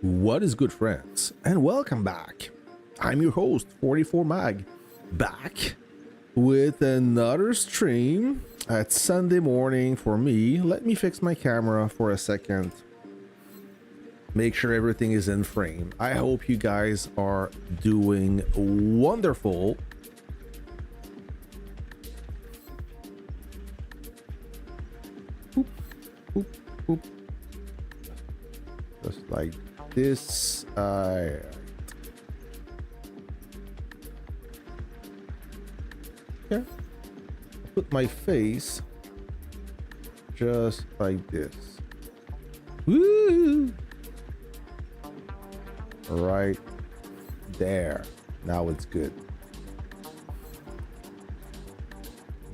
What is good, friends, and welcome back. I'm your host 44 Mag, back with another stream at Sunday morning for me. Let me fix my camera for a second, make sure everything is in frame. I hope you guys are doing wonderful. Boop, boop, boop. Just like this. Yeah, put my face just like this. Woo! Right there. Now it's good.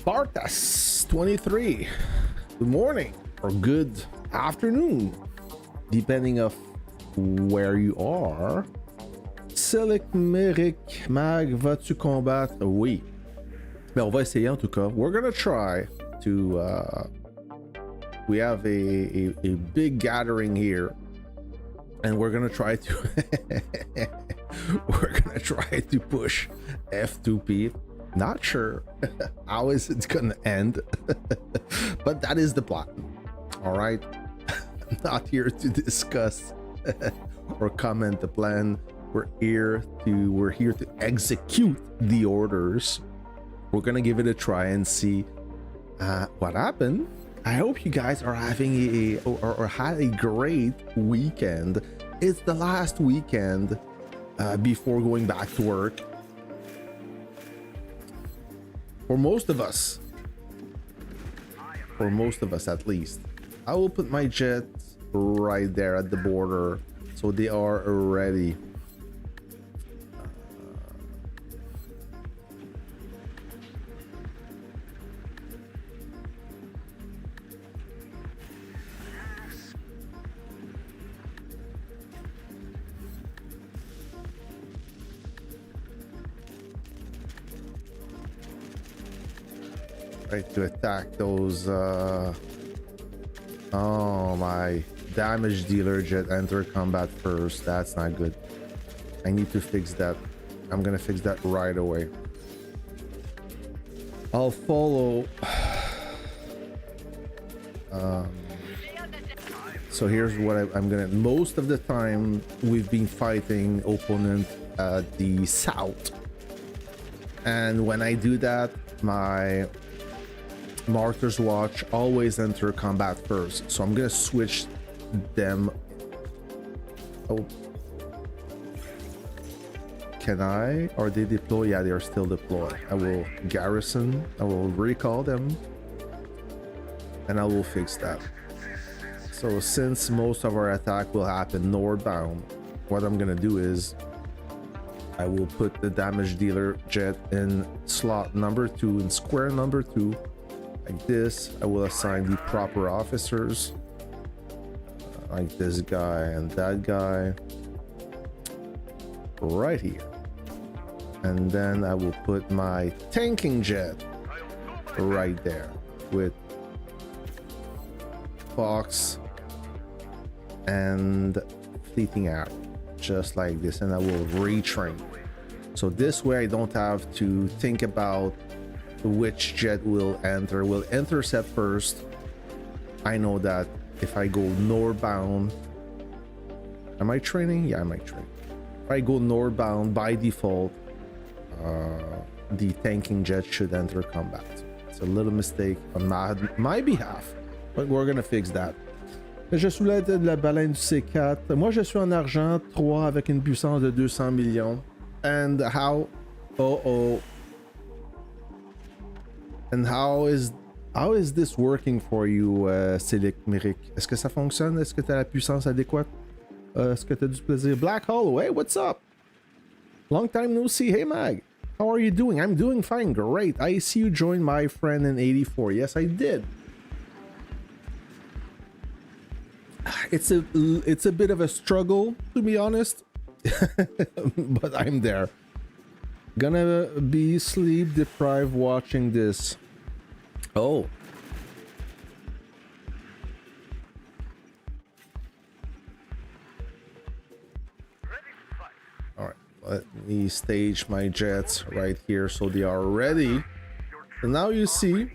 Bartas 23. Good morning or good afternoon, depending of where you are. Alexandria Mag, vas-tu combattre? Oui. Mais on va essayer en tout cas. We're gonna try to we have a big gathering here, and we're gonna try to push F2P. Not sure how is it gonna end, but that is the plan. All right. I'm not here to discuss or comment the plan. We're here to execute the orders. We're gonna give it a try and see what happened. I hope you guys are having or had a great weekend. It's the last weekend before going back to work for most of us at least. I will put my jets right there at the border so they are ready. Right, to attack those oh, my damage dealer jet enter combat first. That's not good. I need to fix that. I'm gonna fix that right away. I'll follow. So here's what I'm gonna. Most of the time we've been fighting opponent at the south, and when I do that, my Martyr's Watch always enter combat first, so I'm gonna switch them. Oh, can I? Are they deployed? Yeah, they are still deployed. I will garrison. I will recall them, and I will fix that. So since most of our attack will happen northbound, what I'm gonna do is I will put the damage dealer jet in slot number 2, in square number 2. Like this. I will assign the proper officers, like this guy and that guy right here, and then I will put my tanking jet right there with Fox and fleeting arrow, just like this, and I will retrain. So this way I don't have to think about which jet will intercept first. I know that if I go northbound, am I training? Yeah, I might train. If I go northbound, by default the tanking jet should enter combat. It's a little mistake on my behalf, but we're gonna fix that. Je suis la tête de la baleine du C4. Moi je suis en argent 3 avec une puissance de 200 millions. And how And how is this working for you, Alexandria? Est-ce que ça fonctionne? Est-ce que tu as la puissance adéquate? Est-ce que tu as du plaisir? Black Hollow, hey, what's up? Long time no see. Hey, Mag. How are you doing? I'm doing fine. Great. I see you joined my friend in 84. Yes, I did. It's a bit of a struggle, to be honest. But I'm there. Gonna be sleep deprived watching this. Oh. Let me stage my jets right here so they are ready. So now you see.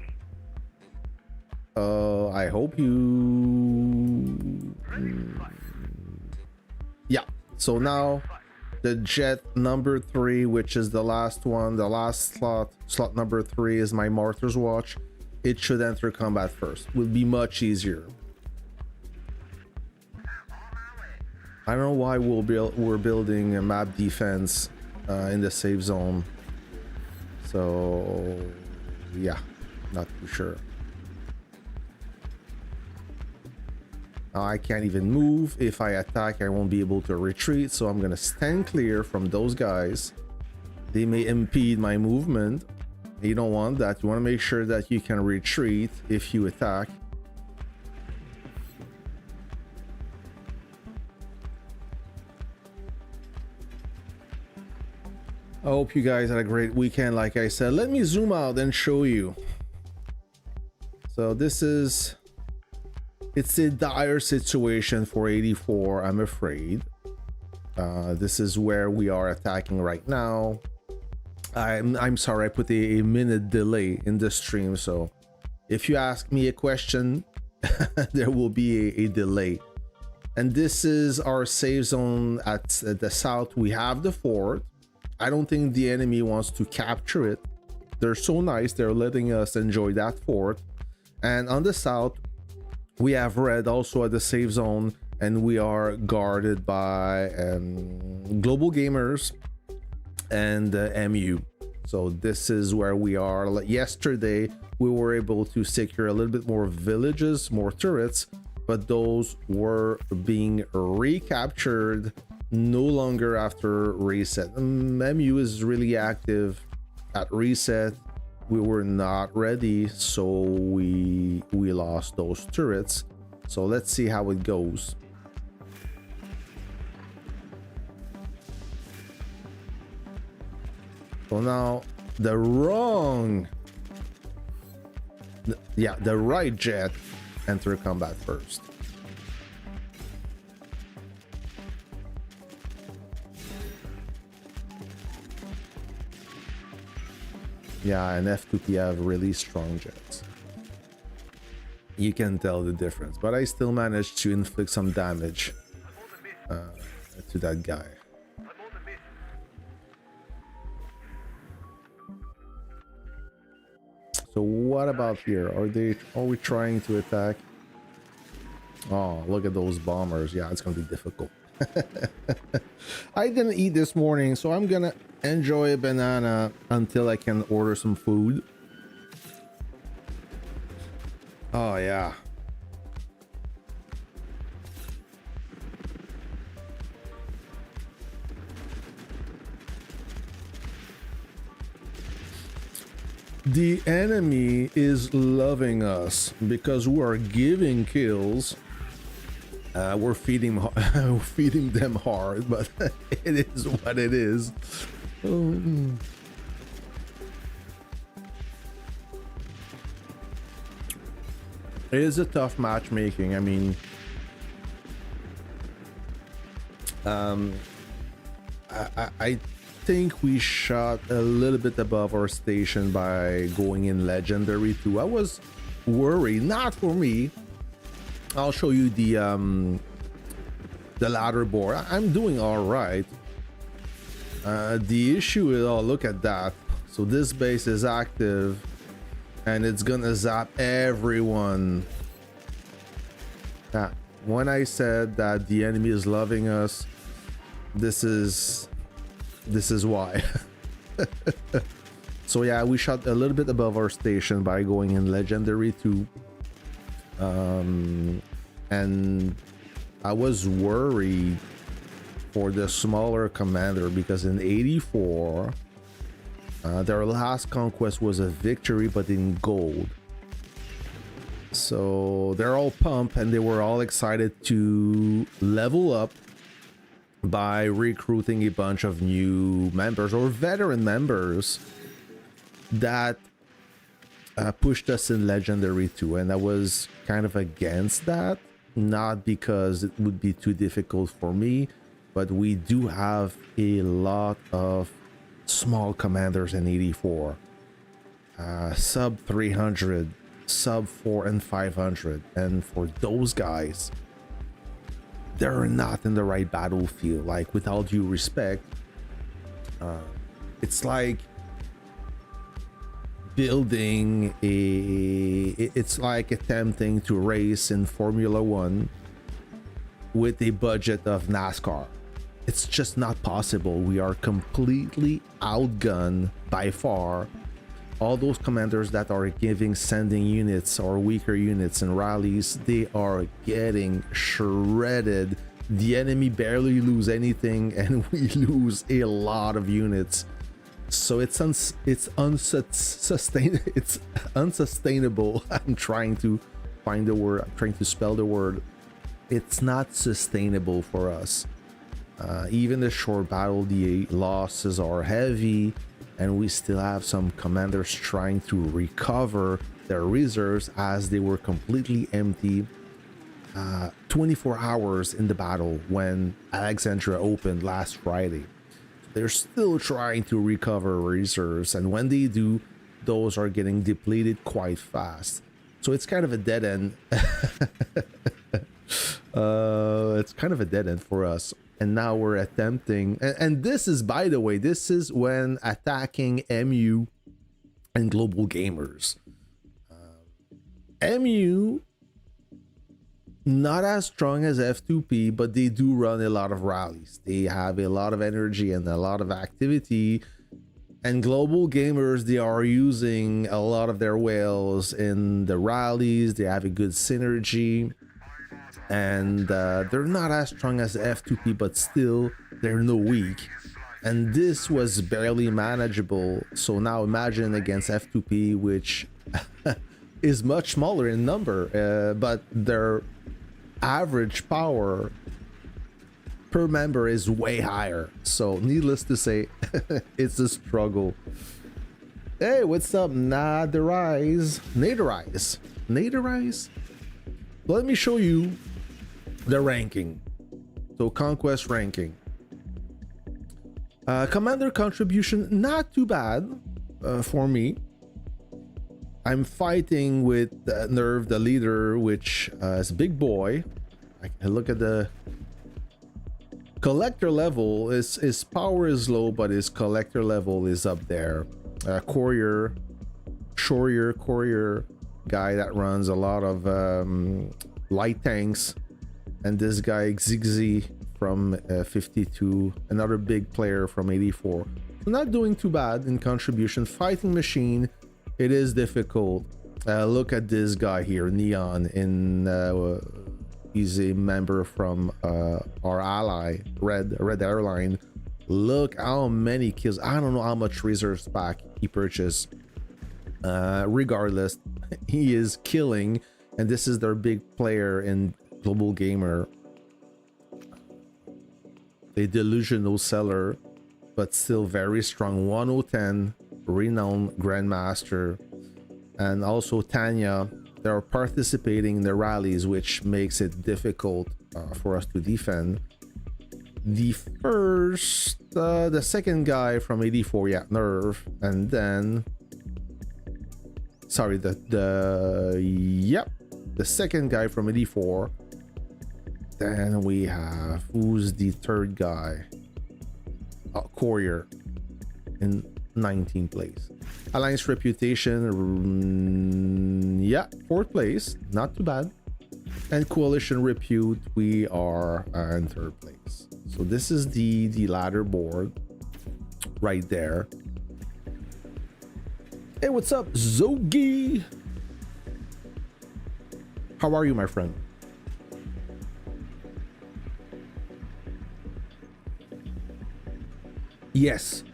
I hope you. Yeah. So now the jet number 3, which is the last one, the last slot number 3 is my Martyr's Watch. It should enter combat first. Will be much easier. I don't know why we're building a map defense in the safe zone. So yeah, not too sure. Now I can't even move. If I attack, I won't be able to retreat, so I'm gonna stand clear from those guys. They may impede my movement. You don't want that. You want to make sure that you can retreat if you attack. I hope you guys had a great weekend. Like I said, let me zoom out and show you. So this is, it's a dire situation for 84, I'm afraid. This is where we are attacking right now. I'm sorry, I put a minute delay in the stream, so if you ask me a question, there will be a delay. And this is our safe zone at the south. We have the fort. I don't think the enemy wants to capture it. They're so nice, they're letting us enjoy that fort. And on the south, we have red also at the safe zone, and we are guarded by global gamers and MU. So this is where we are. Yesterday we were able to secure a little bit more villages, more turrets, but those were being recaptured no longer after reset. MU is really active at reset. We were not ready, so we lost those turrets. So let's see how it goes. So now the right jet enter combat first. Yeah, and F2P have really strong jets. You can tell the difference, but I still managed to inflict some damage to that guy. So what about here? Are we trying to attack? Oh, look at those bombers. Yeah, it's gonna be difficult. I didn't eat this morning, so I'm gonna enjoy a banana until I can order some food. Oh yeah. The enemy is loving us because we are giving kills. We're feeding them hard, but it is what it is. It is a tough matchmaking. I mean, I think we shot a little bit above our station by going in legendary too. I was worried, not for me. I'll show you the ladder board. I'm doing all right. The issue is, oh, look at that. So this base is active and it's gonna zap everyone. When I said that the enemy is loving us, this is why. So yeah, we shot a little bit above our station by going in legendary 2. And I was worried for the smaller commander because in 84 their last conquest was a victory, but in gold. So they're all pumped and they were all excited to level up by recruiting a bunch of new members or veteran members that pushed us in legendary 2, and I was kind of against that, not because it would be too difficult for me, but we do have a lot of small commanders in 84, sub 300, sub 4 and 500, and for those guys, they're not in the right battlefield. Like, with all due respect, it's like building it's like attempting to race in Formula One with a budget of NASCAR. It's just not possible. We are completely outgunned by far. All those commanders that are sending units or weaker units in rallies, they are getting shredded. The enemy barely lose anything, and we lose a lot of units. So it's unsustainable. I'm trying to find the word. I'm trying to spell the word. It's not sustainable for us. Even the short battle, the losses are heavy, and we still have some commanders trying to recover their reserves as they were completely empty 24 hours in the battle when Alexandria opened last Friday. They're still trying to recover reserves, and when they do, those are getting depleted quite fast. So it's kind of a dead end. It's kind of a dead end for us. And now we're attempting, and this is, by the way, this is when attacking MU and global gamers. MU, not as strong as F2P, but they do run a lot of rallies. They have a lot of energy and a lot of activity. And global gamers, they are using a lot of their whales in the rallies. They have a good synergy. And they're not as strong as F2P, but still, they're no weak. And this was barely manageable. So now imagine against F2P, which is much smaller in number, but their average power per member is way higher. So needless to say, it's a struggle. Hey, what's up, Naderize? Let me show you the ranking. So Conquest ranking. Commander contribution, not too bad for me. I'm fighting with Nerve, the leader, which is a big boy. I look at the collector level. His power is low, but his collector level is up there. Courier guy that runs a lot of light tanks. And this guy Xigzi from 52, another big player from 84. So not doing too bad in contribution. Fighting machine, it is difficult. Look at this guy here, Neon. He's a member from our ally, Red Airline. Look how many kills. I don't know how much reserves pack he purchased. Regardless, he is killing, and this is their big player in Global Gamer. A delusional seller, but still very strong. 1010, renowned grandmaster, and also Tanya. They're participating in the rallies, which makes it difficult for us to defend. The second guy from 84, yeah, Nerve, and then sorry, the second guy from 84. Then we have, who's the third guy? Courier in 19th place. Alliance reputation, yeah, 4th place, not too bad. And coalition repute, we are in 3rd place. So this is the ladder board right there. Hey, what's up, Zogi? How are you, my friend? Yes,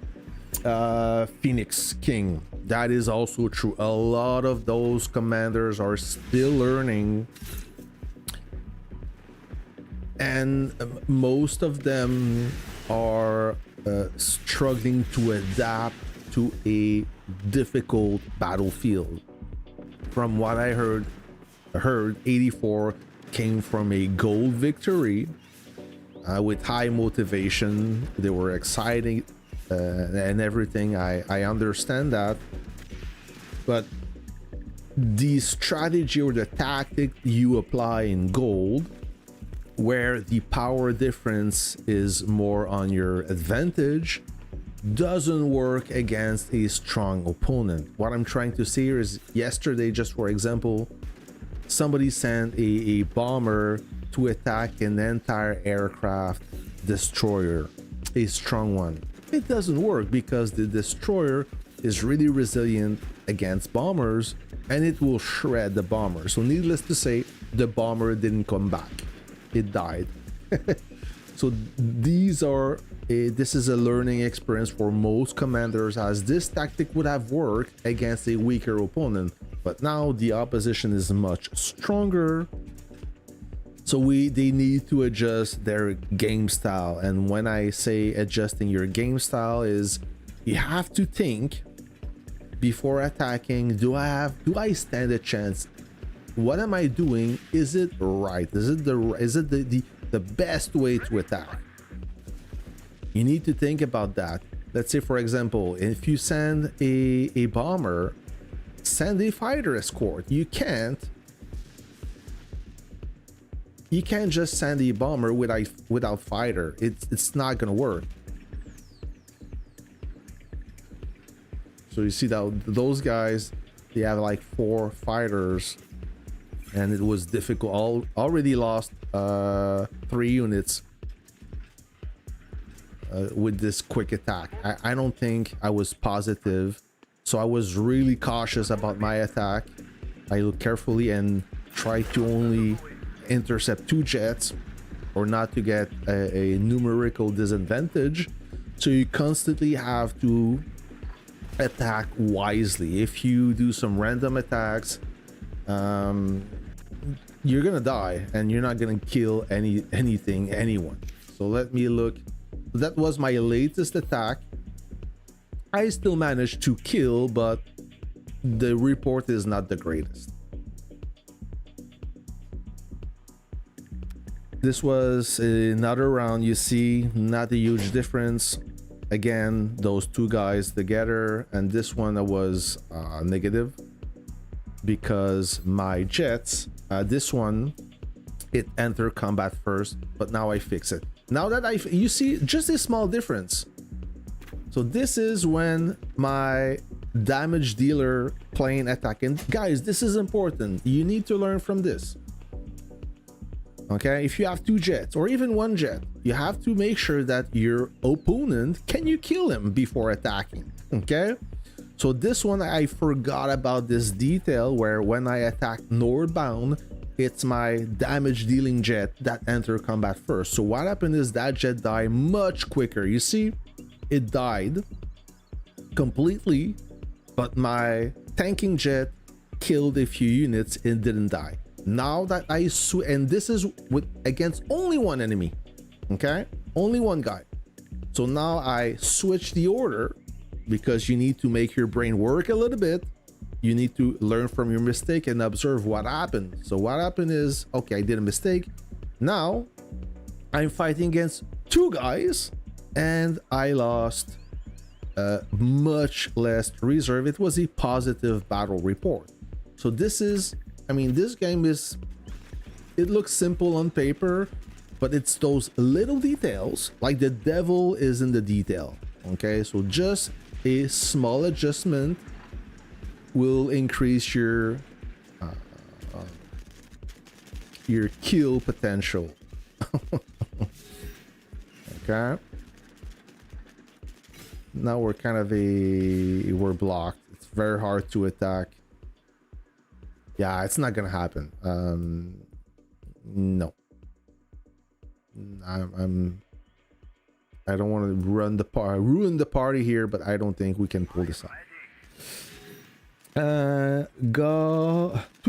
Phoenix King, that is also true. A lot of those commanders are still learning, and most of them are struggling to adapt to a difficult battlefield. From what I heard 84 came from a gold victory. with high motivation. They were exciting and everything. I understand that, but the strategy or the tactic you apply in gold, where the power difference is more on your advantage, doesn't work against a strong opponent. What I'm trying to say here is, yesterday, just for example, somebody sent a bomber to attack an entire aircraft destroyer, a strong one. It doesn't work because the destroyer is really resilient against bombers and it will shred the bomber. So needless to say, the bomber didn't come back. It died. So these are this is a learning experience for most commanders, as this tactic would have worked against a weaker opponent, but now the opposition is much stronger, so they need to adjust their game style. And when I say adjusting your game style, is you have to think before attacking. Do I stand a chance? What am I doing? Is it right? Is it the best way to attack? You need to think about that. Let's say, for example, if you send a bomber, send a fighter escort. You can't just send a bomber without fighter. It's not gonna work. So you see that those guys, they have like 4 fighters, and it was difficult. Already lost 3 units with this quick attack. I don't think I was positive, so I was really cautious about my attack. I looked carefully and tried to only intercept 2 jets, or not to get a numerical disadvantage. So you constantly have to attack wisely. If you do some random attacks, you're gonna die and you're not gonna kill anyone. So let me look. That was my latest attack. I still managed to kill, but the report is not the greatest. This was another round. You see, not a huge difference. Again, those 2 guys together, and this one was negative because my jets, this one, it entered combat first, but now I fix it. Now that you see just a small difference. So this is when my damage dealer plane attack. And guys, this is important. You need to learn from this. Okay, if you have 2 jets or even 1 jet, you have to make sure that your opponent, can you kill him before attacking? Okay, so this one, I forgot about this detail, where when I attack northbound, it's my damage dealing jet that enter combat first. So what happened is that jet died much quicker. You see, it died completely, but my tanking jet killed a few units and didn't die. Now that and this is against only 1 enemy, okay, only 1 guy. So now I switch the order, because you need to make your brain work a little bit. You need to learn from your mistake and observe what happened. So what happened is, okay, I did a mistake. Now I'm fighting against 2 guys and I lost much less reserve. It was a positive battle report. So this is, I mean, this game is, it looks simple on paper, but it's those little details, like the devil is in the detail. Okay, so just a small adjustment will increase your kill potential. Okay, now we're kind of we're blocked. It's very hard to attack. Yeah, it's not gonna happen. No, I don't want to ruin the party here, but I don't think we can pull this off. To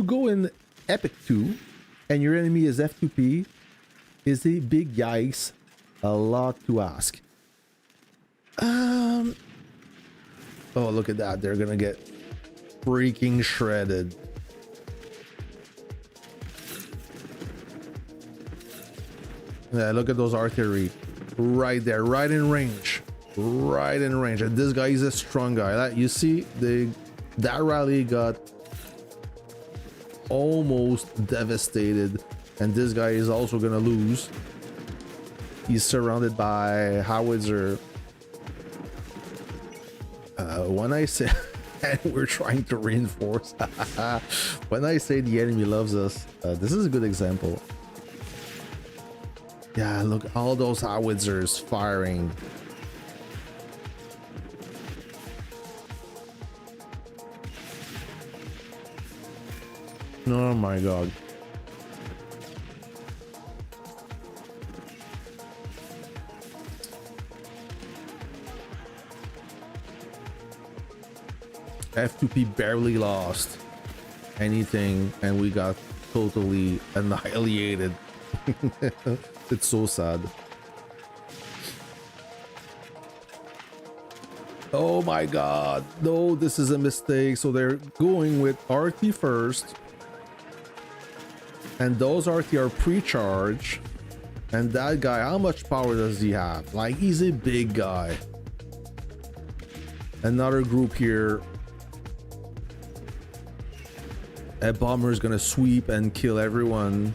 go in Epic 2 and your enemy is F2P is a big yikes. A lot to ask. Oh, look at that. They're gonna get freaking shredded. Yeah, look at those artillery right there, right in range, right in range. And this guy is a strong guy. That you see, that rally got almost devastated, and this guy is also gonna lose. He's surrounded by howitzer. When I say and we're trying to reinforce, when I say the enemy loves us, this is a good example. Yeah, look, all those howitzers firing. Oh my god. F2P barely lost anything and we got totally annihilated. It's so sad. Oh my god, no, this is a mistake. So they're going with RT first, and those RT are pre-charged. And that guy, how much power does he have? Like, he's a big guy. Another group here. A bomber is gonna sweep and kill everyone.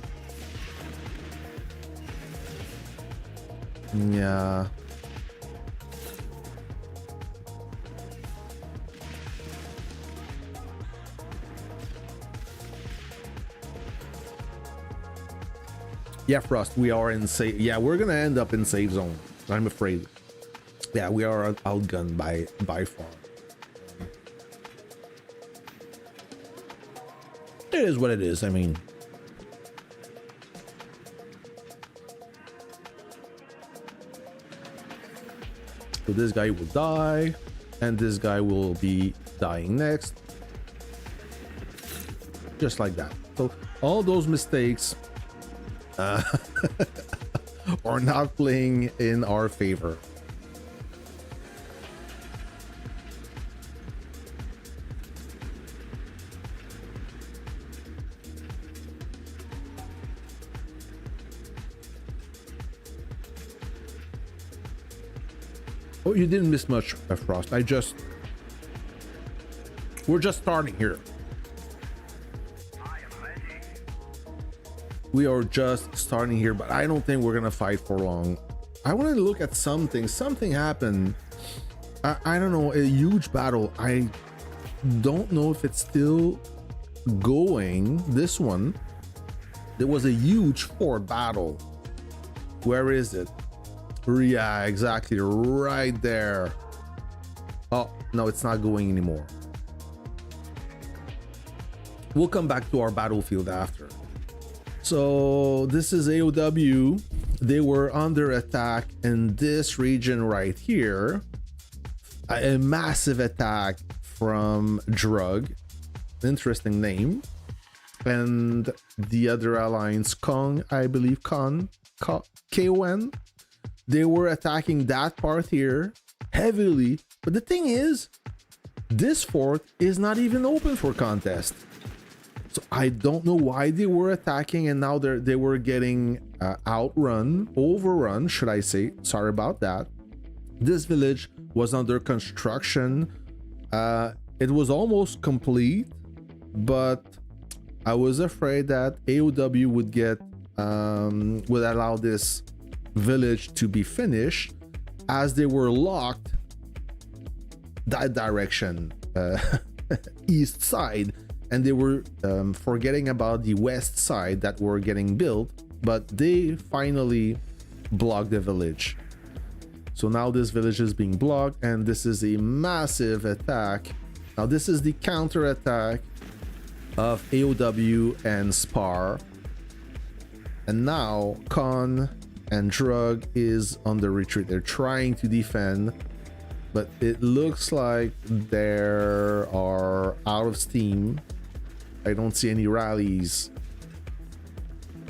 Yeah. Yeah, Frost, we are in safe. Yeah, we're gonna end up in safe zone, I'm afraid. Yeah, we are outgunned by far. It is what it is. I mean, so this guy will die, and this guy will be dying next, just like that. So all those mistakes are not playing in our favor. Oh, you didn't miss much, Frost. We're just starting here. We are just starting here, but I don't think we're gonna fight for long. I want to look at something. Something happened. I don't know, a huge battle. I don't know if it's still going. This one, there was a huge fort battle. Where is it? Yeah, exactly, right there. Oh no, it's not going anymore. We'll come back to our battlefield after. So this is AOW. They were under attack in this region right here. A massive attack from Drug, interesting name. And the other alliance, Kong, I believe, KON, they were attacking that part here heavily. But the thing is, this fort is not even open for contest. So I don't know why they were attacking, and now they were getting overrun, should I say. Sorry about that. This village was under construction. It was almost complete, but I was afraid that AOW would allow this village to be finished, as they were locked that direction, east side, and they were forgetting about the west side that were getting built, but they finally blocked the village. So now this village is being blocked, and this is a massive attack. Now this is the counter attack of AOW and Spar, and now KON and Drug is on the retreat. They're trying to defend, but it looks like they are out of steam. I don't see any rallies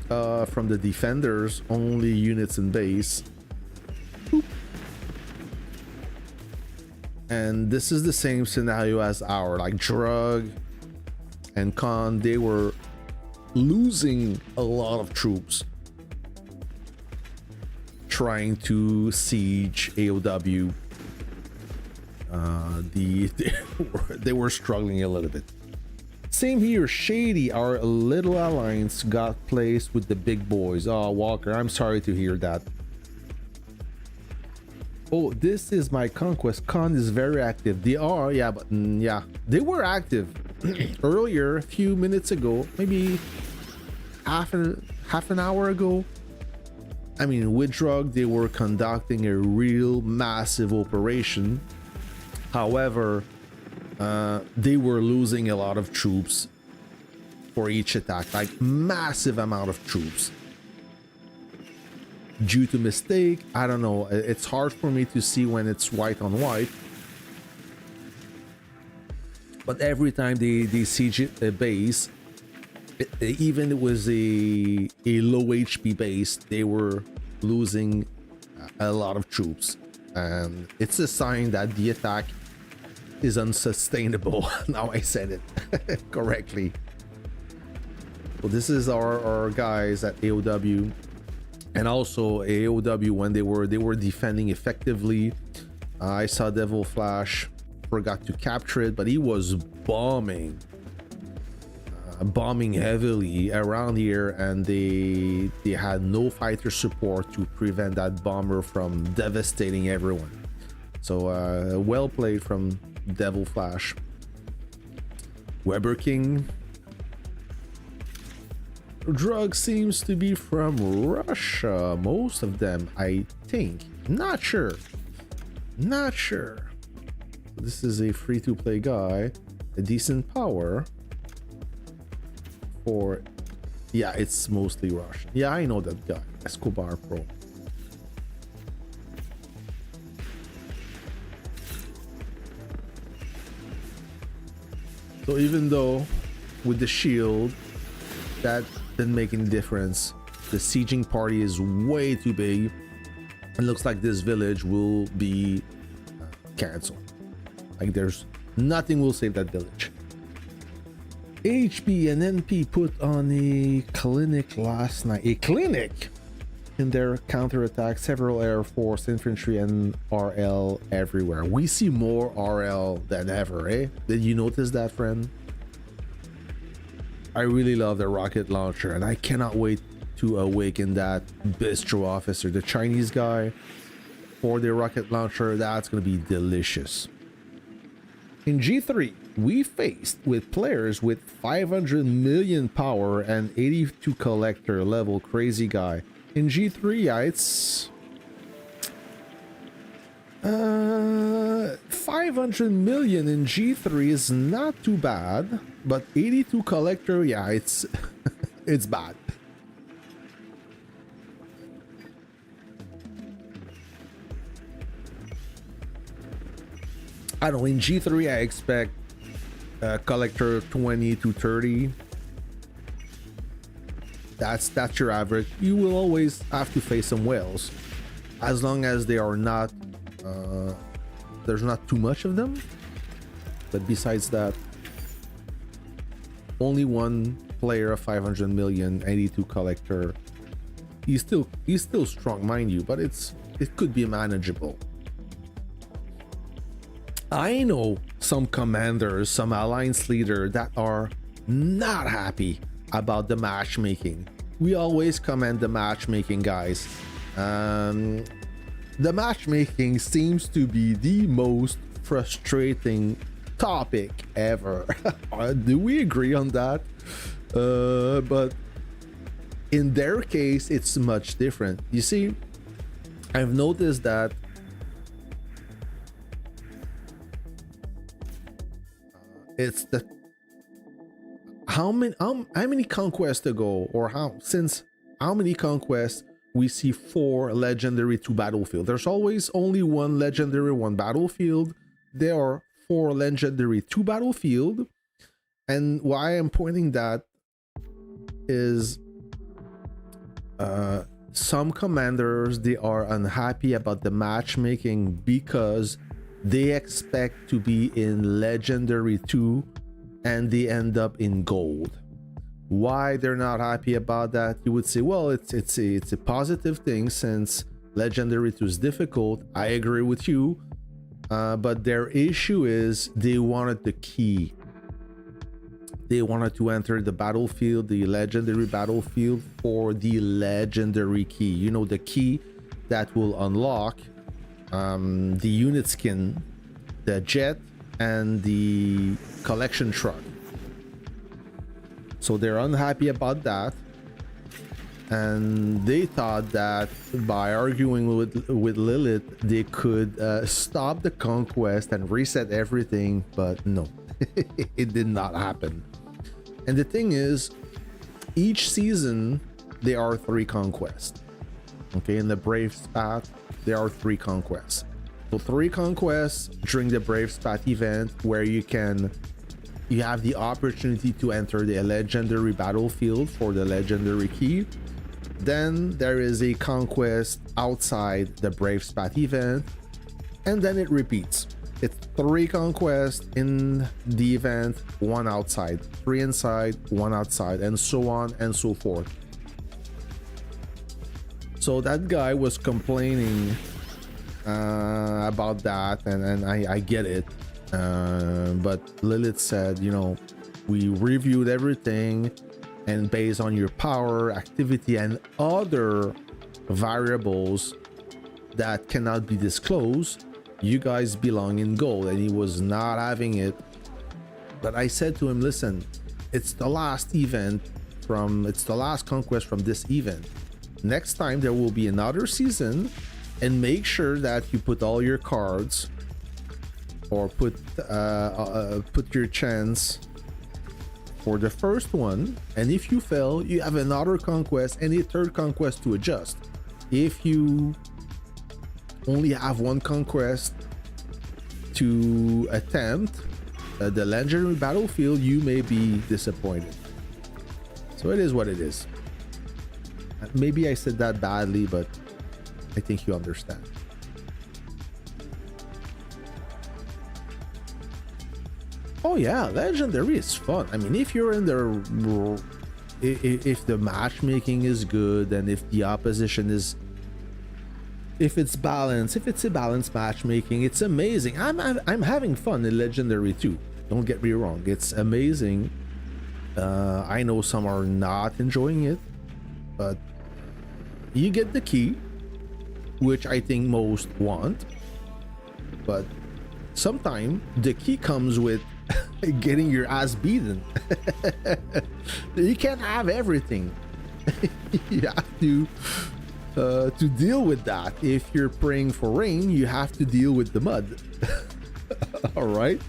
from the defenders, only units in base. Boop. And this is the same scenario as our, like, Drug and KON, they were losing a lot of troops. trying to siege AOW. They were struggling a little bit. Same here, Shady, our little alliance got placed with the big boys. Oh, Walker, I'm sorry to hear that. Oh, this is my Conquest. Con is very active. They are, yeah, but yeah, they were active earlier, a few minutes ago, maybe half an hour ago. I mean, with drug, they were conducting a real massive operation. However, they were losing a lot of troops for each attack, like massive amount of troops. Due to mistake, I don't know. It's hard for me to see when it's white on white. But every time they siege a base, even it was a low HP base, they were losing a lot of troops. And it's a sign that the attack is unsustainable. Now I said it correctly. Well, this is our guys at AOW, and also AOW when they were defending effectively. I saw Devil Flash, forgot to capture it, but he was bombing heavily around here, and they had no fighter support to prevent that bomber from devastating everyone. So well played from Devil Flash. Weber King. Drug seems to be from Russia, most of them, I think. Not sure. This is a free-to-play guy, a decent power for, yeah, it's mostly Russian. Yeah, I know that guy, Escobar Pro. So even though with the shield, that didn't make any difference. The sieging party is way too big. It looks like this village will be cancelled. Like there's nothing will save that village. HP and NP put on a clinic last night. A clinic in their counterattack. Several Air Force, infantry, and RL everywhere. We see more RL than ever, eh? Did you notice that, friend? I really love the rocket launcher, and I cannot wait to awaken that bistro officer, the Chinese guy, for the rocket launcher. That's gonna be delicious. In G3, we faced with players with 500 million power and 82 collector level crazy guy. In G3, yeah, it's 500 million in G3 is not too bad, but 82 collector, yeah, it's it's bad. I don't know, in G3 I expect collector 20 to 30. That's your average. You will always have to face some whales, as long as they are not there's not too much of them. But besides that, only one player of 500 million, 82 collector. He's still strong, mind you, but it could be manageable. I know some commanders, some alliance leader that are not happy about the matchmaking. We always commend the matchmaking, guys. The matchmaking seems to be the most frustrating topic ever. Do we agree on that? But in their case, it's much different. You see, I've noticed that it's the how many conquests ago, or how many conquests we see 4 legendary, 2 battlefield. There's always only 1 legendary, 1 battlefield. There are 4 legendary, 2 battlefield. And why I'm pointing that is some commanders, they are unhappy about the matchmaking because they expect to be in legendary 2 and they end up in gold. Why they're not happy about that? You would say, well, it's a positive thing, since Legendary 2 is difficult. I agree with you. But their issue is they wanted the key. They wanted to enter the battlefield, the legendary battlefield, for the legendary key. You know, the key that will unlock the unit skin, the jet, and the collection truck. So they're unhappy about that. And they thought that by arguing with Lilith, they could stop the conquest and reset everything, but no, it did not happen. And the thing is, each season there are 3 conquests. Okay, in the Brave's Path, there are 3 conquests. So 3 conquests during the Brave's Path event, where you have the opportunity to enter the legendary battlefield for the legendary key. Then there is a conquest outside the Brave's Path event, and then it repeats. It's 3 conquests in the event, 1 outside, 3 inside, 1 outside, and so on and so forth. So that guy was complaining about that, and I get it. But Lilith said, you know, we reviewed everything, and based on your power, activity, and other variables that cannot be disclosed, you guys belong in gold. And he was not having it. But I said to him, listen, it's the last conquest from this event. Next time there will be another season, and make sure that you put all your cards, or put your chance for the first one, and if you fail, you have another conquest and a third conquest to adjust. If you only have 1 conquest to attempt the legendary battlefield, you may be disappointed. So it is what it is. Maybe I said that badly, but I think you understand. Oh yeah, legendary is fun. I mean, if you're in the, if the matchmaking is good, and if the opposition is, if it's balanced, if it's a balanced matchmaking, it's amazing. I'm having fun in legendary too. Don't get me wrong, it's amazing. I know some are not enjoying it, but you get the key, which I think most want. But sometimes the key comes with getting your ass beaten. You can't have everything. You have to deal with that. If you're praying for rain, you have to deal with the mud. All right.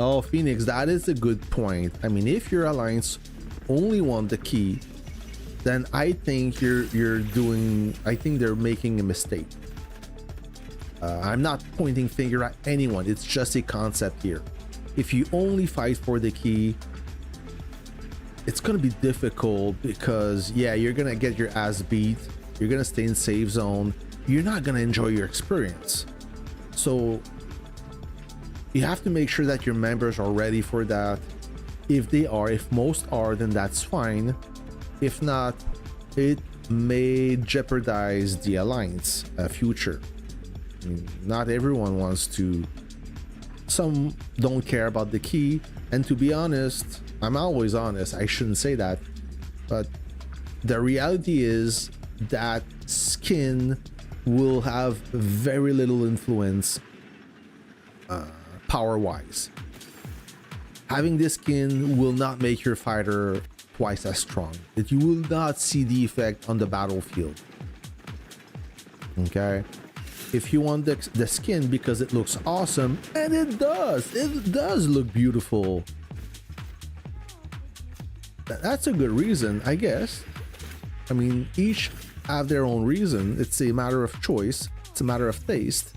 Oh, Phoenix, that is a good point. I mean, if your alliance only want the key, then I think I think they're making a mistake. I'm not pointing finger at anyone. It's just a concept here. If you only fight for the key, it's gonna be difficult, because yeah, you're gonna get your ass beat. You're gonna stay in safe zone. You're not gonna enjoy your experience. So you have to make sure that your members are ready for that. If most are, then that's fine. If not, it may jeopardize the alliance future. I mean, not everyone wants to. Some don't care about the key, and to be honest, I'm always honest, I shouldn't say that, but the reality is that skin will have very little influence power-wise. Having this skin will not make your fighter twice as strong. That you will not see the effect on the battlefield. Okay, if you want the skin because it looks awesome, and it does look beautiful, that's a good reason, I guess. I mean, each have their own reason. It's a matter of choice, it's a matter of taste.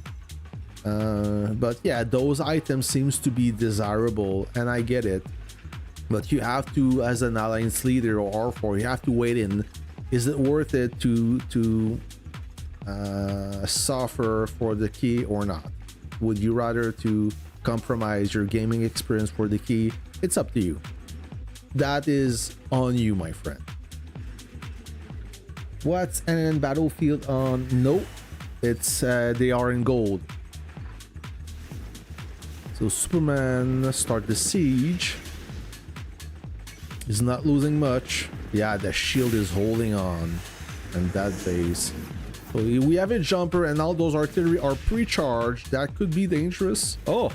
But yeah, those items seems to be desirable, and I get it. But you have to, as an alliance leader or R4, you have to weigh in. Is it worth it to suffer for the key or not? Would you rather to compromise your gaming experience for the key? It's up to you. that is on you, my friend. What's an battlefield on? Nope, it's they are in gold. So Superman start the siege. He's not losing much. Yeah, the shield is holding on, and that base. So we have a jumper, and all those artillery are pre-charged. That could be dangerous. Oh,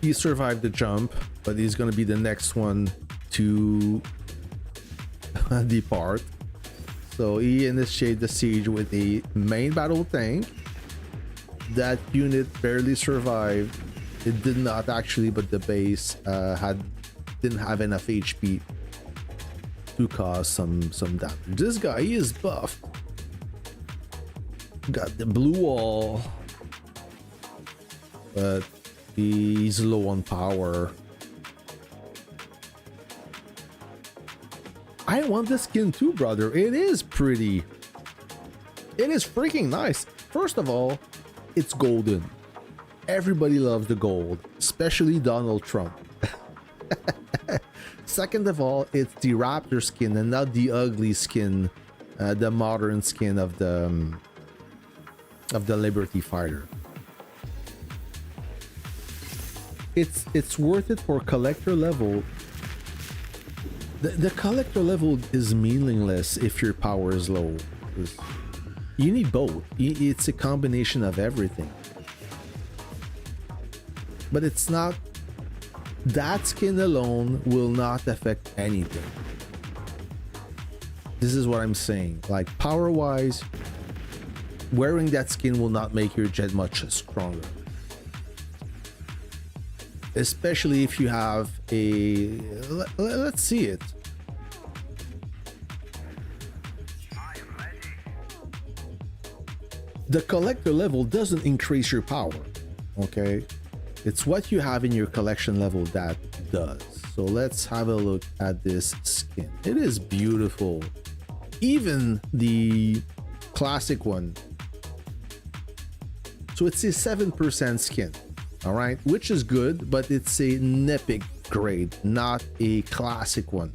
he survived the jump, but he's gonna be the next one to depart. So he initiated the siege with a main battle tank. That unit barely survived. It did not actually, but the base didn't have enough HP to cause some damage. This guy, he is buffed. Got the blue wall, but he's low on power. I want the skin too, brother. It is pretty. It is freaking nice. First of all, it's golden. Everybody loves the gold, especially Donald Trump. Second of all, it's the raptor skin and not the ugly skin, the modern skin of the Liberty Fighter. It's worth it for collector level. The collector level is meaningless if your power is low. You need both. It's a combination of everything. But it's not, that skin alone will not affect anything. This is what I'm saying. Like, power wise, wearing that skin will not make your jet much stronger. Especially if you have a, let's see it. The collector level doesn't increase your power, okay? It's what you have in your collection level that does. So let's have a look at this skin. It is beautiful. Even the classic one. So it's a 7% skin, all right? Which is good, but it's an epic grade, not a classic one.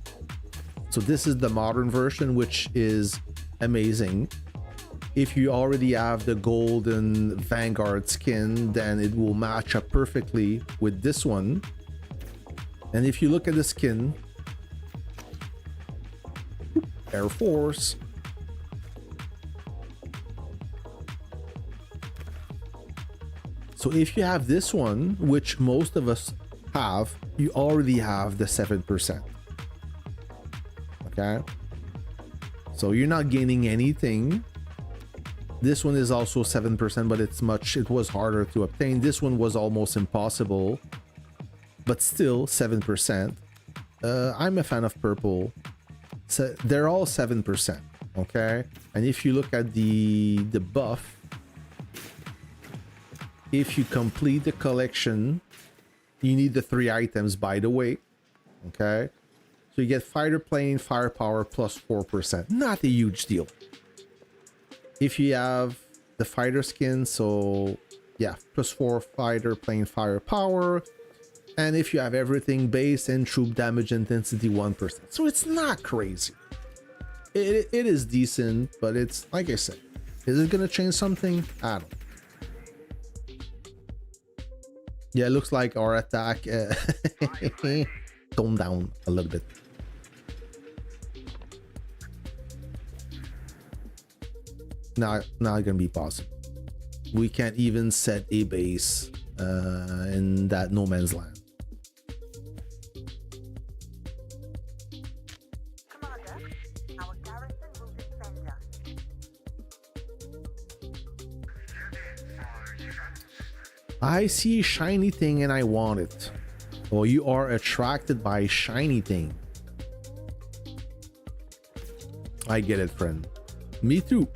So this is the modern version, which is amazing. If you already have the golden Vanguard skin, then it will match up perfectly with this one. And if you look at the skin, Air Force, so if you have this one, which most of us have, you already have the 7%. Okay, so you're not gaining anything. This one is also 7%, but it was harder to obtain. This one was almost impossible, but still 7%. I'm a fan of purple. So they're all 7%, okay? And if you look at the buff, if you complete the collection, you need the 3 items, by the way, okay? So you get fighter plane, firepower, plus 4%. Not a huge deal. If you have the fighter skin, so yeah, plus 4 fighter plane firepower. And if you have everything, base and troop damage intensity 1%. So it's not crazy. It is decent, but it's, like I said, is it gonna change something? I don't know. Yeah, it looks like our attack toned down a little bit. Not gonna be possible. We can't even set a base in that no man's land. Commander, our garrison will defend us. I see a shiny thing and I want it. Oh, you are attracted by shiny thing. I get it, friend. Me too.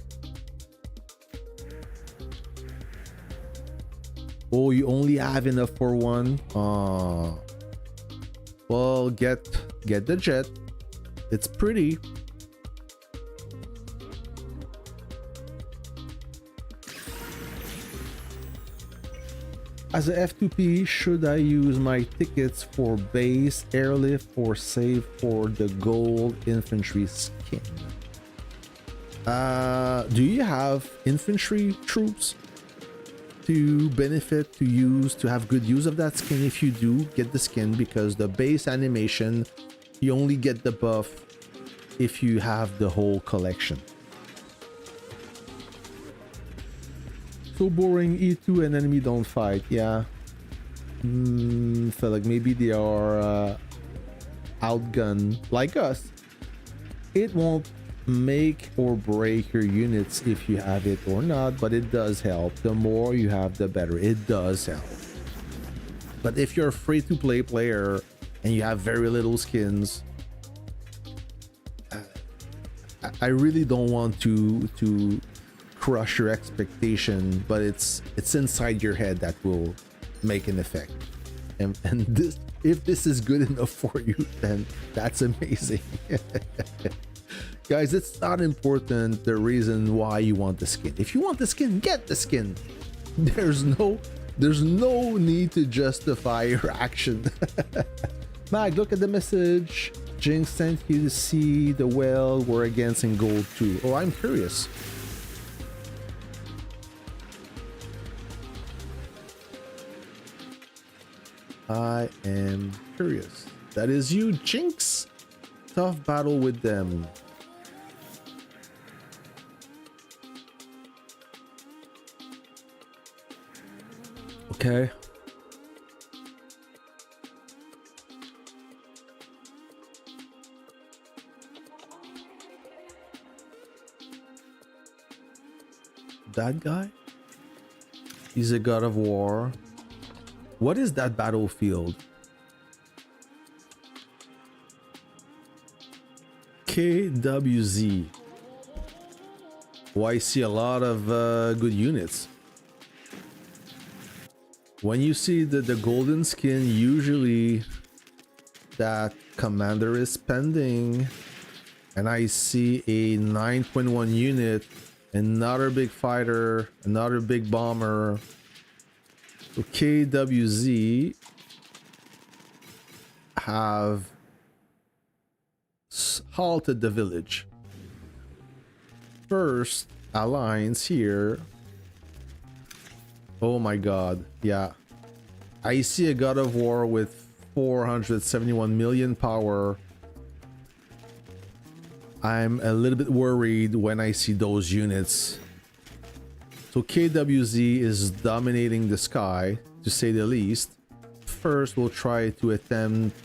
Oh, you only have enough for one? Well, get the jet. It's pretty. As a F2P, should I use my tickets for base, airlift, or save for the gold infantry skin? Do you have infantry troops to benefit, to use, to have good use of that skin? If you do, get the skin, because the base animation, you only get the buff if you have the whole collection. So boring, E2 and enemy don't fight. Yeah. Feel like maybe they are outgunned like us. It won't make or break your units if you have it or not, but it does help. The more you have, the better. It does help. But if you're a free-to-play player and you have very little skins, I really don't want to crush your expectation, but it's inside your head that will make an effect. And this, if this is good enough for you, then that's amazing. Guys, it's not important the reason why you want the skin. If you want the skin, get the skin. There's no need to justify your action. Mag, look at the message. Jinx sent you to see the well we're against in gold too. Oh, I'm curious. I am curious. That is you, Jinx. Tough battle with them. Okay. That guy? He's a god of war. What is that battlefield? KWZ. Oh, I see a lot of good units. When you see the golden skin, usually that commander is pending. And I see a 9.1 unit, another big fighter, another big bomber. So KWZ have halted the village. First alliance here. Oh my god, yeah. I see a god of war with 471 million power. I'm a little bit worried when I see those units. So KWZ is dominating the sky, to say the least. First, we'll try to attempt...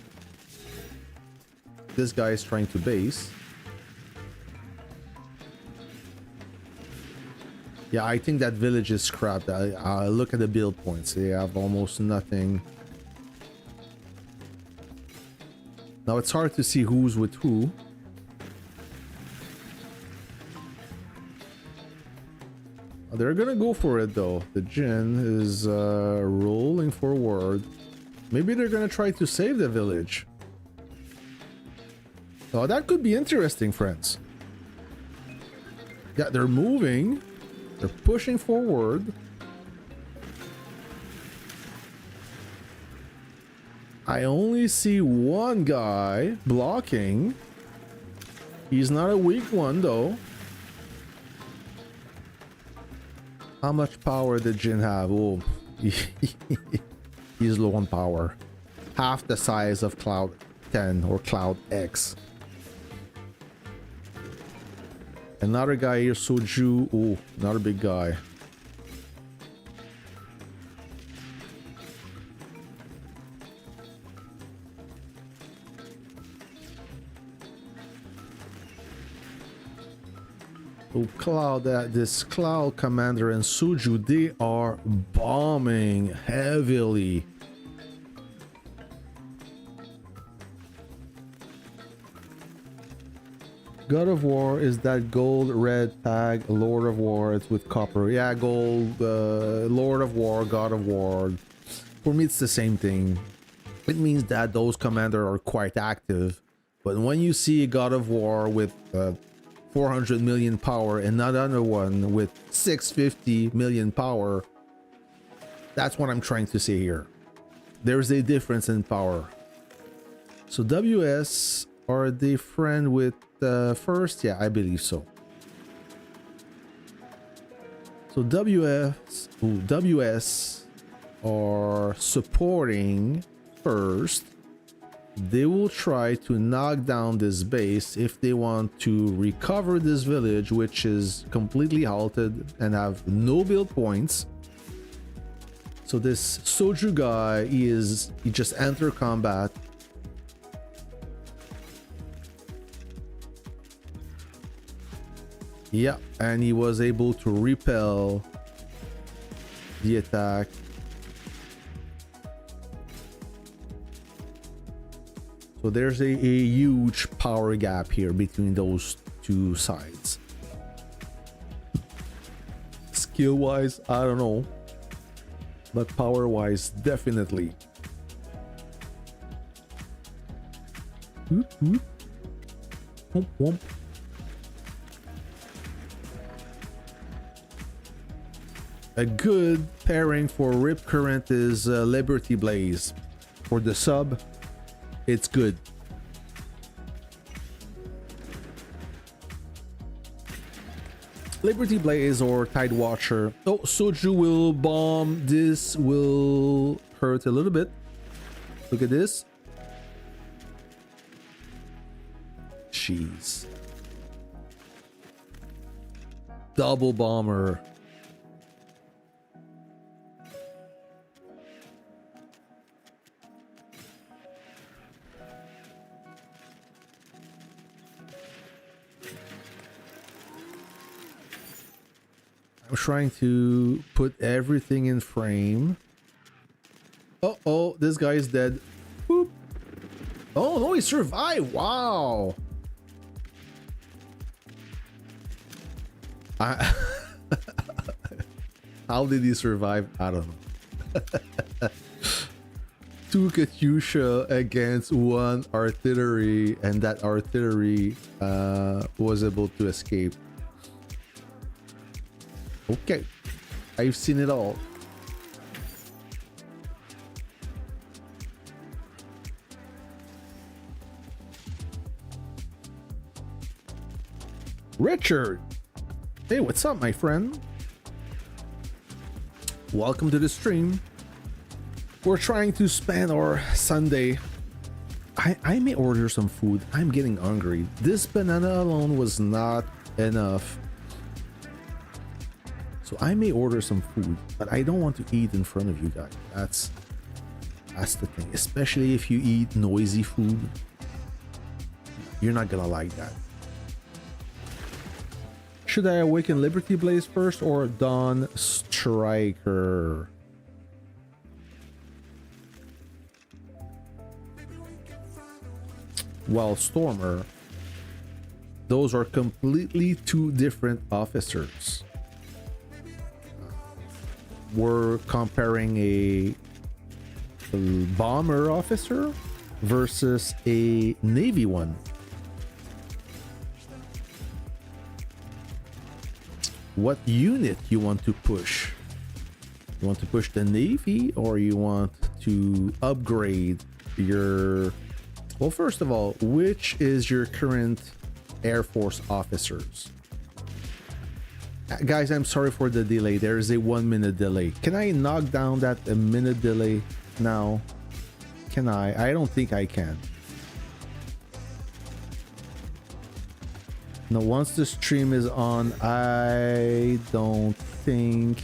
This guy is trying to base. Yeah, I think that village is scrapped. I look at the build points. They have almost nothing. Now it's hard to see who's with who. They're gonna go for it though. The Jin is rolling forward. Maybe they're gonna try to save the village. Oh, that could be interesting, friends. Yeah, they're moving. They're pushing forward. I only see one guy blocking. He's not a weak one though. How much power did Jin have? Oh, he's low on power. Half the size of Cloud 10 or Cloud X. Another guy here, Soju. Oh, another big guy. Oh, Cloud, this Cloud Commander and Suju, they are bombing heavily. God of War is that gold red tag. Lord of War, it's with copper. Yeah, gold, Lord of War, God of War. For me, it's the same thing. It means that those commanders are quite active. But when you see a God of War with 400 million power and another one with 650 million power, That's what I'm trying to say here. There's a difference in power. So WS, are they friend with first? Yeah, I believe so. So WS are supporting first. They will try to knock down this base if they want to recover this village, which is completely halted and have no build points. So this Soju guy, he just enter combat. Yeah, and he was able to repel the attack. So there's a huge power gap here between those two sides. Skill wise, I don't know, but power wise, definitely. Whoop, whoop. Whoop, whoop. A good pairing for Rip Current is Liberty Blaze. For the sub, it's good. Liberty Blaze or Tide Watcher. Oh, Soju will bomb. This will hurt a little bit. Look at this. Jeez. Double bomber. I'm trying to put everything in frame. Oh, this guy is dead. Boop. Oh no, he survived. Wow. How did he survive? I don't know. Two Katyusha against one artillery, and that artillery was able to escape. Okay, I've seen it all. Richard, hey, what's up, my friend? Welcome to the stream. We're trying to spend our Sunday. I may order some food. I'm getting hungry. This banana alone was not enough. So I may order some food, but I don't want to eat in front of you guys. That's the thing. Especially if you eat noisy food. You're not gonna like that. Should I awaken Liberty Blaze first or Dawn Striker? Well, Stormer. Those are completely two different officers. We're comparing a bomber officer versus a Navy one. What unit you want to push? You want to push the Navy, or you want to upgrade your... Well, first of all, which is your current Air Force officers? Guys, I'm sorry for the delay. There is a 1 minute delay. Can I knock down that a minute delay now? Can I? I don't think I can. Now, once the stream is on, I don't think...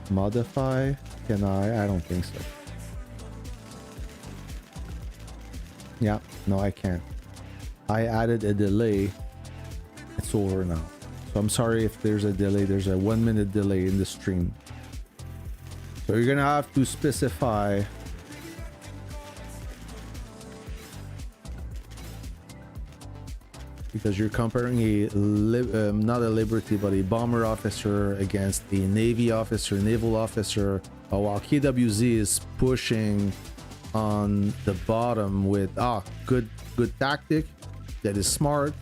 Modify? Can I? I don't think so. Yeah, no, I can't. I added a delay. It's over now. So I'm sorry if there's a delay. There's a 1 minute delay in the stream. So you're gonna have to specify because you're comparing a not a Liberty but a bomber officer against a Navy officer, naval officer, while KWZ is pushing on the bottom with good tactic that is smart.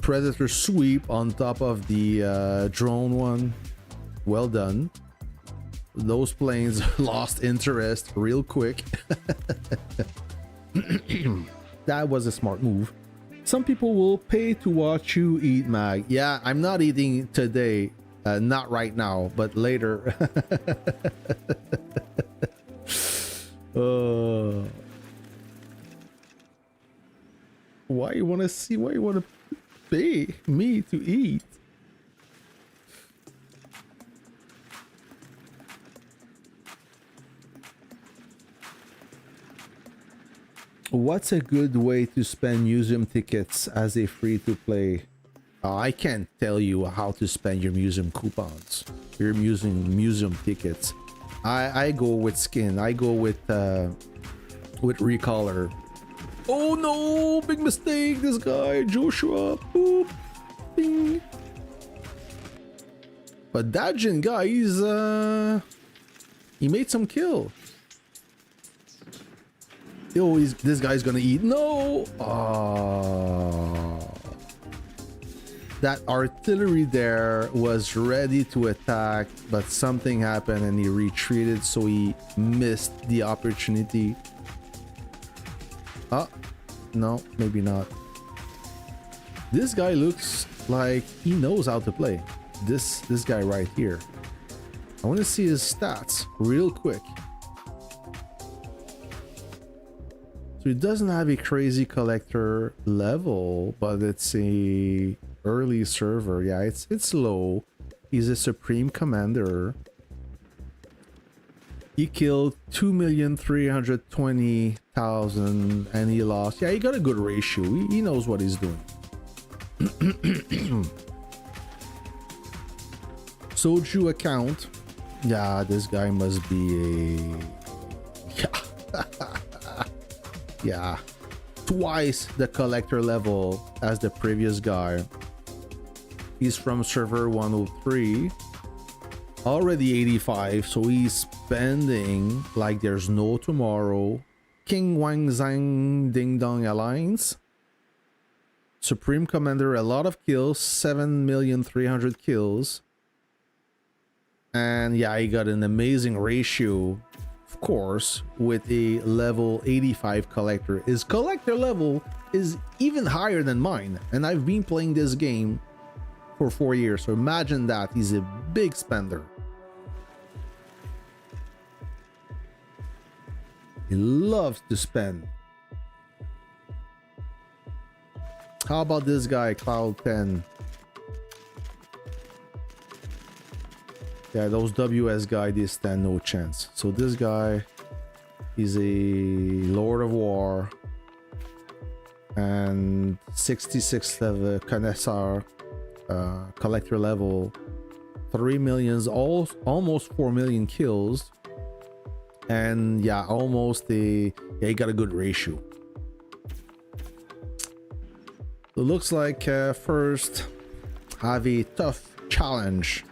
Predator sweep on top of the drone one. Well done. Those planes lost interest real quick. That was a smart move. Some people will pay to watch you eat, Mag. Yeah, I'm not eating today. Not right now, but later. Why you want to see? Why you want to pay me to eat? What's a good way to spend museum tickets as a free-to-play? I can't tell you how to spend your museum coupons, your museum tickets. I go with skin. I go with recolor. Oh no! Big mistake. This guy Joshua. Boop. Ding. But that Jin guy, he made some kill. Yo, this guy's gonna eat. No! That artillery there was ready to attack, but something happened and he retreated, so he missed the opportunity. No, maybe not. This guy looks like he knows how to play. This guy right here. I want to see his stats real quick. So he doesn't have a crazy collector level, but it's a early server. Yeah, it's low. He's a supreme commander. He killed 2,320,000 and he lost. Yeah, he got a good ratio. He knows what he's doing. Soju account. Yeah, this guy must be a... Yeah, twice the collector level as the previous guy. He's from server 103, already 85, so he's spending like there's no tomorrow. King Wang Zhang Ding Dong Alliance, Supreme Commander, a lot of kills, 7,300,000 kills, and yeah, he got an amazing ratio. Of course, with a level 85 collector. His collector level is even higher than mine, and I've been playing this game for 4 years, so imagine that. He's a big spender. He loves to spend. How about this guy, Cloud 10? Yeah, those WS guys, they stand no chance. So this guy, he's a Lord of War and 66 level connoisseur, collector level, 3 millions, almost 4 million kills, and yeah, he got a good ratio. It looks like first have a tough challenge.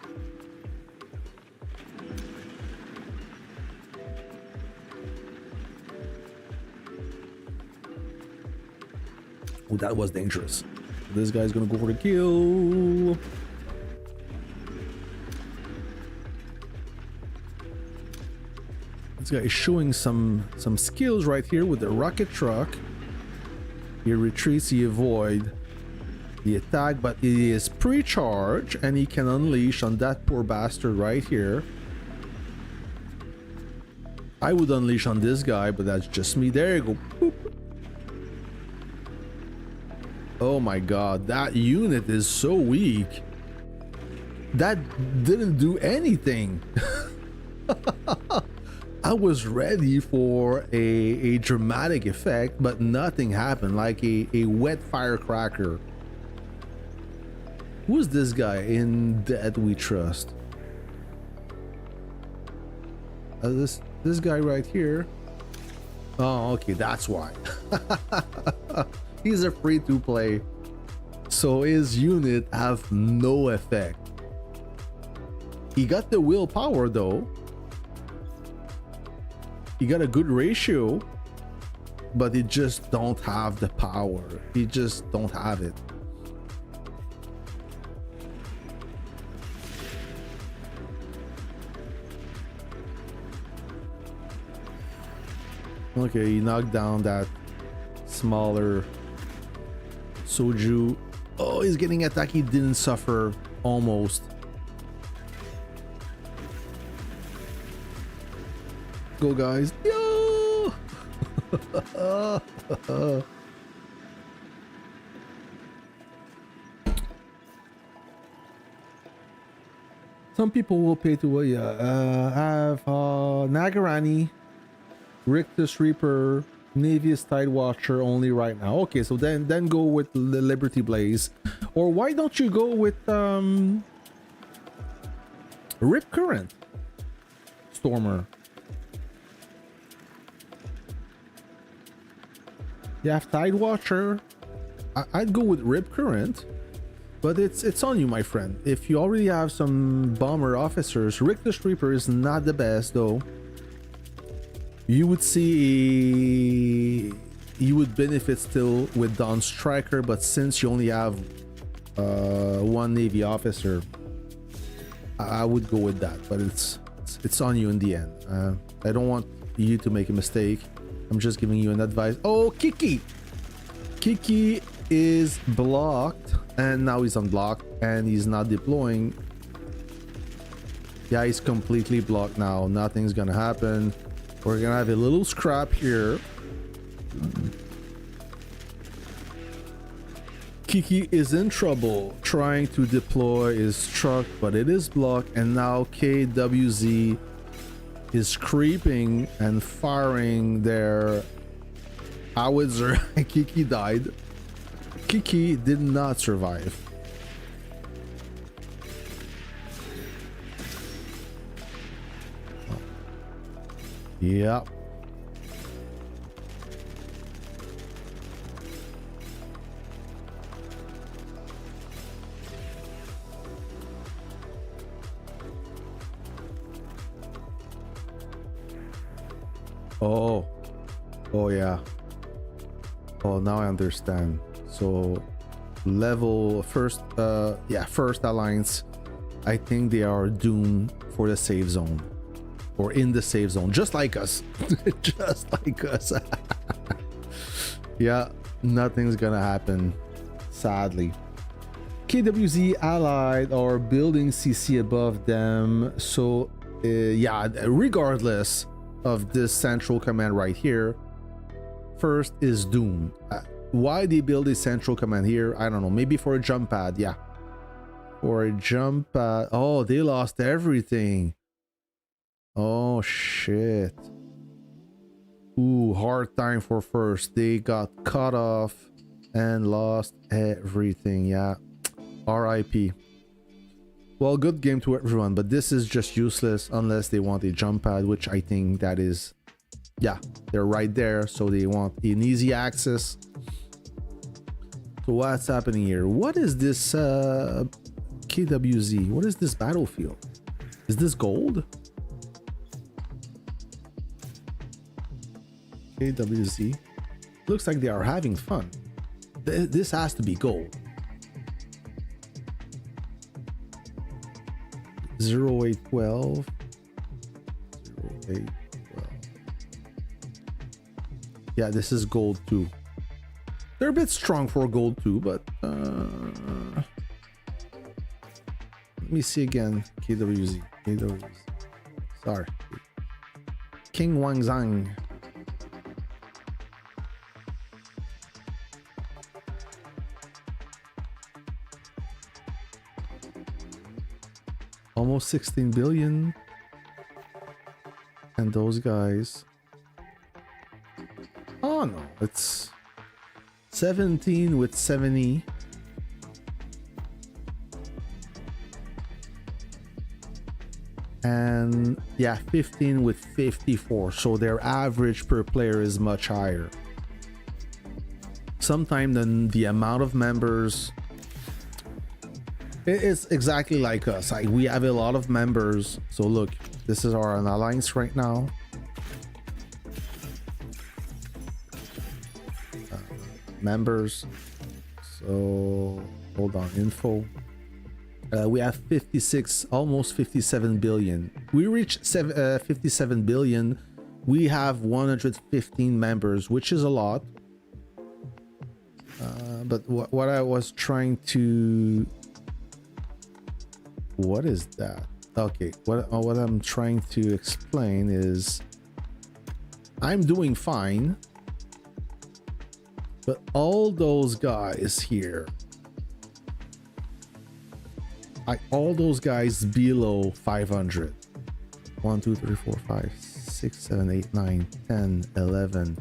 Oh, that was dangerous. This guy's gonna go for the kill. This guy is showing some skills right here with the rocket truck. He retreats, he avoids the attack, but he is pre-charged and he can unleash on that poor bastard right here. I would unleash on this guy, but that's just me. There you go. Boop. Oh my god, that unit is so weak. That didn't do anything. I was ready for a dramatic effect, but nothing happened, like a wet firecracker. Who's this guy in Dead We Trust? This guy right here. Oh, okay, that's why. He's a free-to-play, so his unit have no effect. He got the willpower though. He got a good ratio, but he just don't have the power. He just don't have it. Okay, he knocked down that smaller Soju. Oh, he's getting attacked. He didn't suffer. Almost. Go, guys. Yo! Some people will pay to have Nagarani, Rictus Reaper, Navius Tidewatcher only right now. Okay, so then go with the Liberty Blaze. Or why don't you go with Rip Current Stormer? You have Tidewatcher. I'd go with Rip Current. But it's on you, my friend. If you already have some bomber officers, Rictus Reaper is not the best though. You would see you would benefit still with Dawn Striker, but since you only have one Navy officer, I would go with that. But it's on you in the end. I don't want you to make a mistake. I'm just giving you an advice. Oh, Kiki is blocked, and now he's unblocked, and he's not deploying. Yeah, he's completely blocked now. Nothing's gonna happen. We're gonna have a little scrap here. Kiki is in trouble trying to deploy his truck, but it is blocked, and now KWZ is creeping and firing their howitzer. Kiki died. Kiki did not survive. Yep. Oh yeah. Oh, now I understand. So level first first alliance, I think they are doomed for the safe zone, or in the safe zone, just like us. Just like us. Yeah, nothing's gonna happen, sadly. KWZ allied are building CC above them, so yeah, regardless of this central command right here, first is doomed. Why they build a central command here, I don't know. Maybe for a jump pad. Yeah, for a jump pad. Oh, they lost everything. Oh shit. Ooh, hard time for first. They got cut off and lost everything. Yeah, RIP. Well, good game to everyone, but this is just useless unless they want a jump pad, which I think that is, yeah, they're right there, so they want an easy access. So what's happening here? What is this KWZ? What is this battlefield? Is this gold? KWZ. Looks like they are having fun. This has to be gold. 0812. 0812. Yeah, this is gold too. They're a bit strong for gold too, but let me see again. KWZ. Sorry. King Wangzhang. Almost 16 billion. And those guys. Oh no, it's 17 with 70. And yeah, 15 with 54. So their average per player is much higher. Sometimes the amount of members, it's exactly like us. We have a lot of members. So look, this is our alliance right now. Members. So hold on, info. We have 56, almost 57 billion. We reached 57 billion We have 115 members, which is a lot. But what I was trying to... What is that? Okay, what I'm trying to explain is I'm doing fine, but all those guys here, all those guys below 500. 1, 2, 3, 4, 5, 6, 7, 8, 9, 10, 11,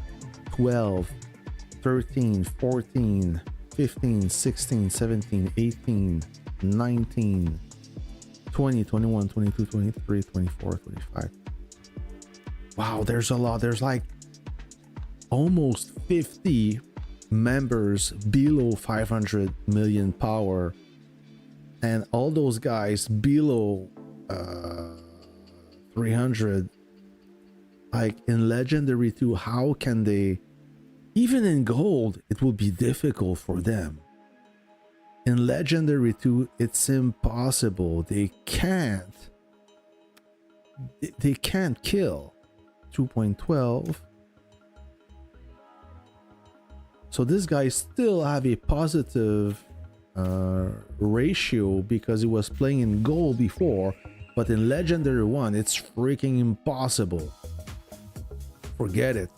12, 13, 14, 15, 16, 17, 18, 19, 20, 21, 22, 23, 24, 25. Wow, there's a lot. There's like almost 50 members below 500 million power, and all those guys below 300. Like in Legendary 2, how can they... Even in Gold, it will be difficult for them. In Legendary 2, it's impossible. They can't kill. 2.12. So this guy still have a positive ratio because he was playing in Gold before, but in Legendary 1, it's freaking impossible. Forget it.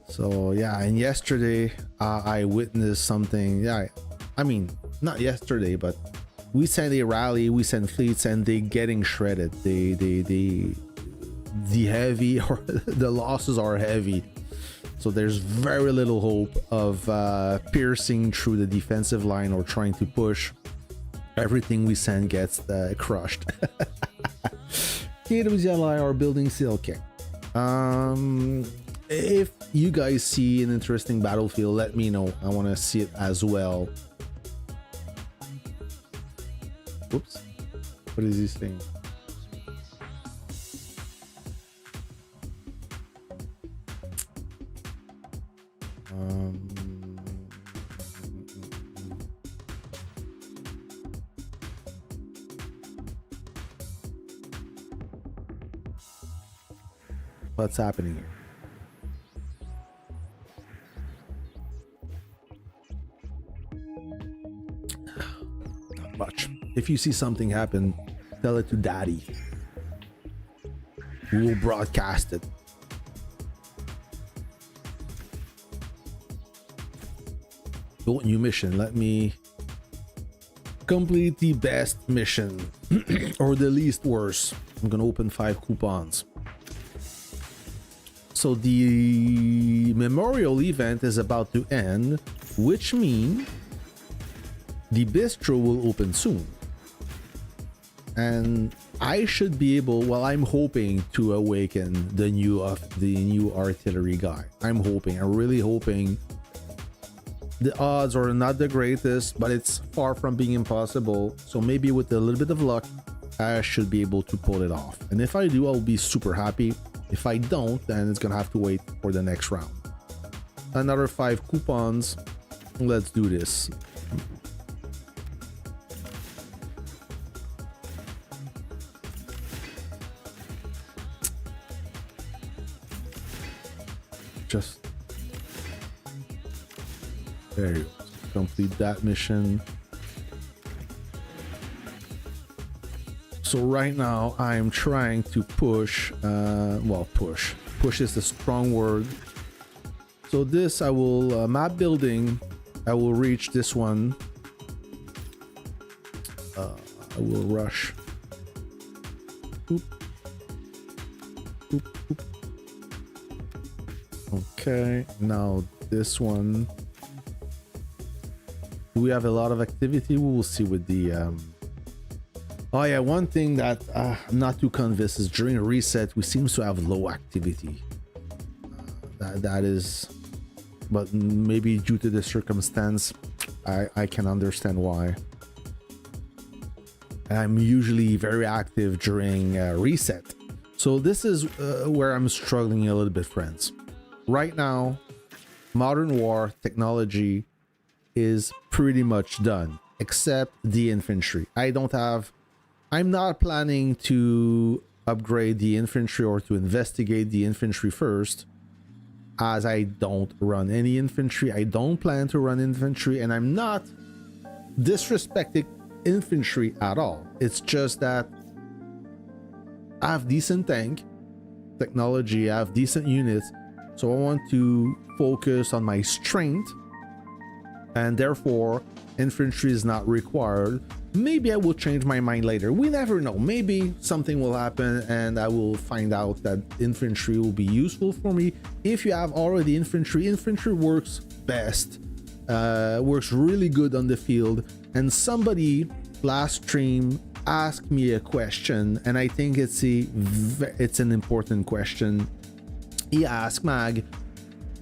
So yeah, and yesterday I witnessed something. Yeah, I mean, not yesterday, but we sent a rally, we sent fleets, and they getting shredded. The heavy or the losses are heavy. So there's very little hope of piercing through the defensive line or trying to push. Everything we send gets crushed. KWZLI are building still. Okay. If you guys see an interesting battlefield, let me know. I want to see it as well. Oops. What is this thing? What's happening here? Not much. If you see something happen, tell it to Daddy. We will broadcast it. Oh, new mission. Let me complete the best mission or the least worst. I'm gonna open 5 coupons. So the memorial event is about to end, which means the bistro will open soon. And I should be able, well, I'm hoping to awaken the new artillery guy. I'm really hoping. The odds are not the greatest, but it's far from being impossible. So maybe with a little bit of luck, I should be able to pull it off. And if I do, I'll be super happy. If I don't, then it's gonna have to wait for the next round. Another 5 coupons. Let's do this. Just there you go. Complete that mission. So right now I'm trying to push, push is the strong word. So this I will, map building, I will reach this one. I will rush. Oop. Oop, oop. Okay, now this one. Do we have a lot of activity? We will see with the, oh yeah, one thing that I'm not too convinced is during a reset, we seem to have low activity. That is, but maybe due to the circumstance, I can understand why. I'm usually very active during reset. So this is where I'm struggling a little bit, friends. Right now, Modern War technology is pretty much done, except the infantry. I'm not planning to upgrade the infantry or to investigate the infantry first, as I don't run any infantry. I don't plan to run infantry, and I'm not disrespecting infantry at all. It's just that I have decent tank technology, I have decent units, so I want to focus on my strength, and therefore infantry is not required. Maybe I will change my mind later. We never know. Maybe something will happen and I will find out that infantry will be useful for me. If you have already infantry, infantry works best, works really good on the field. And somebody last stream asked me a question, and I think it's an important question. He asked Mag,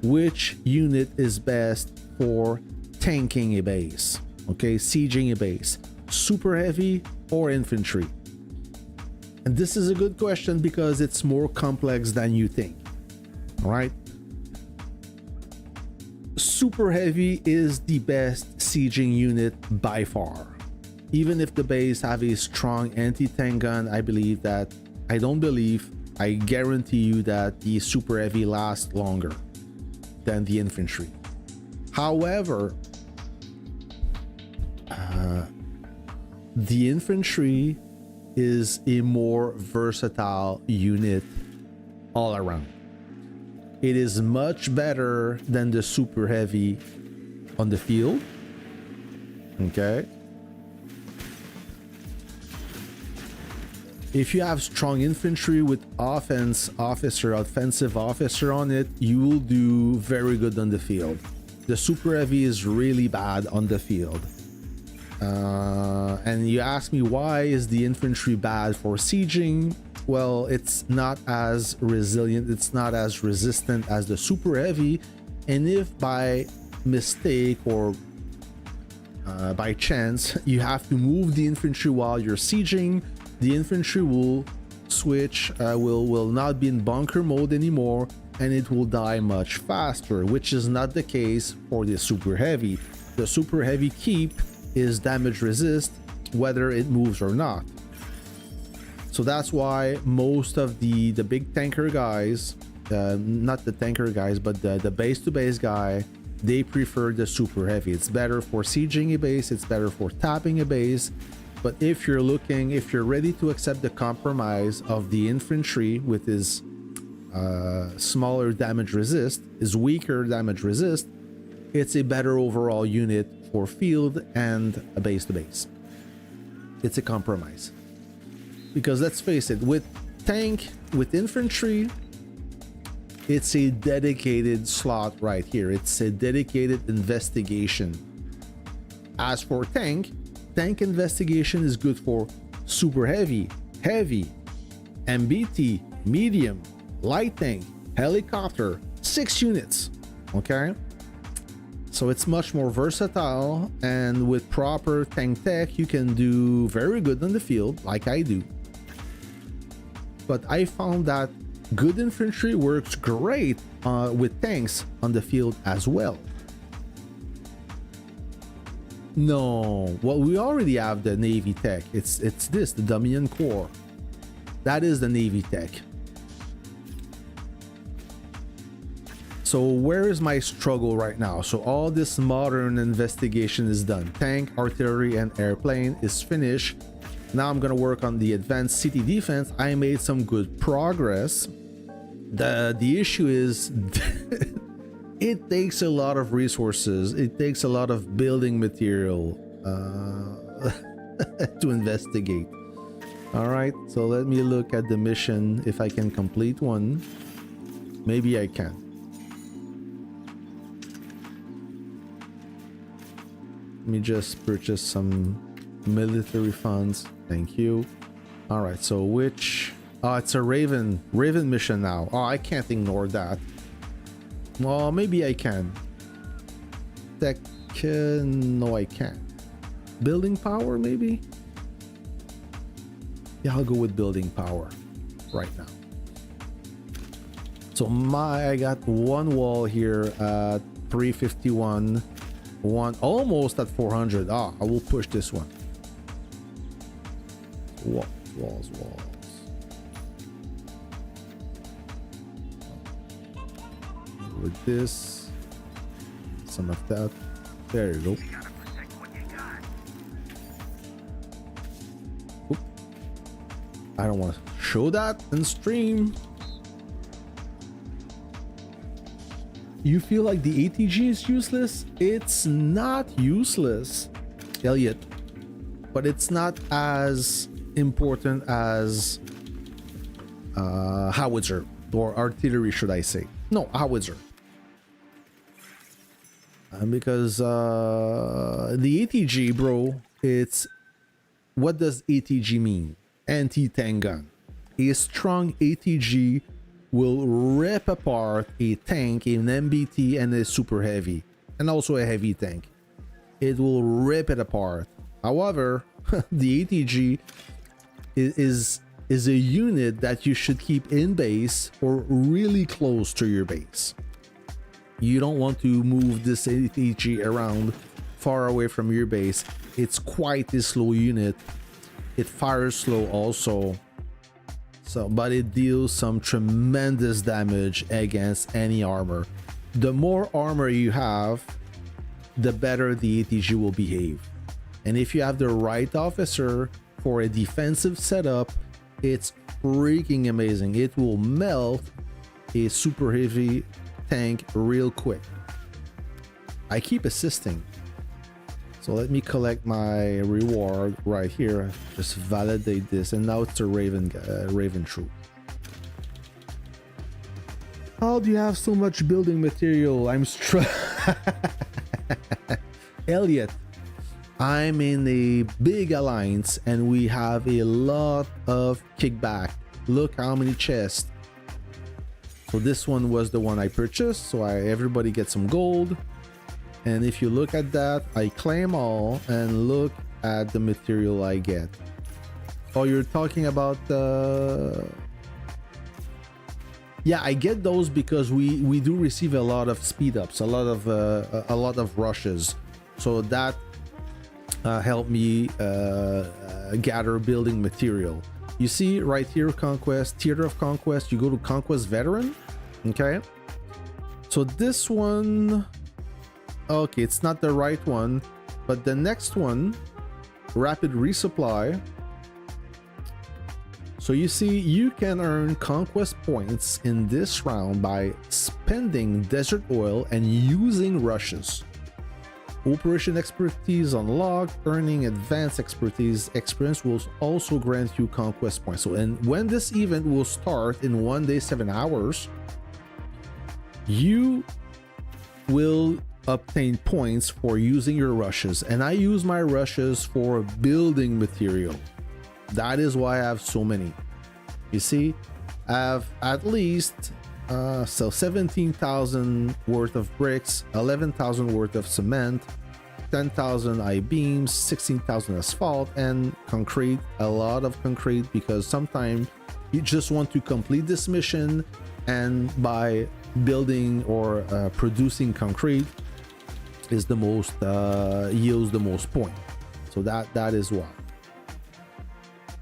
which unit is best for tanking a base? Okay, sieging a base, super heavy or infantry? And this is a good question because it's more complex than you think. All right, super heavy is the best sieging unit by far. Even if the base have a strong anti-tank gun, I guarantee you that the super heavy lasts longer than the infantry. However, the infantry is a more versatile unit all around. It is much better than the super heavy on the field. Okay. If you have strong infantry with offensive officer on it, you will do very good on the field. The super heavy is really bad on the field. And you ask me, why is the infantry bad for sieging? Well, it's not as resilient, it's not as resistant as the super heavy. And if by mistake or by chance you have to move the infantry while you're sieging, the infantry will switch, will not be in bunker mode anymore, and it will die much faster, which is not the case for the super heavy. The super heavy keep is damage resist whether it moves or not. So that's why most of the big tanker guys, not the tanker guys, but the base to base guy, they prefer the super heavy. It's better for sieging a base, it's better for tapping a base. But if you're ready to accept the compromise of the infantry with his smaller damage resist, his weaker damage resist, it's a better overall unit for field and a base to base. It's a compromise. Because let's face it, with infantry, it's a dedicated slot right here. It's a dedicated investigation. As for tank investigation is good for super heavy, MBT, medium, light tank, helicopter, 6 units. Okay, so it's much more versatile, and with proper tank tech you can do very good on the field like I do. But I found that good infantry works great with tanks on the field as well. No, well, we already have the Navy tech. It's this, the Dominion Core. That is the Navy tech. So where is my struggle right now? So all this modern investigation is done. Tank, artillery, and airplane is finished. Now I'm gonna work on the advanced city defense. I made some good progress. The issue is it takes a lot of resources. It takes a lot of building material to investigate. All right, so let me look at the mission if I can complete one. Maybe I can. Let me just purchase some military funds. Thank you. All right, so which... Oh, it's a Raven mission now. Oh, I can't ignore that. Well, maybe I can. Tech... no, I can't. Building power, maybe? Yeah, I'll go with building power right now. So I got one wall here at 351. One almost at 400. Ah, I will push this one. Walls. with this, some of that. There you go. Oop. I don't want to show that in stream. You feel like the ATG is useless? It's not useless, Elliot, but it's not as important as howitzer or artillery, should I say? No, howitzer. Because the ATG, bro, it's what does ATG mean? Anti-tank gun. A strong ATG will rip apart a tank, an MBT, and a super heavy, and also a heavy tank. It will rip it apart. However, the ATG is a unit that you should keep in base or really close to your base. You don't want to move this ATG around far away from your base. It's quite a slow unit. It fires slow also. So, but it deals some tremendous damage against any armor. The more armor you have, the better the ATG will behave. And if you have the right officer for a defensive setup, it's freaking amazing. It will melt a super heavy tank real quick. I keep assisting. So let me collect my reward right here. Just validate this, and now it's a Raven troop. How do you have so much building material? I'm Elliot, I'm in a big alliance, and we have a lot of kickback. Look how many chests. So this one was the one I purchased, so everybody gets some gold. And if you look at that, I claim all, and look at the material I get. Oh, you're talking about yeah, I get those because we do receive a lot of speed ups, a lot of rushes, so that helped me gather building material. You see right here, Conquest, Theater of Conquest. You go to Conquest Veteran, okay? So this one. Okay, it's not the right one, but the next one, rapid resupply. So you see, you can earn conquest points in this round by spending desert oil and using rushes. Operation expertise unlocked. Earning advanced expertise experience will also grant you conquest points. So, and when this event will start in 1 day 7 hours, you will obtain points for using your rushes, and I use my rushes for building material. That is why I have so many. You see, I have at least so 17,000 worth of bricks, 11,000 worth of cement, 10,000 I-beams, 16,000 asphalt, and concrete. A lot of concrete, because sometimes you just want to complete this mission, and by building or producing concrete is the most yields the most point. So that is why.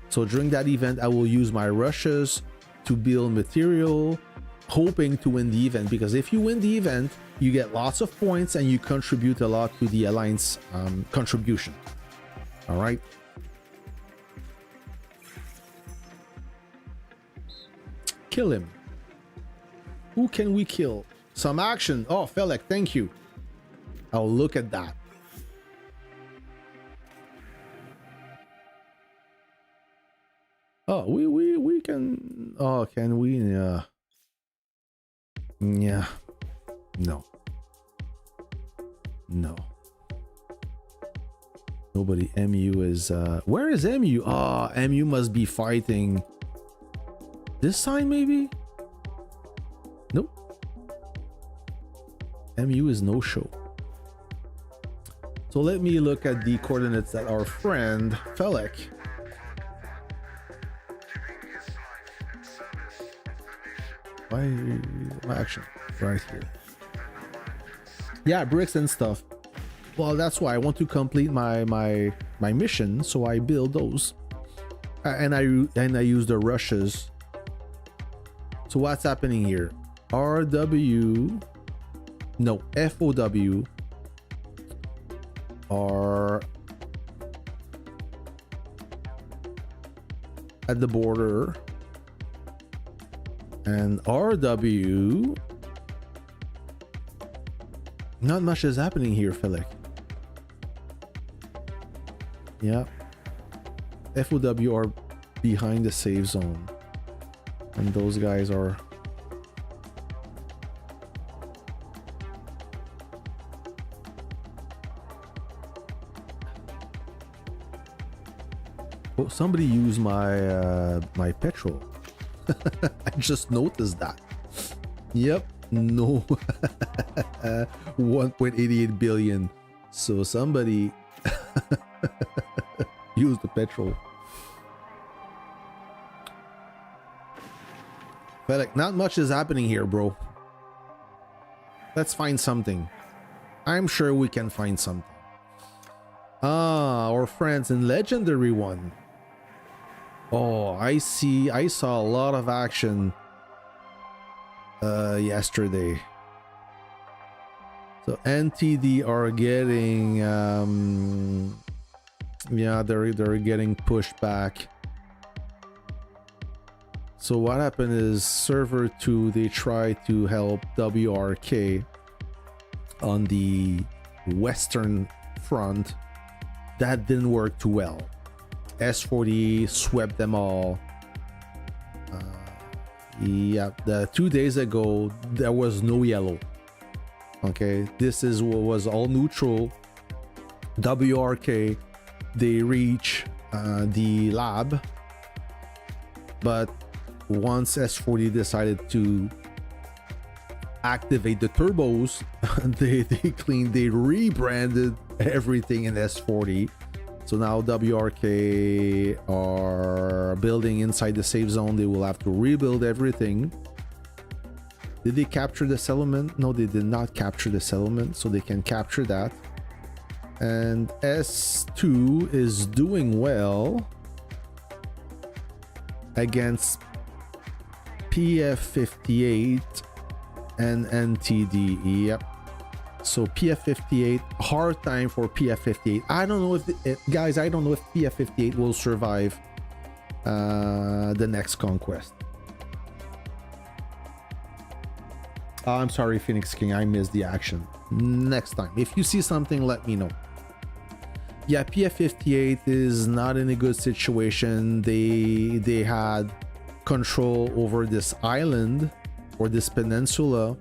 So during that event, I will use my rushes to build material, hoping to win the event, because if you win the event, you get lots of points and you contribute a lot to the alliance contribution. All right. Kill him. Who can we kill? Some action. Oh, Felek, thank you. Oh, look at that. Oh, we can. Oh, can we? Yeah. Yeah. No. No. Nobody. MU is. Where is MU? Oh, MU must be fighting. This side, maybe? Nope. MU is no show. So let me look at the coordinates that our friend Felek. My action right here. Yeah, bricks and stuff. Well, that's why I want to complete my mission, so I build those, and I use the rushes. So what's happening here? RW no, FOW are at the border, and RW, not much is happening here, Felix. Yeah, FOW are behind the safe zone, and those guys are oh, somebody used my my petrol. I just noticed that. Yep, no. 1.88 billion. So somebody used the petrol. But like, not much is happening here, bro. Let's find something. I'm sure we can find something. Ah, our friends in Legendary 1. Oh, I see. I saw a lot of action yesterday. So NTD are getting yeah, they're getting pushed back. So what happened is server 2, they tried to help WRK on the western front. That didn't work too well. S40 swept them all. Yeah, the 2 days ago there was no yellow. Okay, this is what was all neutral. WRK, they reach the lab, but once S40 decided to activate the turbos, they rebranded everything in S40. So now WRK are building inside the safe zone. They will have to rebuild everything. Did they capture the settlement? No, they did not capture the settlement, so they can capture that. And S2 is doing well against PF58 and NTD. Yep. So PF58, hard time for PF58. I don't know if guys, I don't know if PF58 will survive the next conquest. I'm sorry, Phoenix King, I missed the action. Next time, if you see something, let me know. Yeah, PF58 is not in a good situation. They had control over this island or this peninsula,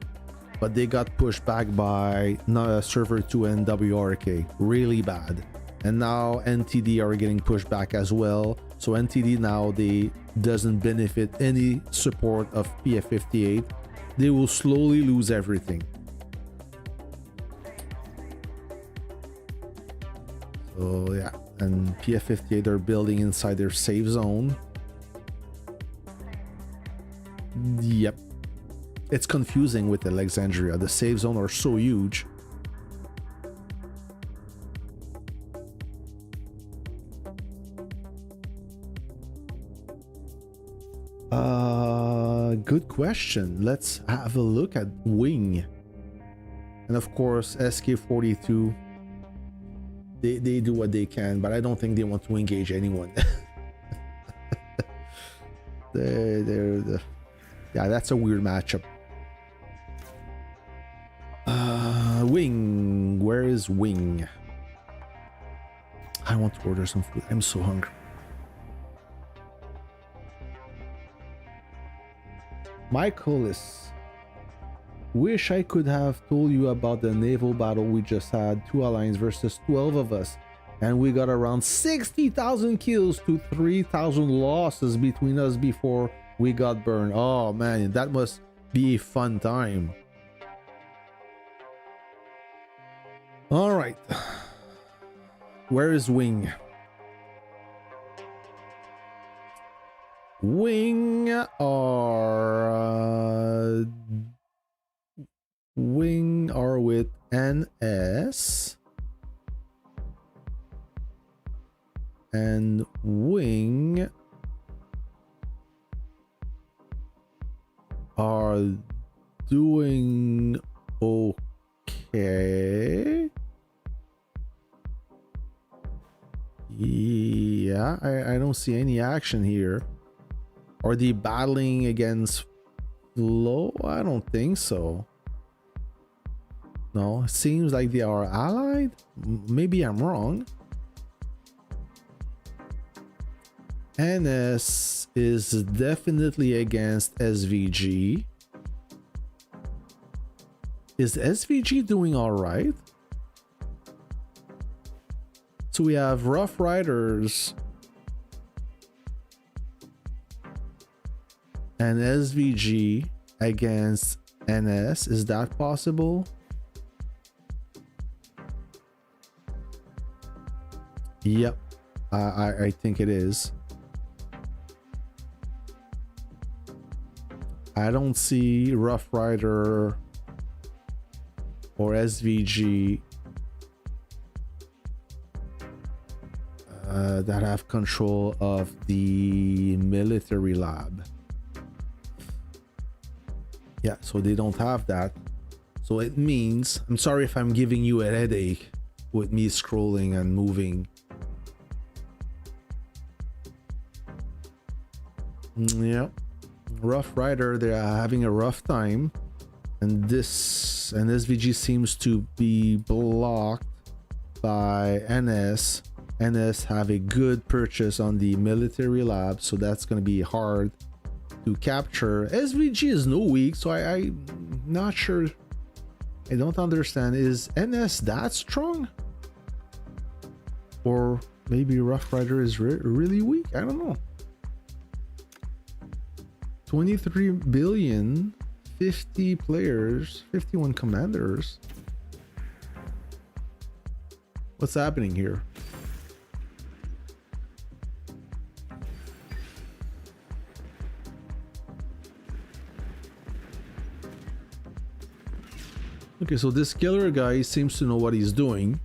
but they got pushed back by server 2 and WRK really bad. And now NTD are getting pushed back as well. So NTD now, they doesn't benefit any support of PF58. They will slowly lose everything. So yeah, and PF58 are building inside their safe zone. Yep. It's confusing with Alexandria. The safe zone are so huge. Good question. Let's have a look at Wing. And of course, SK42. They do what they can, but I don't think they want to engage anyone. Yeah, that's a weird matchup. Wing. Where is Wing? I want to order some food. I'm so hungry. Michael is. Wish I could have told you about the naval battle we just had. 2 alliance versus 12 of us. And we got around 60,000 kills to 3,000 losses between us before we got burned. Oh man, that must be a fun time. All right. Where is Wing? Wing are with NS, and Wing are doing okay. Okay. Yeah, I don't see any action here. Are they battling against Flo? I don't think so. No, it seems like they are allied. Maybe I'm wrong. NS is definitely against SVG. Is SVG doing all right? So we have Rough Riders and SVG against NS. Is that possible? Yep, I think it is. I don't see Rough Rider or SVG that have control of the military lab. Yeah, so they don't have that. So it means, I'm sorry if I'm giving you a headache with me scrolling and moving. Yep. Rough Rider, they're having a rough time, and SVG seems to be blocked by NS. NS have a good purchase on the military lab, so that's going to be hard to capture. SVG is no weak, so I'm not sure. I don't understand. Is NS that strong? Or maybe Rough Rider is really weak? I don't know. 23 billion, 50 players, 51 commanders. What's happening here? Okay, so this killer guy seems to know what he's doing.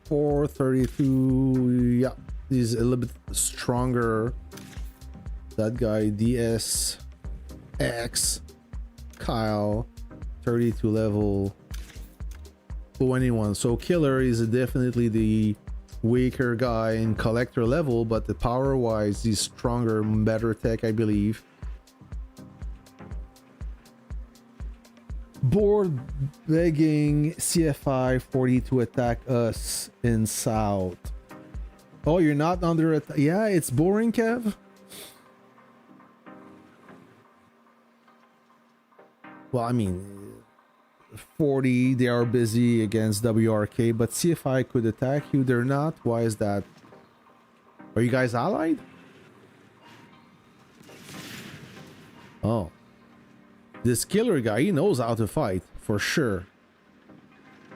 432, yeah, he's a little bit stronger. That guy, DSX, Kyle, 32 level, 21. So killer is definitely the weaker guy in collector level, but the power wise, he's stronger, better tech, I believe. Board begging CFI 40 to attack us in South. Oh, you're not under attack. Yeah, it's boring, Kev. Well, I mean, 40, they are busy against WRK, but CFI could attack you. They're not. Why is that? Are you guys allied? Oh. This killer guy, he knows how to fight, for sure.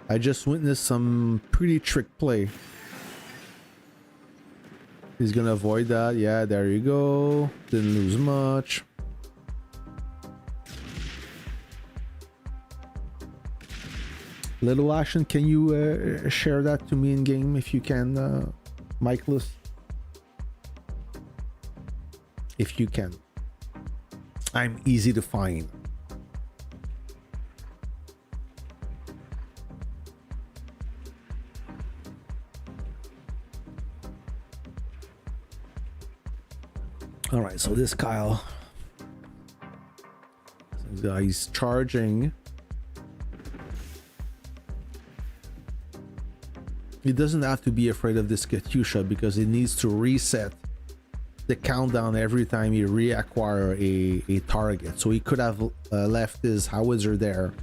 I just witnessed some pretty trick play. He's gonna avoid that. Yeah, there you go. Didn't lose much. Little action, can you share that to me in game if you can, Michaelis? If you can. I'm easy to find. All right, so this Kyle, this guy's charging. He doesn't have to be afraid of this Katyusha because it needs to reset the countdown every time he reacquire a target. So he could have left his howitzer there,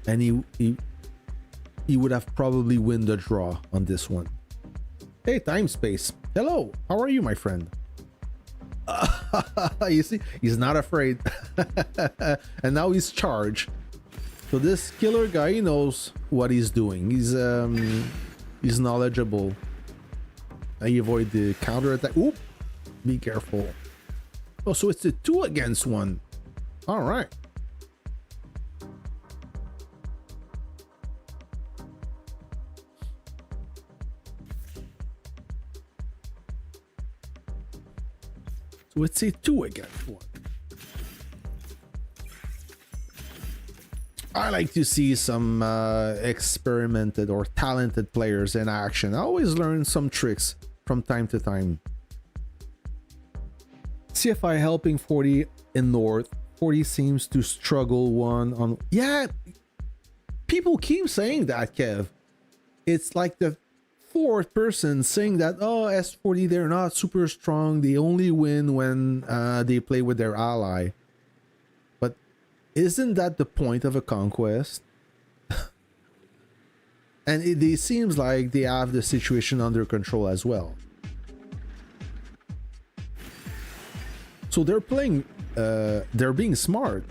and he would have probably win the draw on this one. Hey, time space. Hello, how are you, my friend? You see, he's not afraid. And now he's charged. So this killer guy, he knows what he's doing. He's knowledgeable. I avoid the counter attack. Oop, be careful. Oh, so it's a 2 against 1. All right. So it's a 2 against 1. I like to see some experimented or talented players in action. I always learn some tricks from time to time. CFI helping 40 in North. 40 seems to struggle one on... Yeah, people keep saying that, Kev. It's like the fourth person saying that, oh, S40, they're not super strong. They only win when they play with their ally. But isn't that the point of a conquest? And it seems like they have the situation under control as well. So they're playing, they're being smart.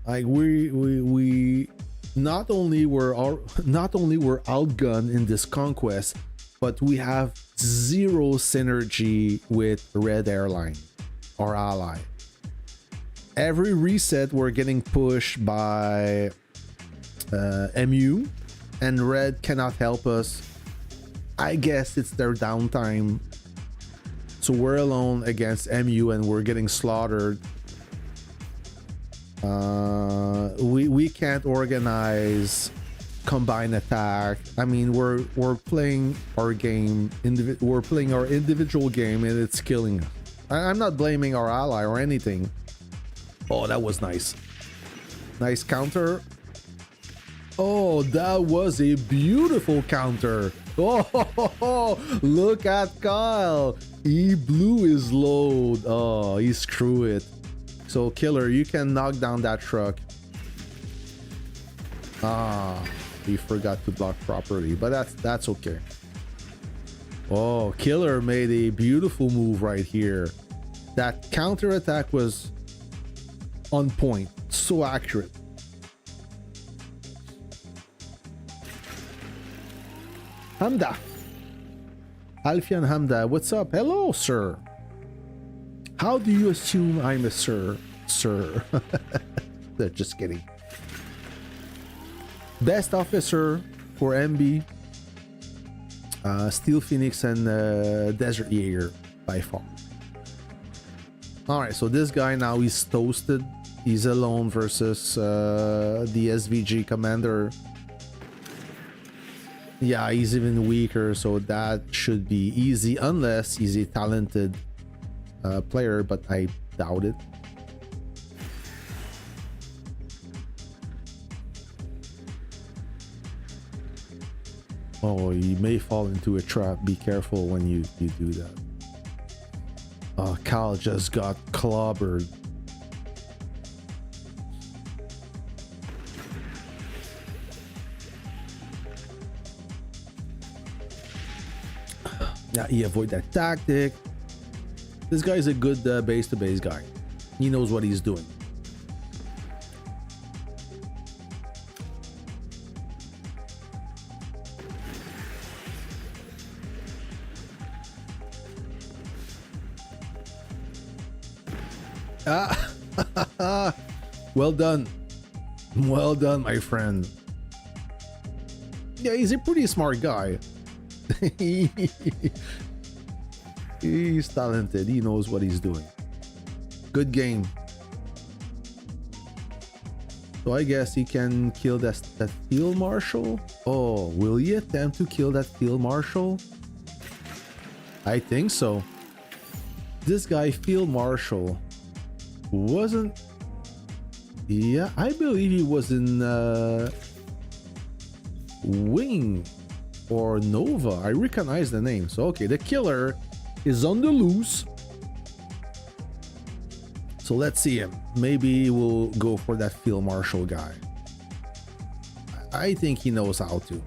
Like we not only were outgunned in this conquest, but we have zero synergy with Red Airline, our ally. Every reset we're getting pushed by MU, and Red cannot help us. I guess it's their downtime, so we're alone against MU and we're getting slaughtered. We can't organize combined attack. I mean, we're playing our game. We're playing our individual game, and it's killing us. I'm not blaming our ally or anything. Oh, that was nice. Nice counter. Oh, that was a beautiful counter. Oh, look at Kyle. He blew his load. Oh, he screwed it. So, Killer, you can knock down that truck. Ah, he forgot to block properly, but that's okay. Oh, Killer made a beautiful move right here. That counter attack was on point, so accurate. Hamda, Alfian Hamda, what's up? Hello, sir. How do you assume I'm a sir? Sir. Just kidding. Best officer for MB. Steel Phoenix and Desert Jaeger by far. Alright, so this guy now he's toasted. He's alone versus the SVG commander. Yeah, he's even weaker, so that should be easy unless he's a talented player, but I doubt it. Oh, you may fall into a trap. Be careful when you do that. Oh, Cal just got clobbered. Yeah, he avoid that tactic. This guy is a good base-to-base guy. He knows what he's doing. Ah, well done. Well done, my friend. Yeah, he's a pretty smart guy. He's talented. He knows what he's doing. Good game. So I guess he can kill that field marshal. Oh, will he attempt to kill that field marshal? I think so. This guy, field marshal, wasn't... Yeah, I believe he was in Wing or Nova. I recognize the name. So okay, the killer is on the loose. So let's see him. Maybe we'll go for that field marshal guy. I think he knows how to.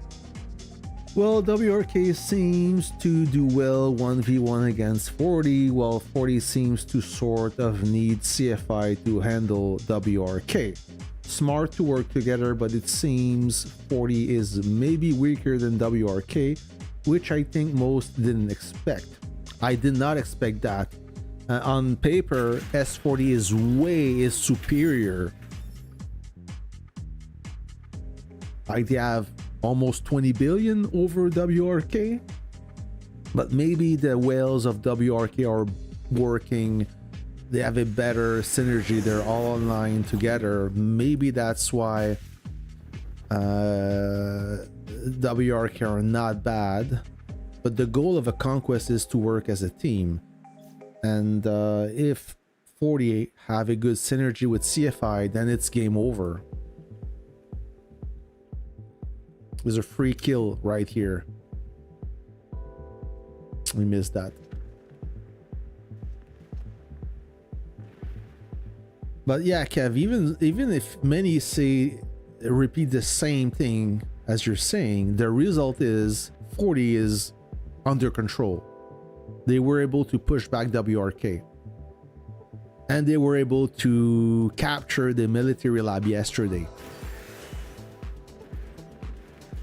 Well, WRK seems to do well 1v1 against 40, while 40 seems to sort of need CFI to handle WRK. Smart to work together, but it seems 40 is maybe weaker than WRK, which I think most didn't expect. I did not expect that. On paper, S40 is superior. Like they have almost 20 billion over WRK, but maybe the whales of WRK are working they have a better synergy. They're all online together. Maybe that's why WRK are not bad. But the goal of a conquest is to work as a team. And if 40 have a good synergy with CFI, then it's game over. There's a free kill right here. We missed that. But yeah, Kev, even if many say repeat the same thing as you're saying, the result is 40 is under control. They were able to push back WRK. And they were able to capture the military lab yesterday.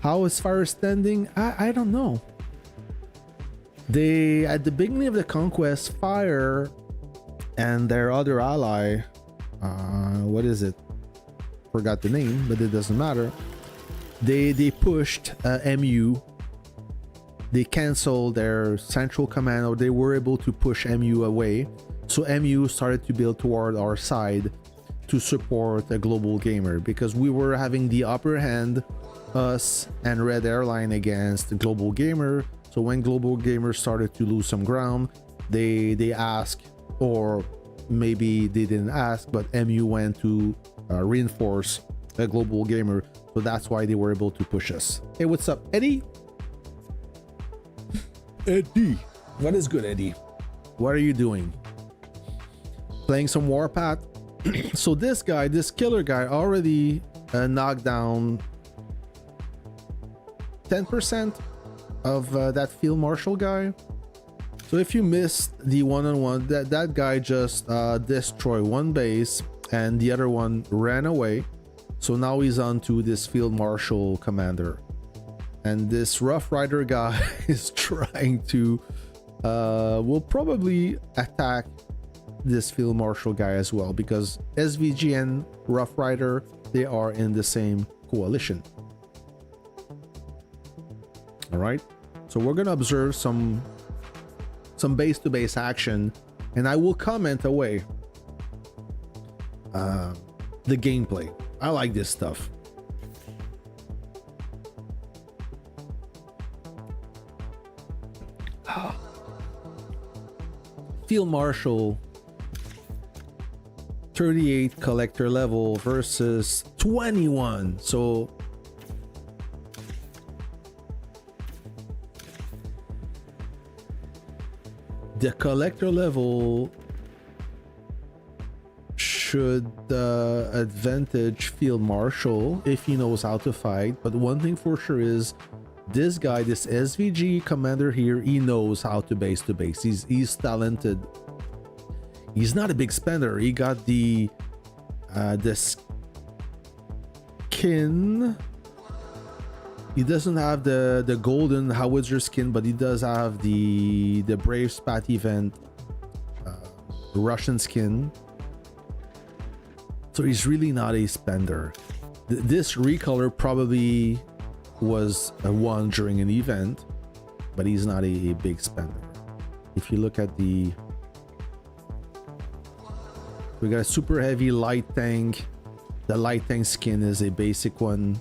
How is Fire standing? I don't know. They, at the beginning of the conquest, Fire and their other ally, what is it? Forgot the name, but it doesn't matter. They pushed MU. They canceled their central command, or they were able to push MU away. So MU started to build toward our side to support a global gamer, because we were having the upper hand, us and Red Airline against the global gamer. So when global gamers started to lose some ground, they asked, or maybe they didn't ask, but MU went to reinforce a global gamer. So that's why they were able to push us. Hey, what's up, Eddie? Eddie, what is good, Eddie? What are you doing? Playing some Warpath. So this guy, this killer guy, already knocked down 10% of that field marshal guy. So if you missed the one-on-one, that guy just destroyed one base and the other one ran away. So now he's on to this field marshal commander, and this Rough Rider guy is trying to will probably attack this field marshal guy as well, because SVG and Rough Rider, they are in the same coalition. All right, so we're gonna observe some base-to-base action, and I will comment away the gameplay. I like this stuff. Field Marshal 38 collector level versus 21. So the collector level should advantage Field Marshal if he knows how to fight. But one thing for sure is this guy, this SVG commander here, he knows how to base. He's talented. He's not a big spender. He got the skin. He doesn't have the golden howitzer skin, but he does have the Brave Spat event Russian skin. So he's really not a spender. This recolor probably was a one during an event, but he's not a big spender. If you look at we got a super heavy light tank. The light tank skin is a basic one.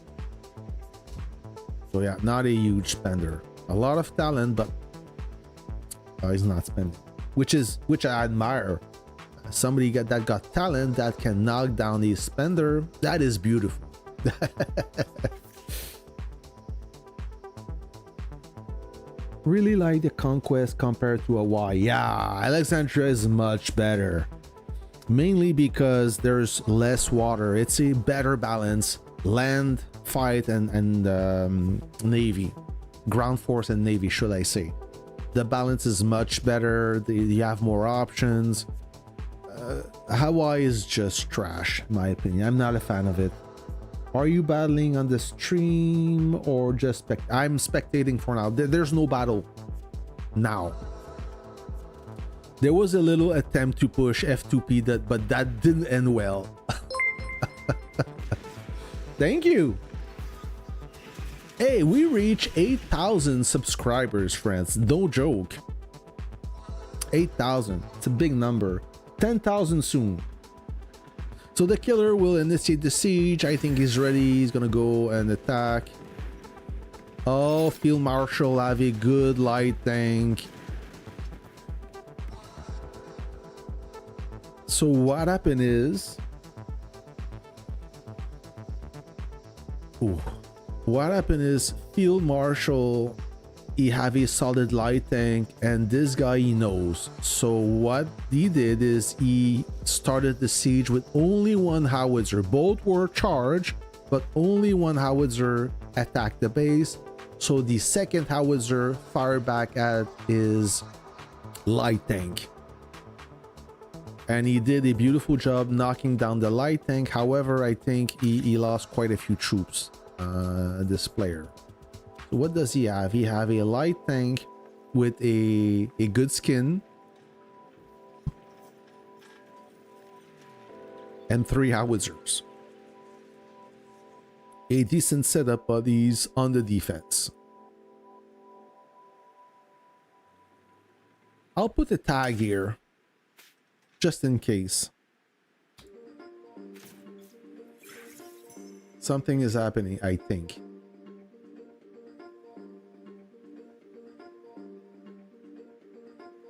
So yeah, not a huge spender. A lot of talent, but he's not spending, which I admire. Somebody that got talent that can knock down a spender. That is beautiful. Really like the Conquest compared to a Y. Yeah, Alexandria is much better. Mainly because there's less water. It's a better balance. Land, fight, and navy. Ground force and navy, should I say. The balance is much better. You have more options. Hawaii is just trash, in my opinion. I'm not a fan of it. Are you battling on the stream or just I'm spectating for now? There's no battle now. There was a little attempt to push F2P, but that didn't end well. Thank you. Hey, we reached 8,000 subscribers, friends. No joke. 8,000. It's a big number. 10,000 soon. So the killer will initiate the siege. I think he's ready. He's gonna go and attack. Oh, Field Marshal have a good light tank. So what happened is... Ooh. What happened is Field Marshal, he have a solid light tank, and this guy he knows. So what he did is he started the siege with only one howitzer. Both were charged, but only one howitzer attacked the base. So the second howitzer fired back at his light tank. And he did a beautiful job knocking down the light tank. However, I think he lost quite a few troops, this player. So what does he have? He have a light tank with a good skin and 3 howitzers. A decent setup, but he's on the defense. I'll put a tag here just in case something is happening, I think.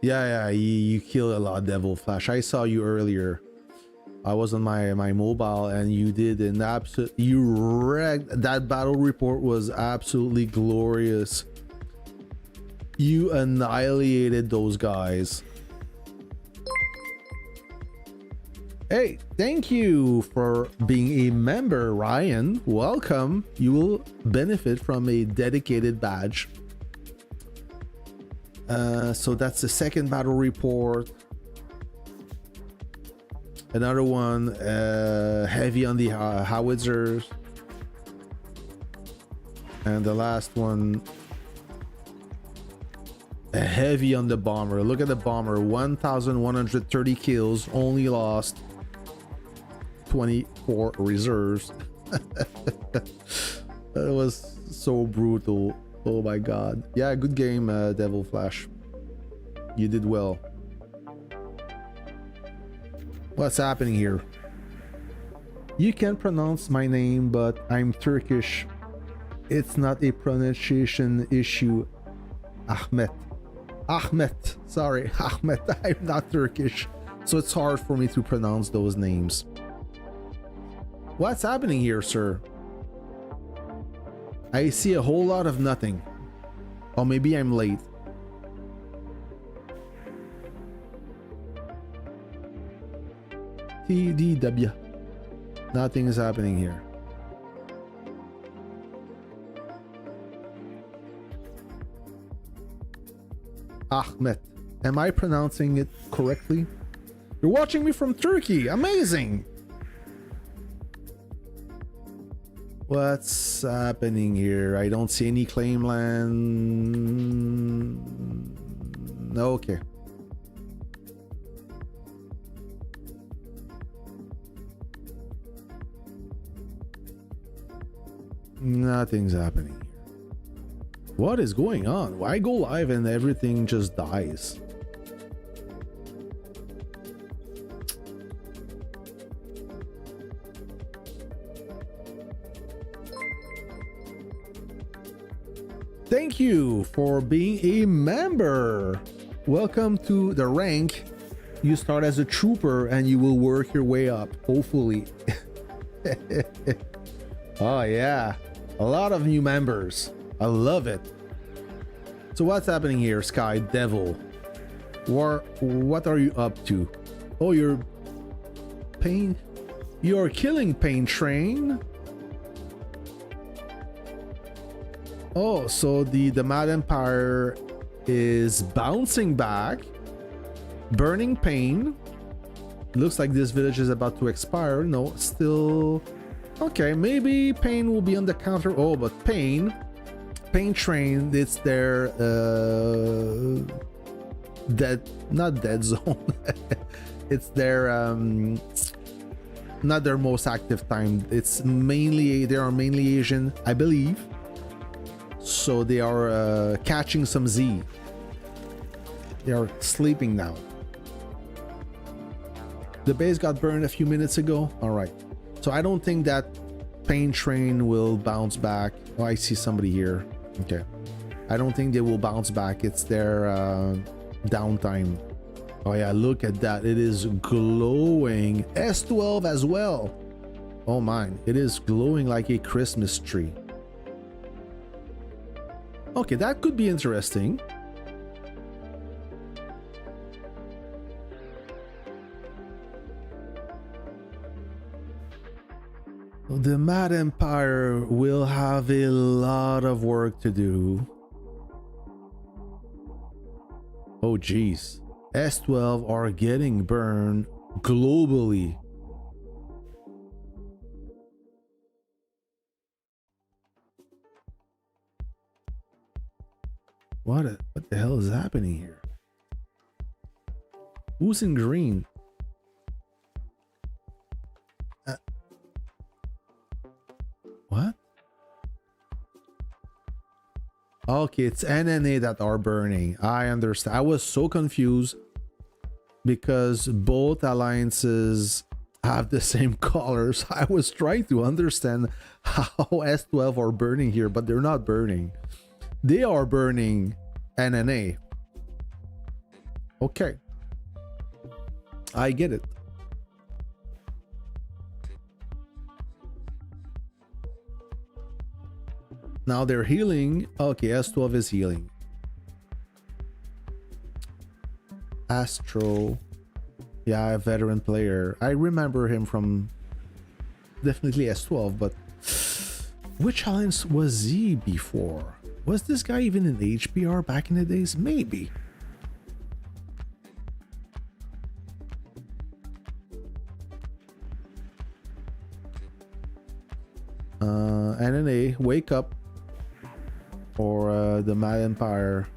Yeah, you kill a lot, Devil Flash. I saw you earlier. I was on my mobile, and you did an absolute... You wrecked. That battle report was absolutely glorious. You annihilated those guys. Hey, thank you for being a member, Ryan. Welcome. You will benefit from a dedicated badge. So that's the second battle report. Another one, heavy on the howitzers. And the last one, heavy on the bomber. Look at the bomber, 1,130 kills, only lost 24 reserves. That was so brutal. Oh my god. Yeah, good game, Devil Flash. You did well. What's happening here? You can pronounce my name, but I'm Turkish. It's not a pronunciation issue. Ahmet. Sorry, Ahmet. I'm not Turkish, so it's hard for me to pronounce those names. What's happening here, sir? I see a whole lot of nothing. Or maybe I'm late. TDW. Nothing is happening here. Ahmet. Am I pronouncing it correctly? You're watching me from Turkey. Amazing. What's happening here? I don't see any claim land. Okay. Nothing's happening here. What is going on? Why go live and everything just dies? Thank you for being a member. Welcome to the rank. You start as a trooper and you will work your way up, hopefully. Oh yeah, a lot of new members. I love it. So what's happening here, Sky Devil? What are you up to? Oh, you're Pain. You're killing Pain Train. Oh, so the Mad Empire is bouncing back, burning Pain. Looks like this village is about to expire. No, still okay. Maybe Pain will be on the counter. Oh, but Pain Train, it's their not dead zone. It's their not their most active time. It's mainly, they are mainly Asian, I believe. So they are catching some Z. They are sleeping now. The base got burned a few minutes ago. All right. So I don't think that pain train will bounce back. Oh, I see somebody here. Okay. I don't think they will bounce back. It's their downtime. Oh yeah, look at that. It is glowing. S12 as well. Oh my, it is glowing like a Christmas tree. Okay, that could be interesting. The Mad Empire will have a lot of work to do. Oh geez. S12 are getting burned globally. What the hell is happening here? Who's in green? What? Okay, it's NNA that are burning. I understand. I was so confused because both alliances have the same colors. I was trying to understand how S12 are burning here, but they're not burning. They are burning NNA. Okay. I get it. Now they're healing. Okay, S12 is healing. Astro. Yeah, a veteran player. I remember him from definitely S12, but which alliance was he before? Was this guy even in HPR back in the days? Maybe. NNA, wake up. Or the Mad Empire.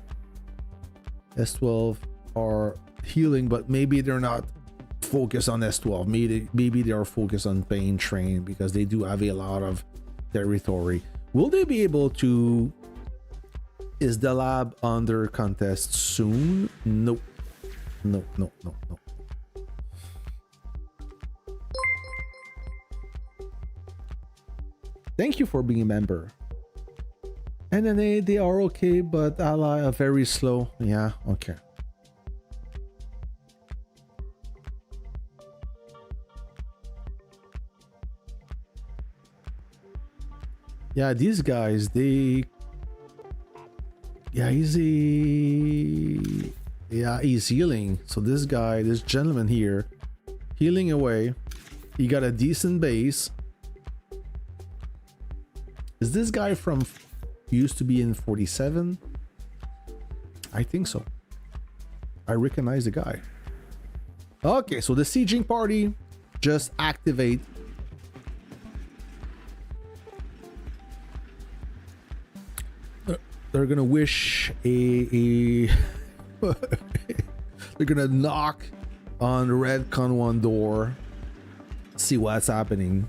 S12 are healing, but maybe they're not focused on S12. Maybe they are focused on Pain Train because they do have a lot of territory. Will they be able to... Is the lab under contest soon? Nope. No. Thank you for being a member. NNA, they are okay, but Ally are very slow. Yeah, okay. Yeah, these guys, they... Yeah, he's healing. So this guy, this gentleman here, healing away. He got a decent base. Is this guy from... used to be in 47? I think so. I recognize the guy. Okay, so the sieging party just activate. They're gonna wish a they're gonna knock on the red con 1 door, see what's happening.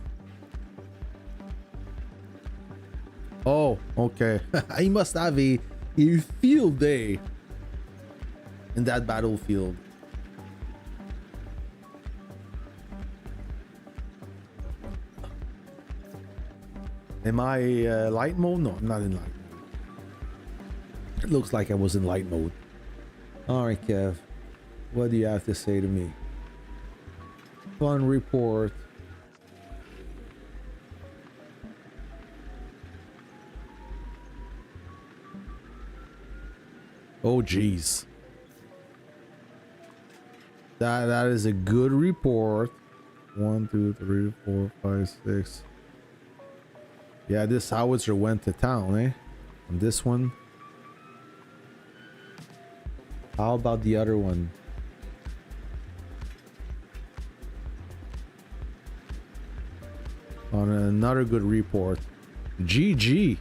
Oh, okay. He must have a field day in that battlefield. Am I light mode? No, I'm not in light mode. It looks like I was in light mode. Alright, Kev. What do you have to say to me? Fun report. Oh geez. That is a good report. 1, 2, 3, 4, 5, 6. Yeah, this howitzer went to town, eh? And this one. How about the other one? On another good report. GG.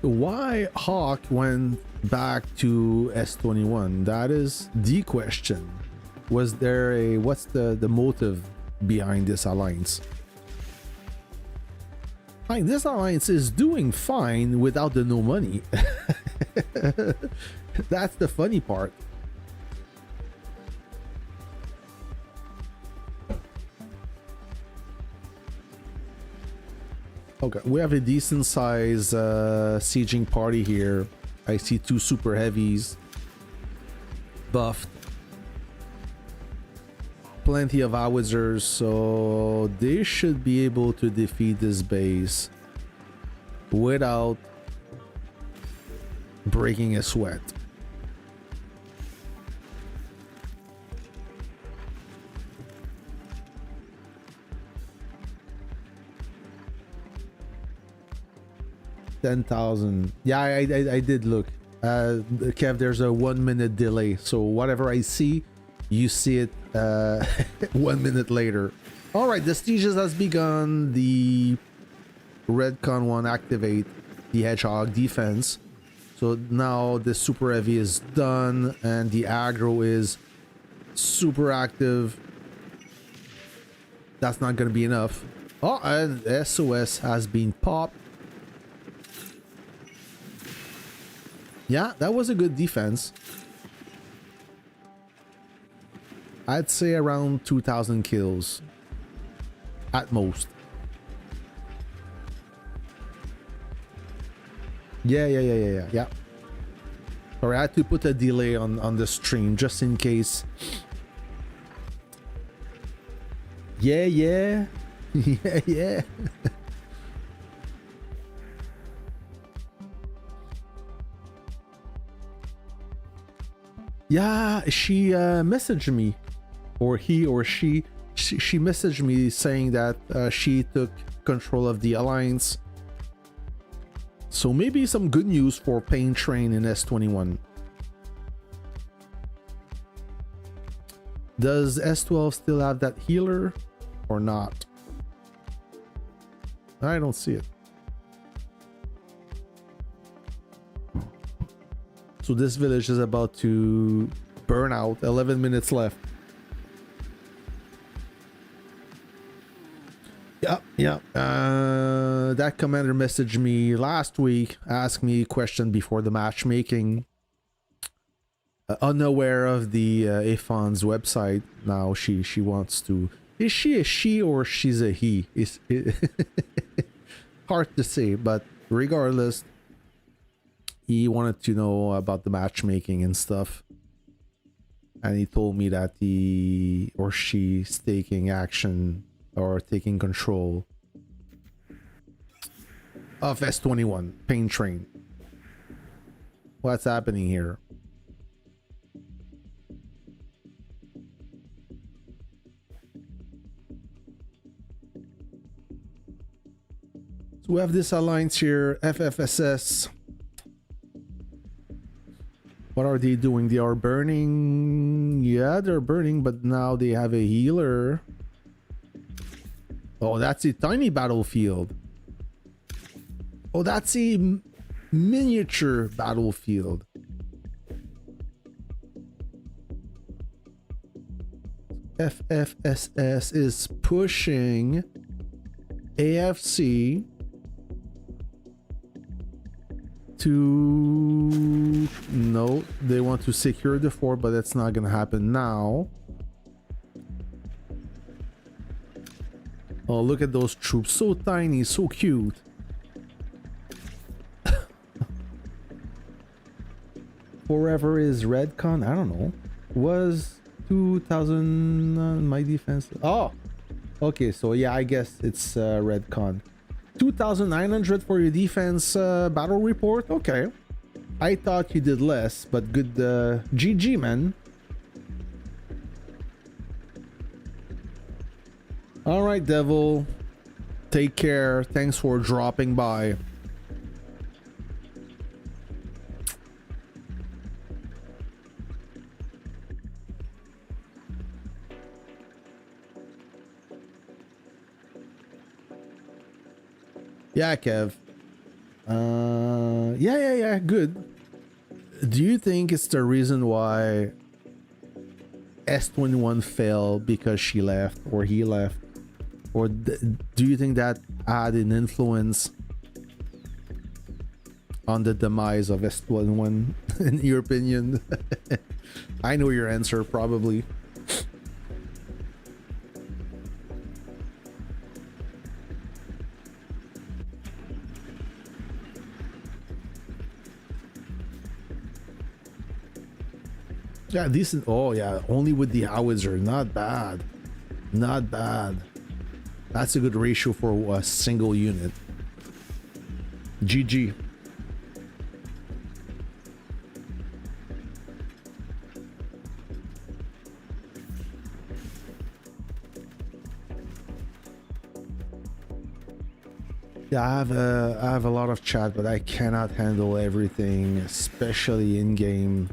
Why Hawk went back to S21? That is the question. Was there a... what's the motive behind this alliance? Like, this alliance is doing fine without the no money. That's the funny part. Okay, we have a decent size sieging party here. I see 2 super heavies buffed. Plenty of howitzers, so they should be able to defeat this base without breaking a sweat. $10,000. Yeah, I did look. Kev, there's a 1 minute delay, so whatever I see, you see it 1 minute later. All right, the sieges has begun. The Redcon one activate the Hedgehog defense. So now the super heavy is done and the aggro is super active. That's not gonna be enough. Oh, and SOS has been popped. Yeah, that was a good defense. I'd say around 2,000 kills at most. Yeah. Sorry, I had to put a delay on the stream just in case. Yeah. Yeah. Yeah, she messaged me, or he or she messaged me saying that she took control of the alliance. So maybe some good news for Pain Train in S21. Does S12 still have that healer or not? I don't see it. So this village is about to burn out. 11 minutes left. Yeah. That commander messaged me last week, asked me a question before the matchmaking. Unaware of the Afon's website. Now she wants to. Is she a she or she's a he? Is hard to say, but regardless. He wanted to know about the matchmaking and stuff, and he told me that he or she's taking action or taking control of S21 Pain Train. What's happening here? So we have this alliance here, FFSS. What are they doing? They are burning. Yeah, they're burning, but now they have a healer. Oh, that's a tiny battlefield. Oh, that's a miniature battlefield. FFSS is pushing AFC to... No, they want to secure the fort, but that's not gonna happen now. Oh, look at those troops, so tiny, so cute. Forever is Redcon. I don't know. Was 2,000 my defense? Oh, okay, so yeah, I guess it's Redcon. 2,900 for your defense battle report. Okay, I thought you did less, but good. GG, man. All right, Devil, take care. Thanks for dropping by. Yeah, Kev. Yeah, good. Do you think it's the reason why S21 fell because she left or he left? Or do you think that had an influence on the demise of S1 in your opinion? I know your answer probably. Yeah, decent. Oh yeah, only with the howitzer. Not bad. Not bad. That's a good ratio for a single unit. GG. Yeah, I have a lot of chat, but I cannot handle everything, especially in game.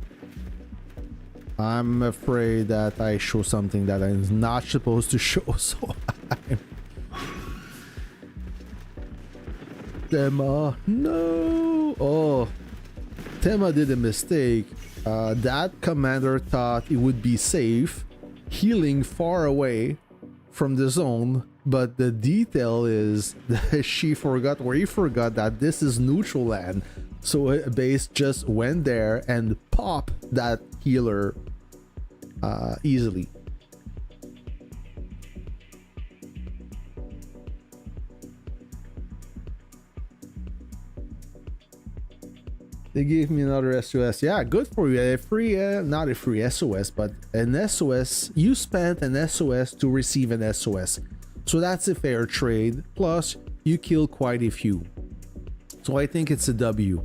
I'm afraid that I show something that I'm not supposed to show, so I'm... Tema, no! Oh, Tema did a mistake. That commander thought it would be safe, healing far away from the zone, but the detail is that she forgot, or he forgot, that this is neutral land. So base just went there and popped that healer easily. They gave me another SOS. Yeah, good for you. A free, not a free SOS, but an SOS. You spent an SOS to receive an SOS. So that's a fair trade. Plus, you killed quite a few. So I think it's a W.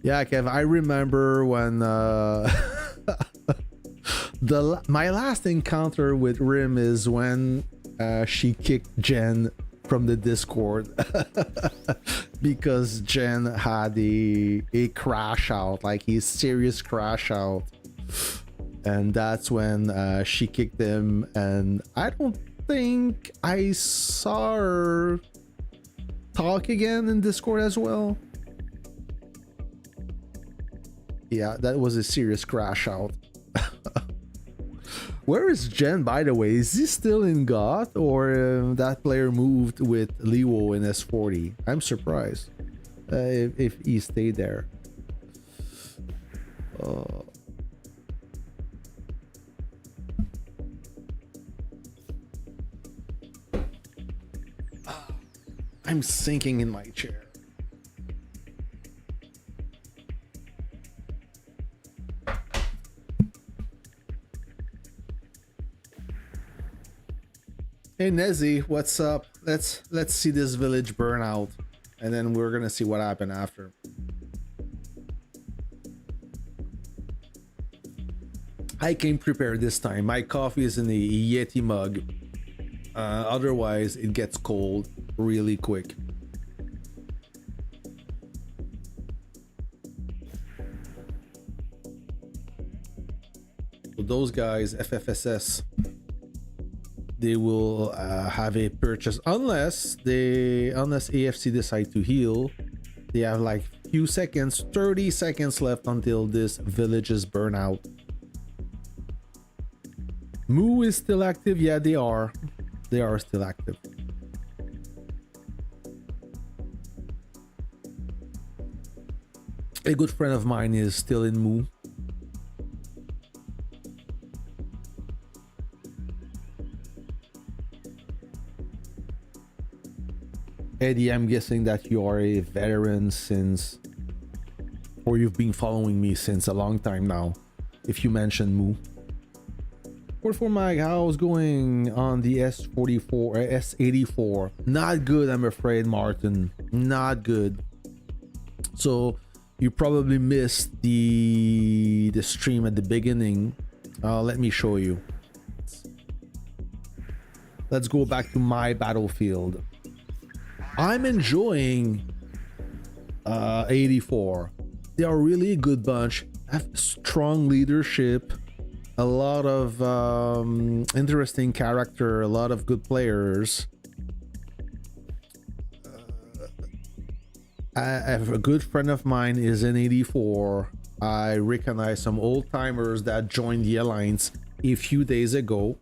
Yeah, Kev, I remember when my last encounter with Rim is when she kicked Jen from the Discord because Jen had a crash out, like a serious crash out, and that's when she kicked him, and I don't think I saw her talk again in Discord as well. Yeah, that was a serious crash out. Where is Jen, by the way? Is he still in Goth, or that player moved with Liwo in S40? I'm surprised if he stayed there. I'm sinking in my chair. Hey Nezzy, what's up? Let's see this village burn out, and then we're gonna see what happened after. I came prepared this time. My coffee is in the Yeti mug. Otherwise, it gets cold really quick. So those guys, FFSS, they will have a purchase unless AFC decide to heal. They have like few seconds, 30 seconds left until this village is burnt out. Moo is still active. Yeah, they are still active. A good friend of mine is still in Moo. Eddie, I'm guessing that you are a veteran since, or you've been following me since a long time now, if you mentioned Moo. For Mike, how's going on the S44, S84? Not good, I'm afraid, Martin. Not good. So you probably missed the stream at the beginning. Let me show you. Let's go back to my battlefield. I'm enjoying 84. They are really a good bunch. Have strong leadership, a lot of interesting character, a lot of good players. I have a good friend of mine is in 84. I recognize some old timers that joined the alliance a few days ago.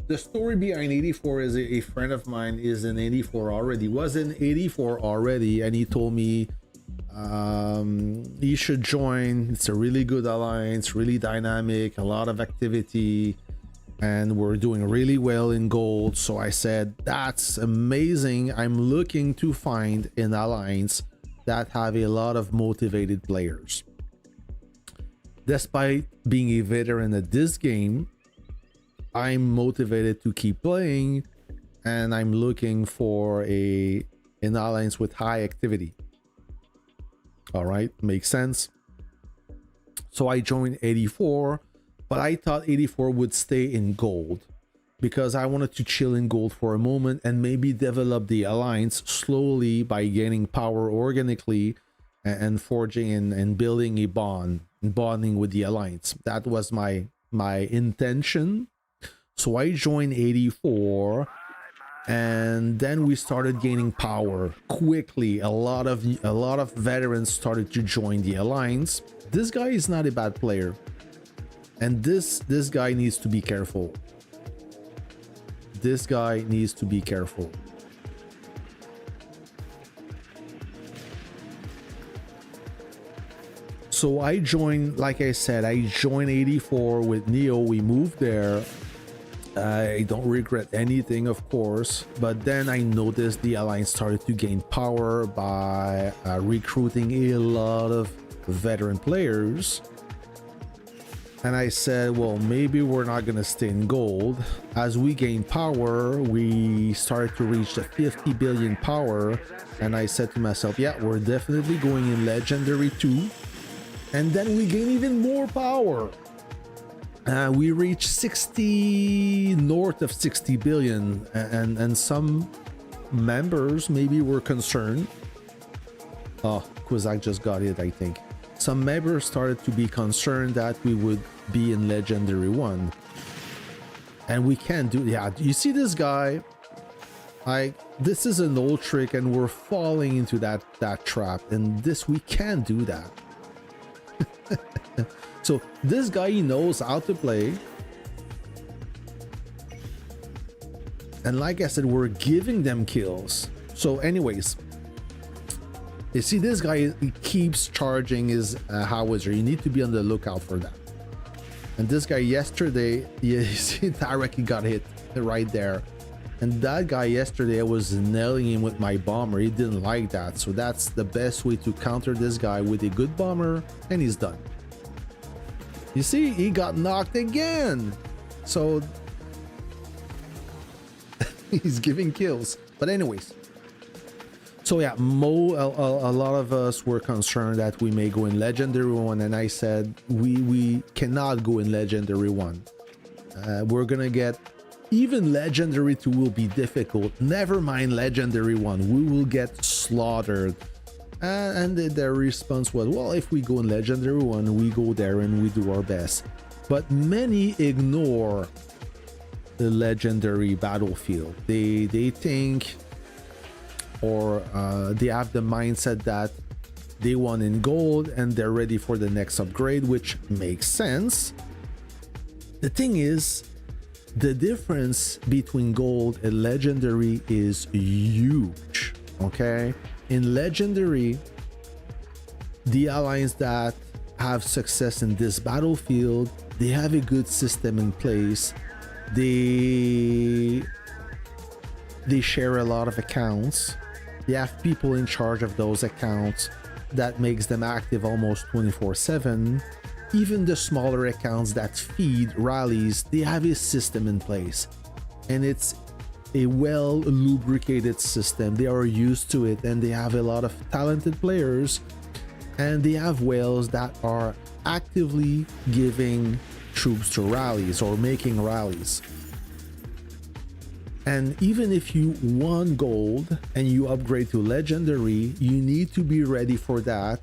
The story behind 84 is a friend of mine is in 84 already, was in 84 already, and he told me you should join. It's a really good alliance, really dynamic, a lot of activity, and we're doing really well in gold. So I said, that's amazing. I'm looking to find an alliance that have a lot of motivated players. Despite being a veteran at this game, I'm motivated to keep playing, and I'm looking for an alliance with high activity. All right, makes sense. So I joined 84, but I thought 84 would stay in gold because I wanted to chill in gold for a moment and maybe develop the alliance slowly by gaining power organically and forging and building a bonding with the alliance. That was my intention. So I joined 84, and then we started gaining power quickly. A lot of veterans started to join the alliance. This guy is not a bad player, and this guy needs to be careful. This guy needs to be careful. So I joined, like I said, I joined 84 with Neo. We moved there. I don't regret anything, of course, but then I noticed the alliance started to gain power by recruiting a lot of veteran players, and I said, well, maybe we're not gonna stay in gold. As we gain power, we started to reach the 50 billion power, and I said to myself, yeah, we're definitely going in legendary 2. And then we gain even more power. We reached 60, north of 60 billion, and some members maybe were concerned. Oh, Kwazak just got it, I think. Some members started to be concerned that we would be in legendary 1, and we can't do. Yeah, you see this guy, this is an old trick, and we're falling into that trap, and this, we can't do that. So this guy, he knows how to play, and like I said, we're giving them kills. So anyways, you see this guy, he keeps charging his howitzer. You need to be on the lookout for that. And this guy yesterday, you see, directly got hit right there. And that guy yesterday, I was nailing him with my bomber. He didn't like that. So that's the best way to counter this guy, with a good bomber, and he's done. You see, he got knocked again. So he's giving kills. But anyways, so yeah, a lot of us were concerned that we may go in legendary 1, and I said we cannot go in legendary 1. We're gonna get, even legendary 2 will be difficult. Never mind legendary 1, we will get slaughtered. And their response was, well, if we go in legendary 1, we go there and we do our best. But many ignore the legendary battlefield. They think, or they have the mindset that they won in gold and they're ready for the next upgrade, which makes sense. The thing is, the difference between gold and legendary is huge. Okay, in legendary, the alliance that have success in this battlefield, they have a good system in place. They share a lot of accounts. They have people in charge of those accounts that makes them active almost 24/7. Even the smaller accounts that feed rallies, they have a system in place, and it's a well lubricated system. They are used to it, and they have a lot of talented players, and they have whales that are actively giving troops to rallies or making rallies. And even if you won gold and you upgrade to legendary, you need to be ready for that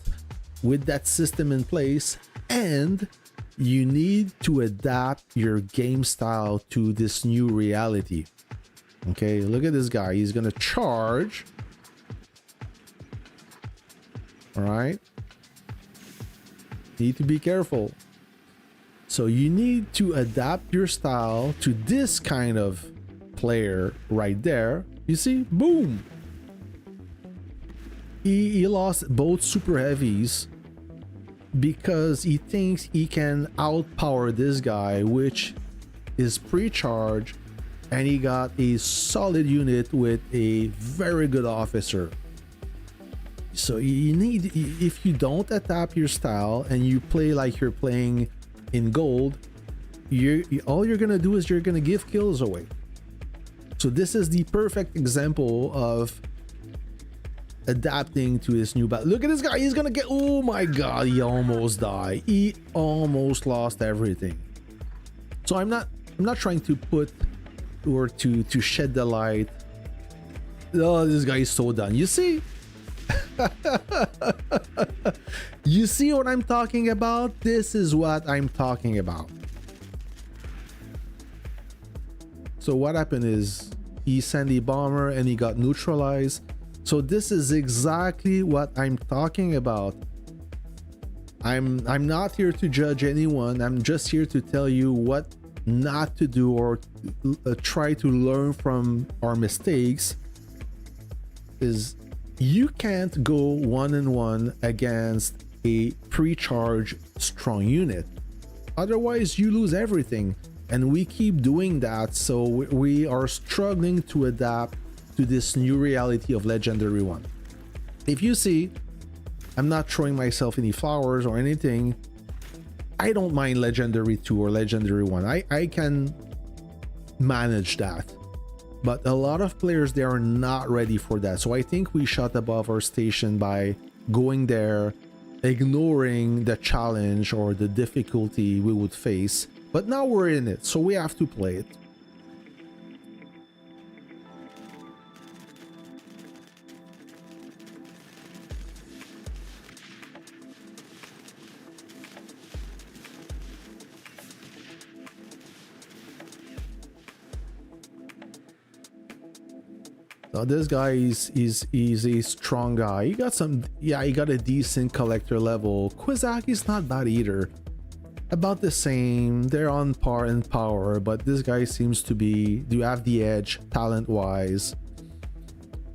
with that system in place, and you need to adapt your game style to this new reality. Okay, look at this guy. He's gonna charge. All right. Need to be careful. So you need to adapt your style to this kind of player right there. You see? Boom! He lost both super heavies because he thinks he can outpower this guy, which is pre-charged, and he got a solid unit with a very good officer. So you need, if you don't adapt your style and you play like you're playing in gold, all you're gonna do is you're gonna give kills away. So this is the perfect example of adapting to his new battle. Look at this guy, he's gonna get, oh my god, he almost died. He almost lost everything. So I'm not trying to put or to shed the light. Oh, this guy is so done. You see? You see what I'm talking about? This is what I'm talking about. So what happened is he sent a bomber and he got neutralized. So this is exactly what I'm talking about. I'm not here to judge anyone. I'm just here to tell you what not to do or try to learn from our mistakes. Is you can't go 1-on-1 against a pre-charged strong unit. Otherwise you lose everything. And we keep doing that, so we are struggling to adapt to this new reality of Legendary 1. If you see, I'm not throwing myself any flowers or anything. I don't mind Legendary 2 or Legendary 1. I can manage that. But a lot of players, they are not ready for that. So I think we shot above our station by going there, ignoring the challenge or the difficulty we would face. But now we're in it, so we have to play it. Now this guy is a strong guy. He got some, yeah, he got a decent collector level. Quizak is not bad either. About the same, they're on par in power, but this guy seems to do have the edge talent wise.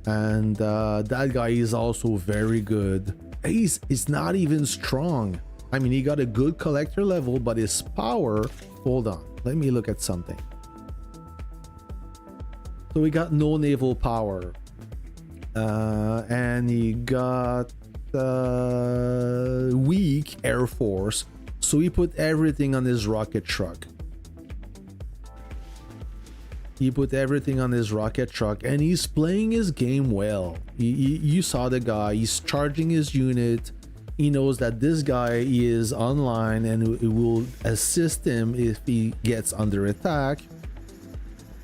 And that guy is also very good. He's not even strong. I mean, he got a good collector level, but his power, hold on, let me look at something. So we got no naval power, and he got weak air force. So he put everything on his rocket truck. He put everything on his rocket truck, and he's playing his game well. You saw the guy, he's charging his unit. He knows that this guy is online and it will assist him if he gets under attack.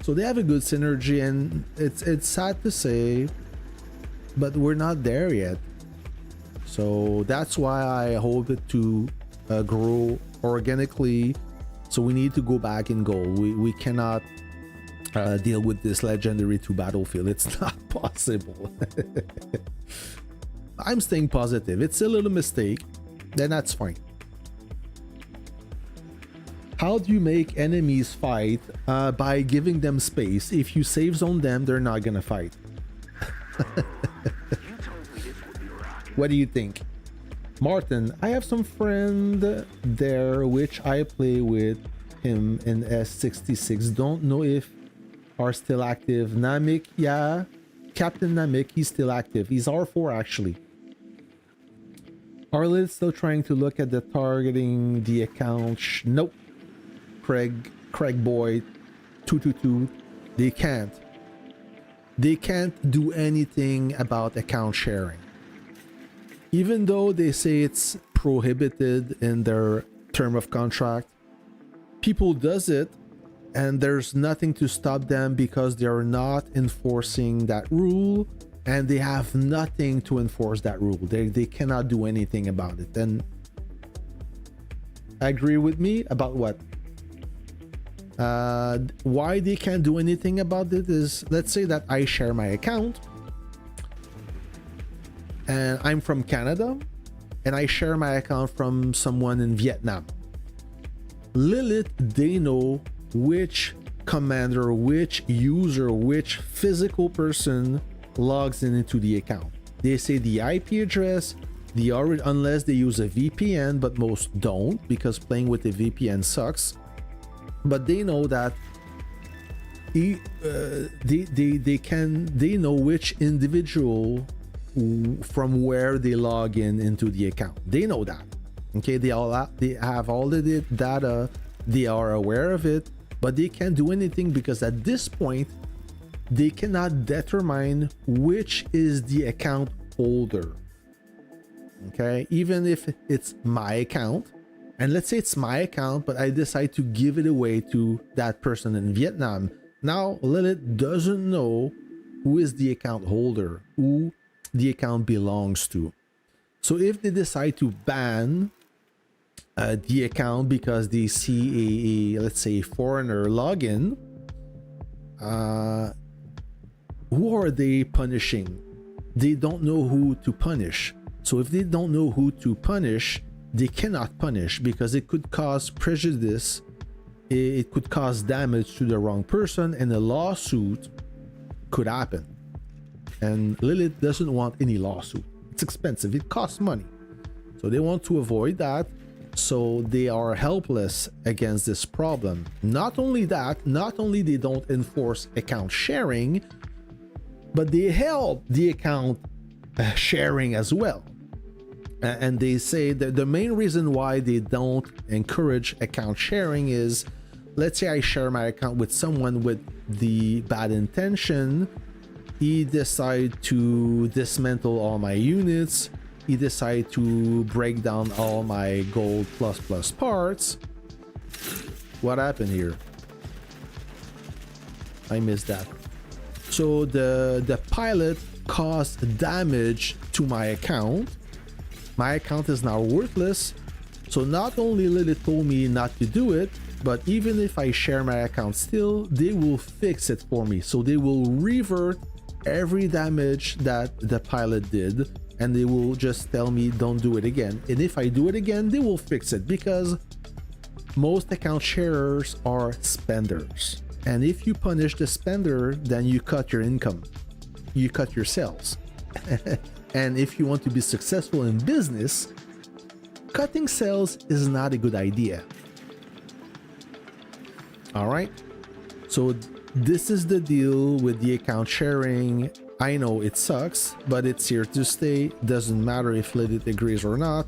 So they have a good synergy, and it's sad to say, but we're not there yet. So that's why I hope it to grow organically. So we need to go back in goal. We cannot deal with this Legendary 2 battlefield. It's not possible. I'm staying positive. It's a little mistake, then that's fine. How do you make enemies fight? By giving them space. If you safe zone them, they're not gonna fight. What do you think? Martin, I have some friend there which I play with him in S66. Don't know if are still active. Namek, yeah. Captain Namek, he's still active. He's R4 actually. Arlit still trying to look at the targeting the account. Nope. Craig Boy 222. They can't do anything about account sharing. Even though they say it's prohibited in their term of contract, people does it, and there's nothing to stop them because they are not enforcing that rule, and they have nothing to enforce that rule. They cannot do anything about it. And agree with me about what? Why they can't do anything about it is, let's say that I share my account and I'm from Canada and I share my account from someone in Vietnam. Lilith, they know which commander, which user, which physical person logs in into the account. They say the IP address, unless they use a VPN, but most don't because playing with a VPN sucks. But they know that they know which individual from where they log in into the account. They know that. Okay, they have all the data, they are aware of it, but they can't do anything because at this point they cannot determine which is the account holder. Okay, even if it's my account, and let's say it's my account, but I decide to give it away to that person in Vietnam. Now Lilith doesn't know who is the account holder, who the account belongs to. So if they decide to ban the account because they see a let's say foreigner login, who are they punishing? They don't know who to punish. So if they don't know who to punish, they cannot punish because it could cause prejudice, it could cause damage to the wrong person, and a lawsuit could happen. And Lilith doesn't want any lawsuit. It's expensive, it costs money. So they want to avoid that. So they are helpless against this problem. Not only that, not only they don't enforce account sharing, but they help the account sharing as well. And they say that the main reason why they don't encourage account sharing is, let's say I share my account with someone with the bad intention. He decide to dismantle all my units. He decide to break down all my gold plus parts. What happened here? I missed that. So the pilot caused damage to my account. My account is now worthless. So not only Lilith told me not to do it, but even if I share my account still, they will fix it for me. So they will revert every damage that the pilot did, and they will just tell me don't do it again. And if I do it again, they will fix it because most account sharers are spenders. And if you punish the spender, then you cut your income, you cut your sales. And if you want to be successful in business, cutting sales is not a good idea. All right, so this is the deal with the account sharing. I know it sucks, but it's here to stay. Doesn't matter if Lilith agrees or not.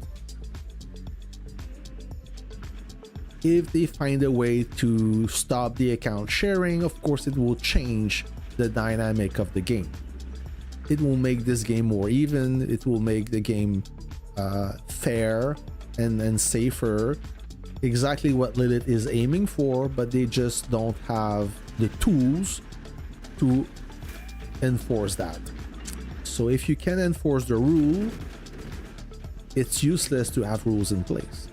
If they find a way to stop the account sharing, of course it will change the dynamic of the game. It will make this game more even. It will make the game fair and safer. Exactly what Lilith is aiming for, but they just don't have the tools to enforce that. So if you can enforce the rule, it's useless to have rules in place.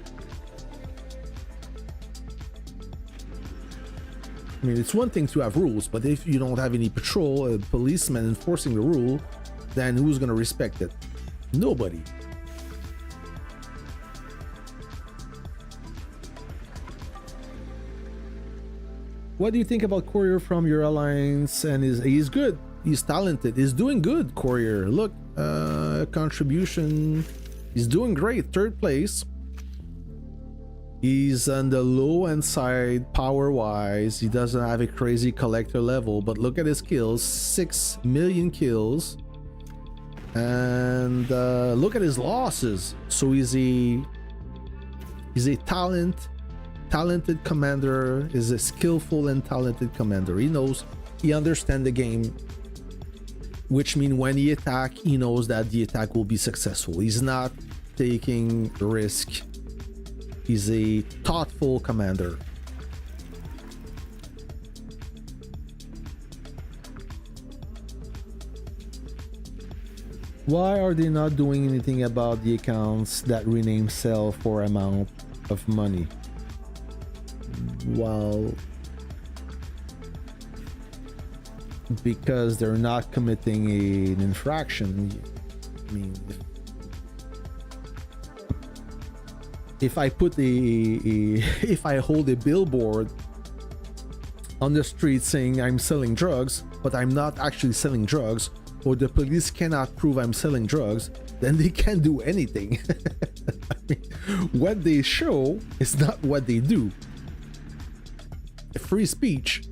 I mean, it's one thing to have rules, but if you don't have any patrol, a policeman enforcing the rule, then who's going to respect it? Nobody. What do you think about Courier from your alliance? And he's good. He's talented. He's doing good, Courier. Look, contribution. He's doing great. 3rd place. He's on the low end side power wise. He doesn't have a crazy collector level, but look at his kills. 6 million kills. And look at his losses. So he's a talented commander, is a skillful and talented commander. He understands the game, which means when he attacks, he knows that the attack will be successful. He's not taking risk. He's a thoughtful commander. Why are they not doing anything about the accounts that rename sell for amount of money? Well, because they're not committing an infraction. I mean, if I put if I hold a billboard on the street saying I'm selling drugs, but I'm not actually selling drugs, or the police cannot prove I'm selling drugs, then they can't do anything. I mean, what they show is not what they do. Free speech.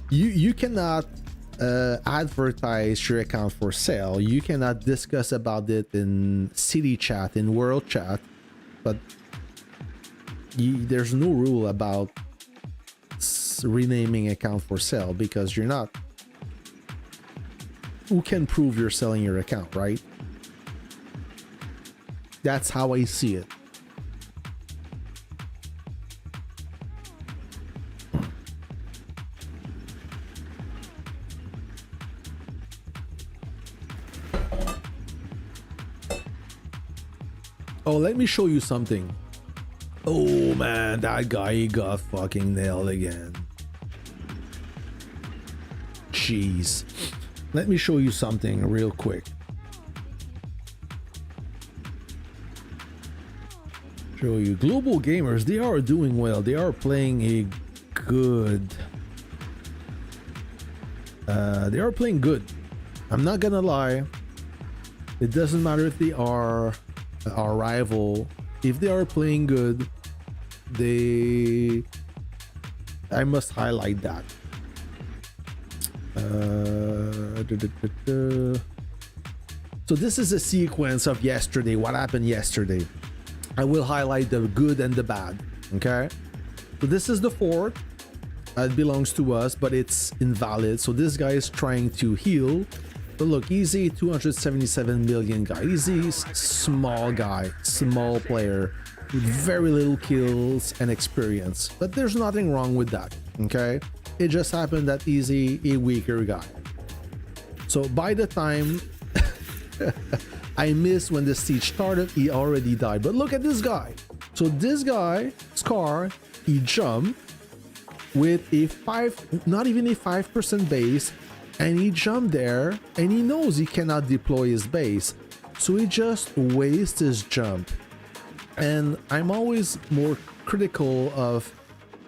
You cannot advertise your account for sale. You cannot discuss about it in city chat, in world chat, but there's no rule about renaming account for sale, because you're not. Who can prove you're selling your account, right? That's how I see it. Oh, let me show you something. Oh man, that guy got fucking nailed again. Jeez. Let me show you something real quick. Show you. Global gamers, they are doing well. They are playing a good. They are playing good. I'm not gonna lie. It doesn't matter if they are our rival. If they are playing good, I must highlight that. So this is a sequence of yesterday. What happened yesterday? I will highlight the good and the bad. Okay. So this is the fort. It belongs to us, but it's invalid. So this guy is trying to heal. But look, he's a 277 million guy. He's a small guy, small player with very little kills and experience. But there's nothing wrong with that, okay? It just happened that he's a weaker guy. So by the time I missed when the siege started, he already died. But look at this guy. So this guy, Scar, he jumped with a not even a 5% base, and he jumped there, and he knows he cannot deploy his base, so he just wastes his jump. And I'm always more critical of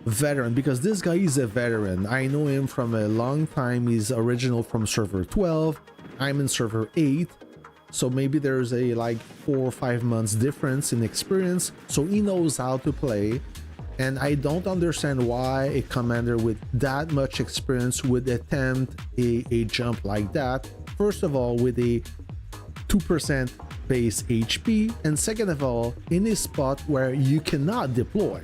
veteran, because this guy is a veteran. I know him from a long time. He's original from server 12. I'm in server 8, so maybe there's a like 4 or 5 months difference in experience, so he knows how to play. And I don't understand why a commander with that much experience would attempt a jump like that. First of all, with a 2% base HP, and second of all, in a spot where you cannot deploy.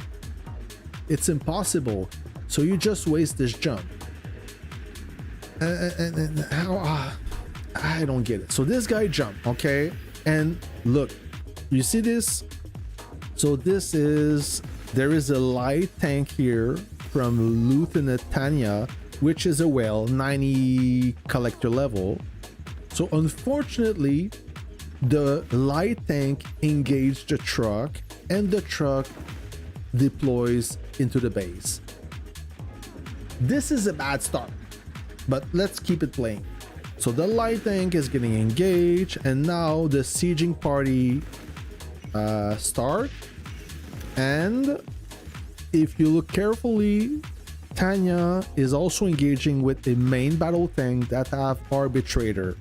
It's impossible. So you just waste this jump. And how? I don't get it. So this guy jumped, okay? And look, you see this? So this is... There is a light tank here from Lieutenant Tanya, which is a well 90 collector level. So unfortunately, the light tank engaged the truck, and the truck deploys into the base. This is a bad start, but let's keep it playing. So the light tank is getting engaged, and now the sieging party start. And if you look carefully, Tanya is also engaging with the main battle tank that have Arbitrator.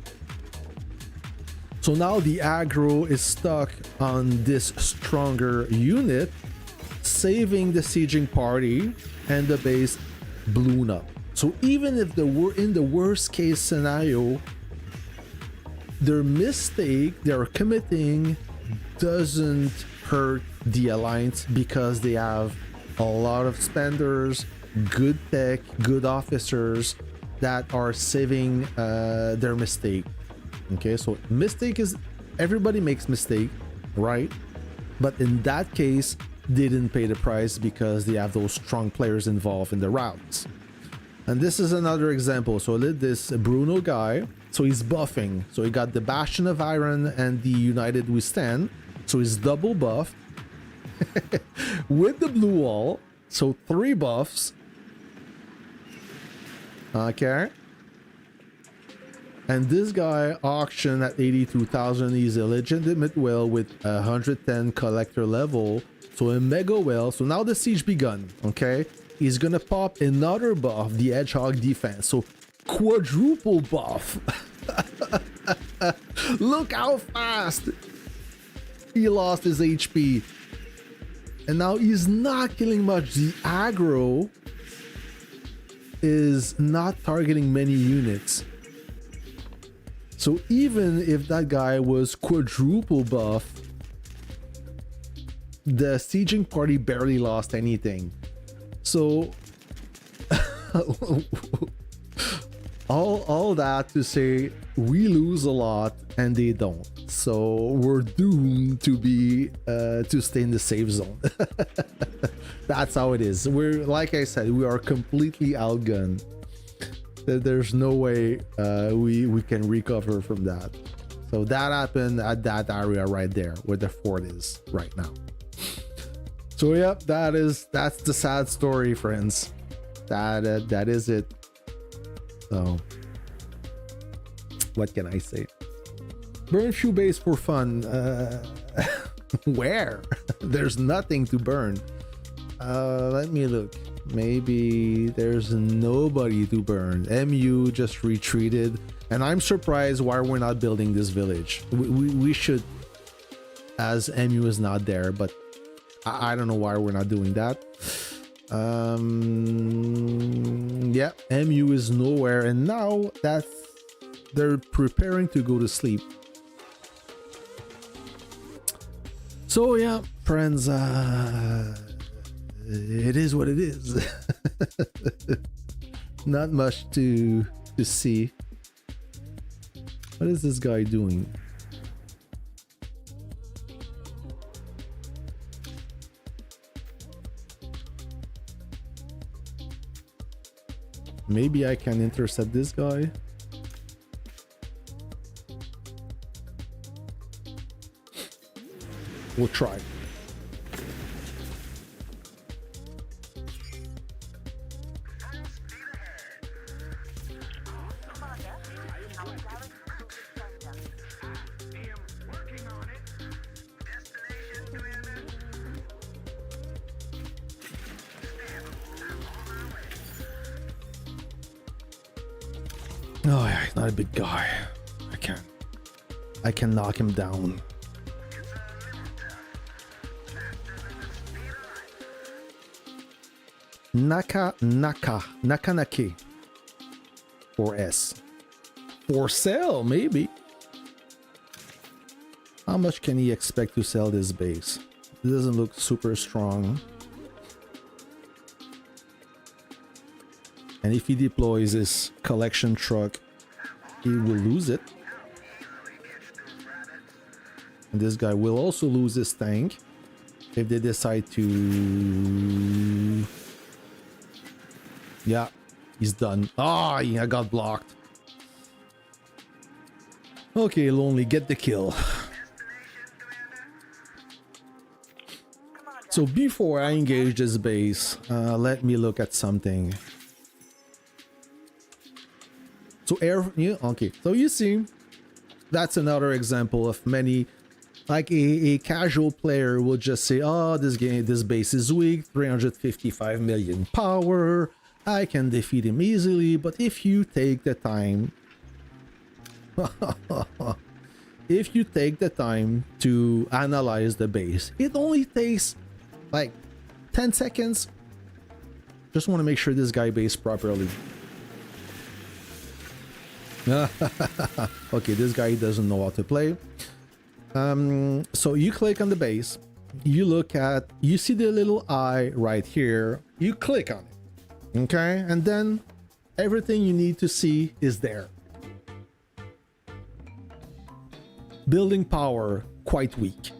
So now the aggro is stuck on this stronger unit, saving the sieging party, and the base blown up. So even if we're in the worst case scenario, their mistake they're committing doesn't hurt the alliance, because they have a lot of spenders, good tech, good officers that are saving their mistake. Okay, so mistake is, everybody makes mistake, right? But in that case, they didn't pay the price because they have those strong players involved in the routes. And this is another example. So this Bruno guy, so he's buffing. So he got the Bastion of Iron and the United We Stand. So he's double buff with the blue wall. So 3 buffs. Okay. And this guy auctioned at 82,000. He's a legitimate whale with 110 collector level. So a mega whale. So now the siege begun. Okay. He's gonna pop another buff, the hedgehog defense. So quadruple buff. Look how fast he lost his HP. And now he's not killing much. The aggro is not targeting many units. So even if that guy was quadruple buff, the sieging party barely lost anything. So all that to say, we lose a lot and they don't. So we're doomed to be to stay in the safe zone. That's how it is. We're, like I said, we are completely outgunned. There's no way we can recover from that. So that happened at that area right there where the fort is right now. So yep, that's the sad story, friends. That is it. So what can I say? Burn few base for fun. Where? There's nothing to burn. Let me look. Maybe there's nobody to burn. MU just retreated, and I'm surprised why we're not building this village. We should, as MU is not there, but I don't know why we're not doing that. Yeah, MU is nowhere, and now that they're preparing to go to sleep. So yeah, friends, it is what it is. Not much to see. What is this guy doing? Maybe I can intercept this guy. We'll try. Oh yeah, he's not a big guy. I can knock him down. Nakanaki. For S. For sale, maybe. How much can he expect to sell this base? It doesn't look super strong. And if he deploys his collection truck, he will lose it. And this guy will also lose his tank if they decide to... Yeah, he's done. Ah, yeah, I got blocked. Okay, Lonely, get the kill. So before I engage this base, let me look at something. So okay, so you see, that's another example of many, like a casual player will just say, oh, this base is weak, 355 million power, I can defeat him easily. But if you take the time, if you take the time to analyze the base, it only takes like 10 seconds. Just want to make sure this guy based properly. Okay, this guy doesn't know how to play. So you click on the base, you look at, you see the little eye right here, you click on it, okay, and then everything you need to see is there. Building power, quite weak.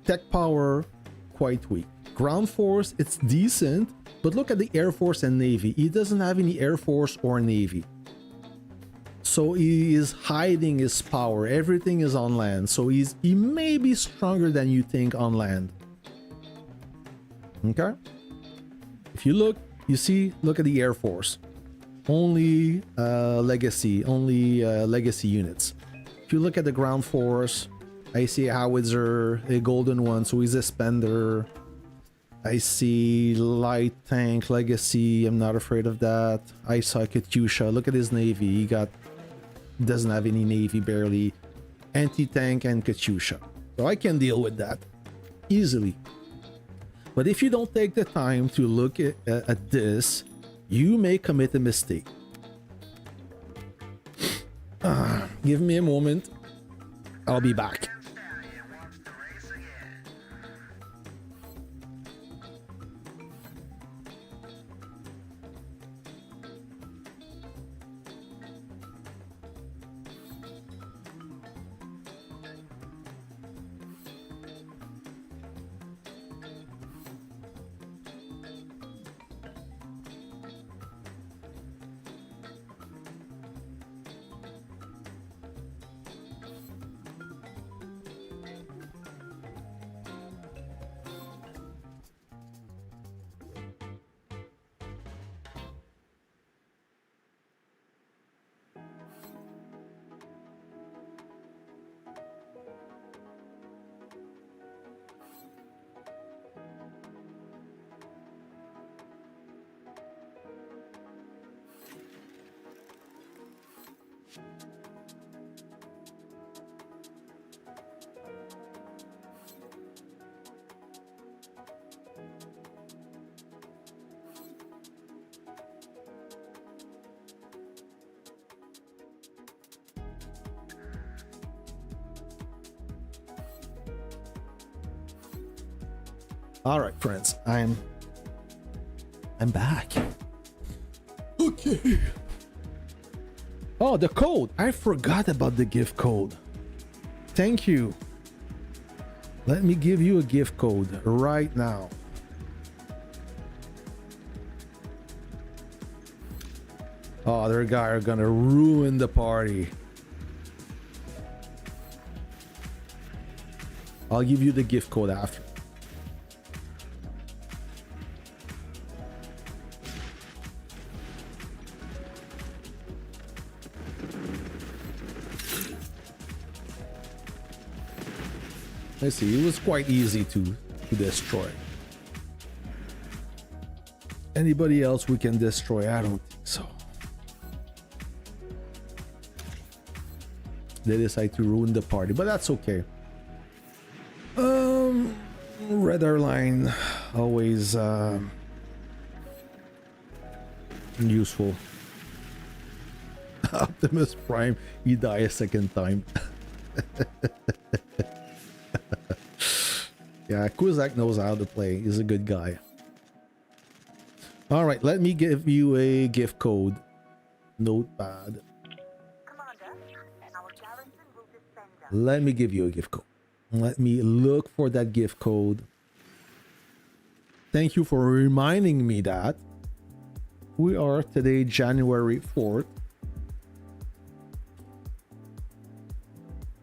Tech power, quite weak. Ground force, it's decent, but look at the Air Force and Navy. He doesn't have any Air Force or Navy. So he is hiding his power. Everything is on land. So he may be stronger than you think on land. Okay? If you look, you see, look at the Air Force. only legacy units. If you look at the ground force, I see a howitzer, a golden one, so he's a spender. I see light tank legacy. I'm not afraid of that. I saw Katyusha. Look at his navy. Doesn't have any navy, barely. Anti-tank and Katyusha. So I can deal with that easily. But if you don't take the time to look at this, you may commit a mistake. Give me a moment. I'll be back. All right, friends, I'm back. Okay. Oh, the code. I forgot about the gift code. Thank you. Let me give you a gift code right now. Oh, other guy are gonna ruin the party. I'll give you the gift code after. Let's see, it was quite easy to destroy. Anybody else we can destroy? I don't think so. They decide to ruin the party, but that's okay. Red airline, always useful. Optimus Prime, he died a second time. Yeah, Kuzak knows how to play. He's a good guy. All right, let me give you a gift code. Notepad. Commander, our garrison will defend us. Let me give you a gift code. Let me look for that gift code. Thank you for reminding me that. We are today January 4th.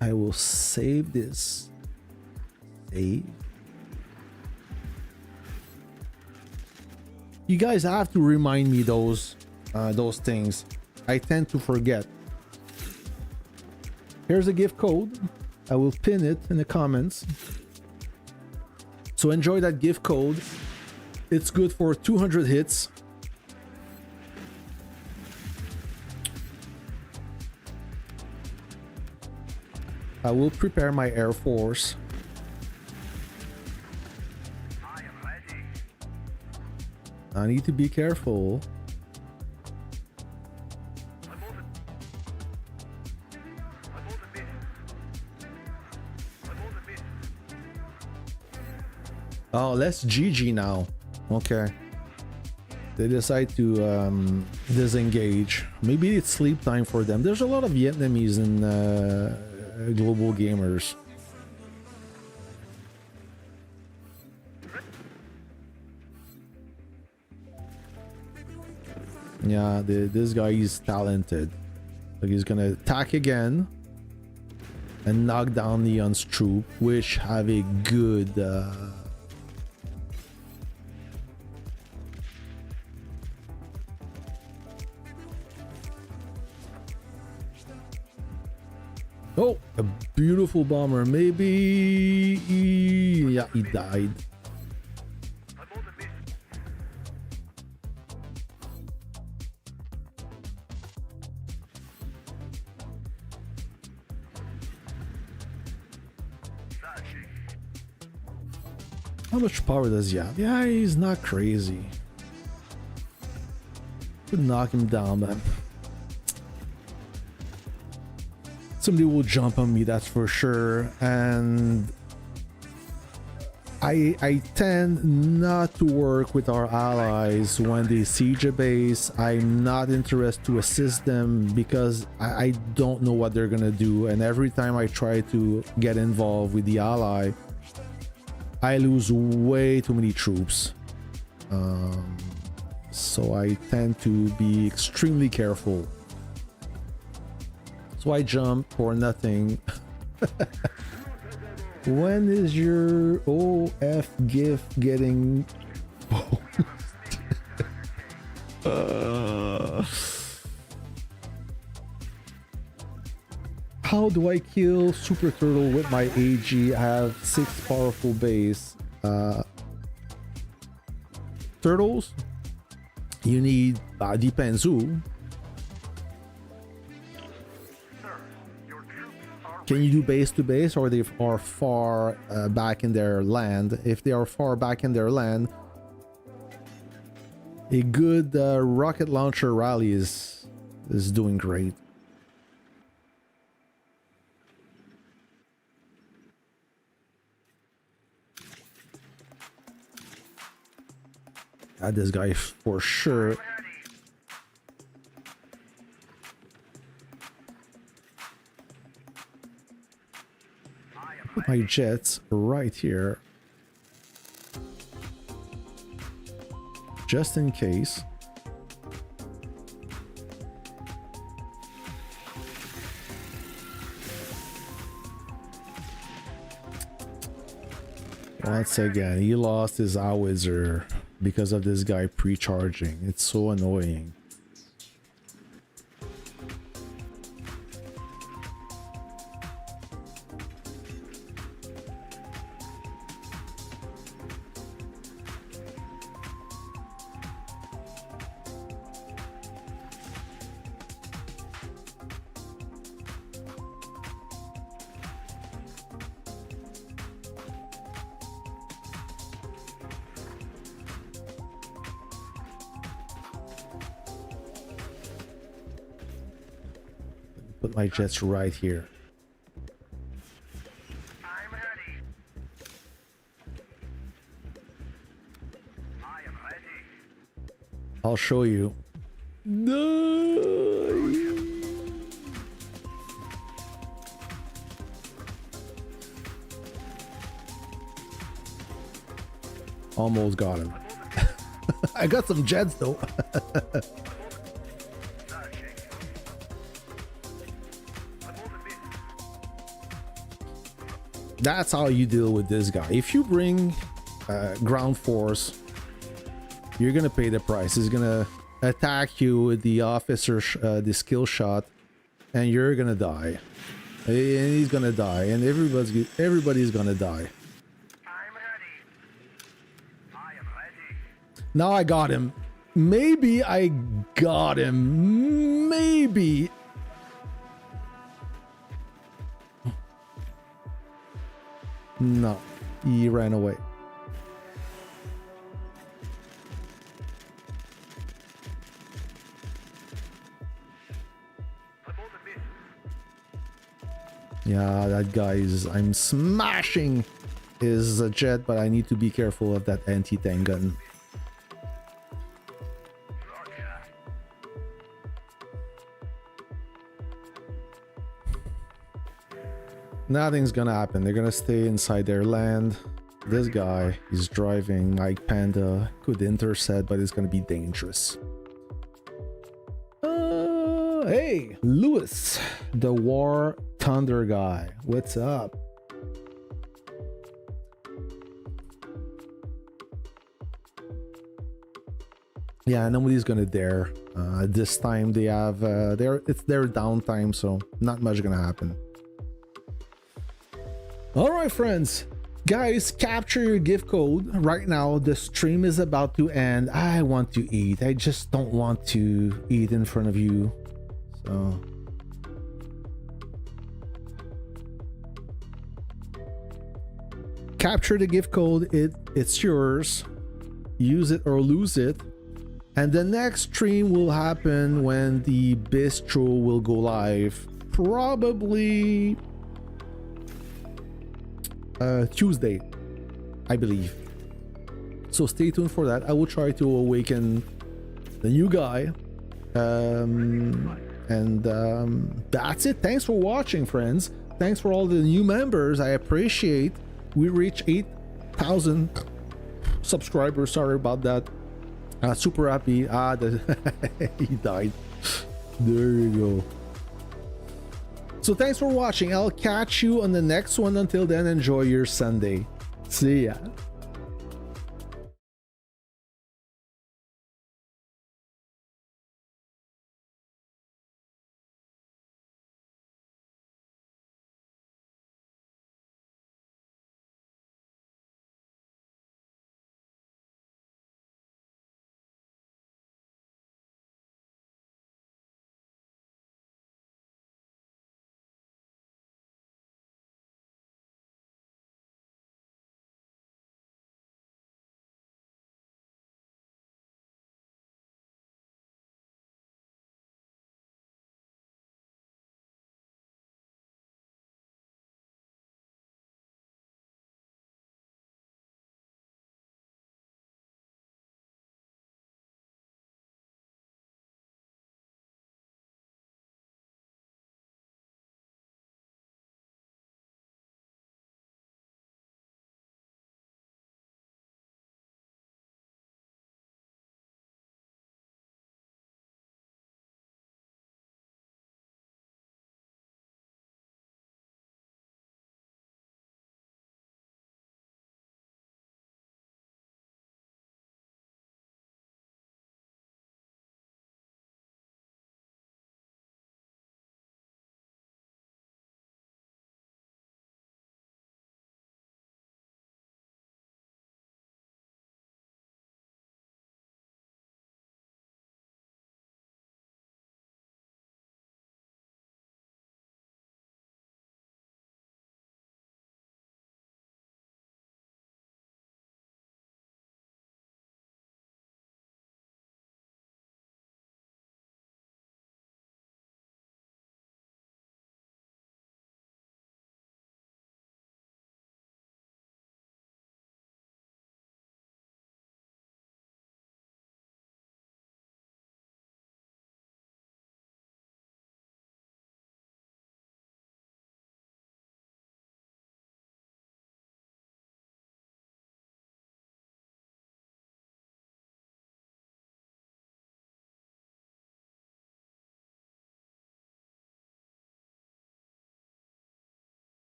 I will save this. Save. You guys have to remind me those things. I tend to forget. Here's a gift code. I will pin it in the comments. So enjoy that gift code. It's good for 200 hits. I will prepare my Air Force. I need to be careful. Oh, let's GG now. Okay. They decide to disengage. Maybe it's sleep time for them. There's a lot of Vietnamese in global gamers. Yeah, this guy is talented. Like he's gonna attack again and knock down Neon's troop, which have a good Oh, a beautiful bomber. Maybe... Yeah, he died. How much power does he have? Yeah, he's not crazy. Could knock him down, man. Somebody will jump on me, that's for sure. And I tend not to work with our allies when they siege a base. I'm not interested to assist them because I don't know what they're gonna do. And every time I try to get involved with the ally, I lose way too many troops. So I tend to be extremely careful. So I jump for nothing. When is your OF gift getting... How do I kill Super Turtle with my AG? I have 6 powerful base. Turtles? You need... depends who. Can you do base to base, or they are far back in their land? If they are far back in their land, a good rocket launcher rally is doing great. This guy for sure. Put my jets right here, just in case. Once again, he lost his howitzer because of this guy pre-charging. It's so annoying. Put my jets right here. I'm ready. I am ready. I'll show you. No. Almost got him. I got some jets though. That's how you deal with this guy. If you bring ground force, you're gonna pay the price. He's gonna attack you with the officer, the skill shot, and you're gonna die. And he's gonna die, and everybody's gonna die. I'm ready. I am ready. Now I got him. Maybe I got him. Maybe. No, he ran away. Yeah, that guy is... I'm smashing his jet, but I need to be careful of that anti-tank gun. Nothing's gonna happen. They're gonna stay inside their land. This guy is driving like Panda. Could intercept, but it's gonna be dangerous. Hey, Lewis, the War Thunder guy. What's up? Yeah, nobody's gonna dare. This time they have it's their downtime, so not much gonna happen. All right, friends. Guys, capture your gift code right now. The stream is about to end. I want to eat. I just don't want to eat in front of you. So capture the gift code. It's yours. Use it or lose it. And the next stream will happen when the bistro will go live. Probably Tuesday, I believe. So stay tuned for that. I will try to awaken the new guy. That's it. Thanks for watching, friends. Thanks for all the new members. I appreciate. We reached 8,000 subscribers. Sorry about that. Super happy. He died. There you go. So thanks for watching. I'll catch you on the next one. Until then, enjoy your Sunday. See ya.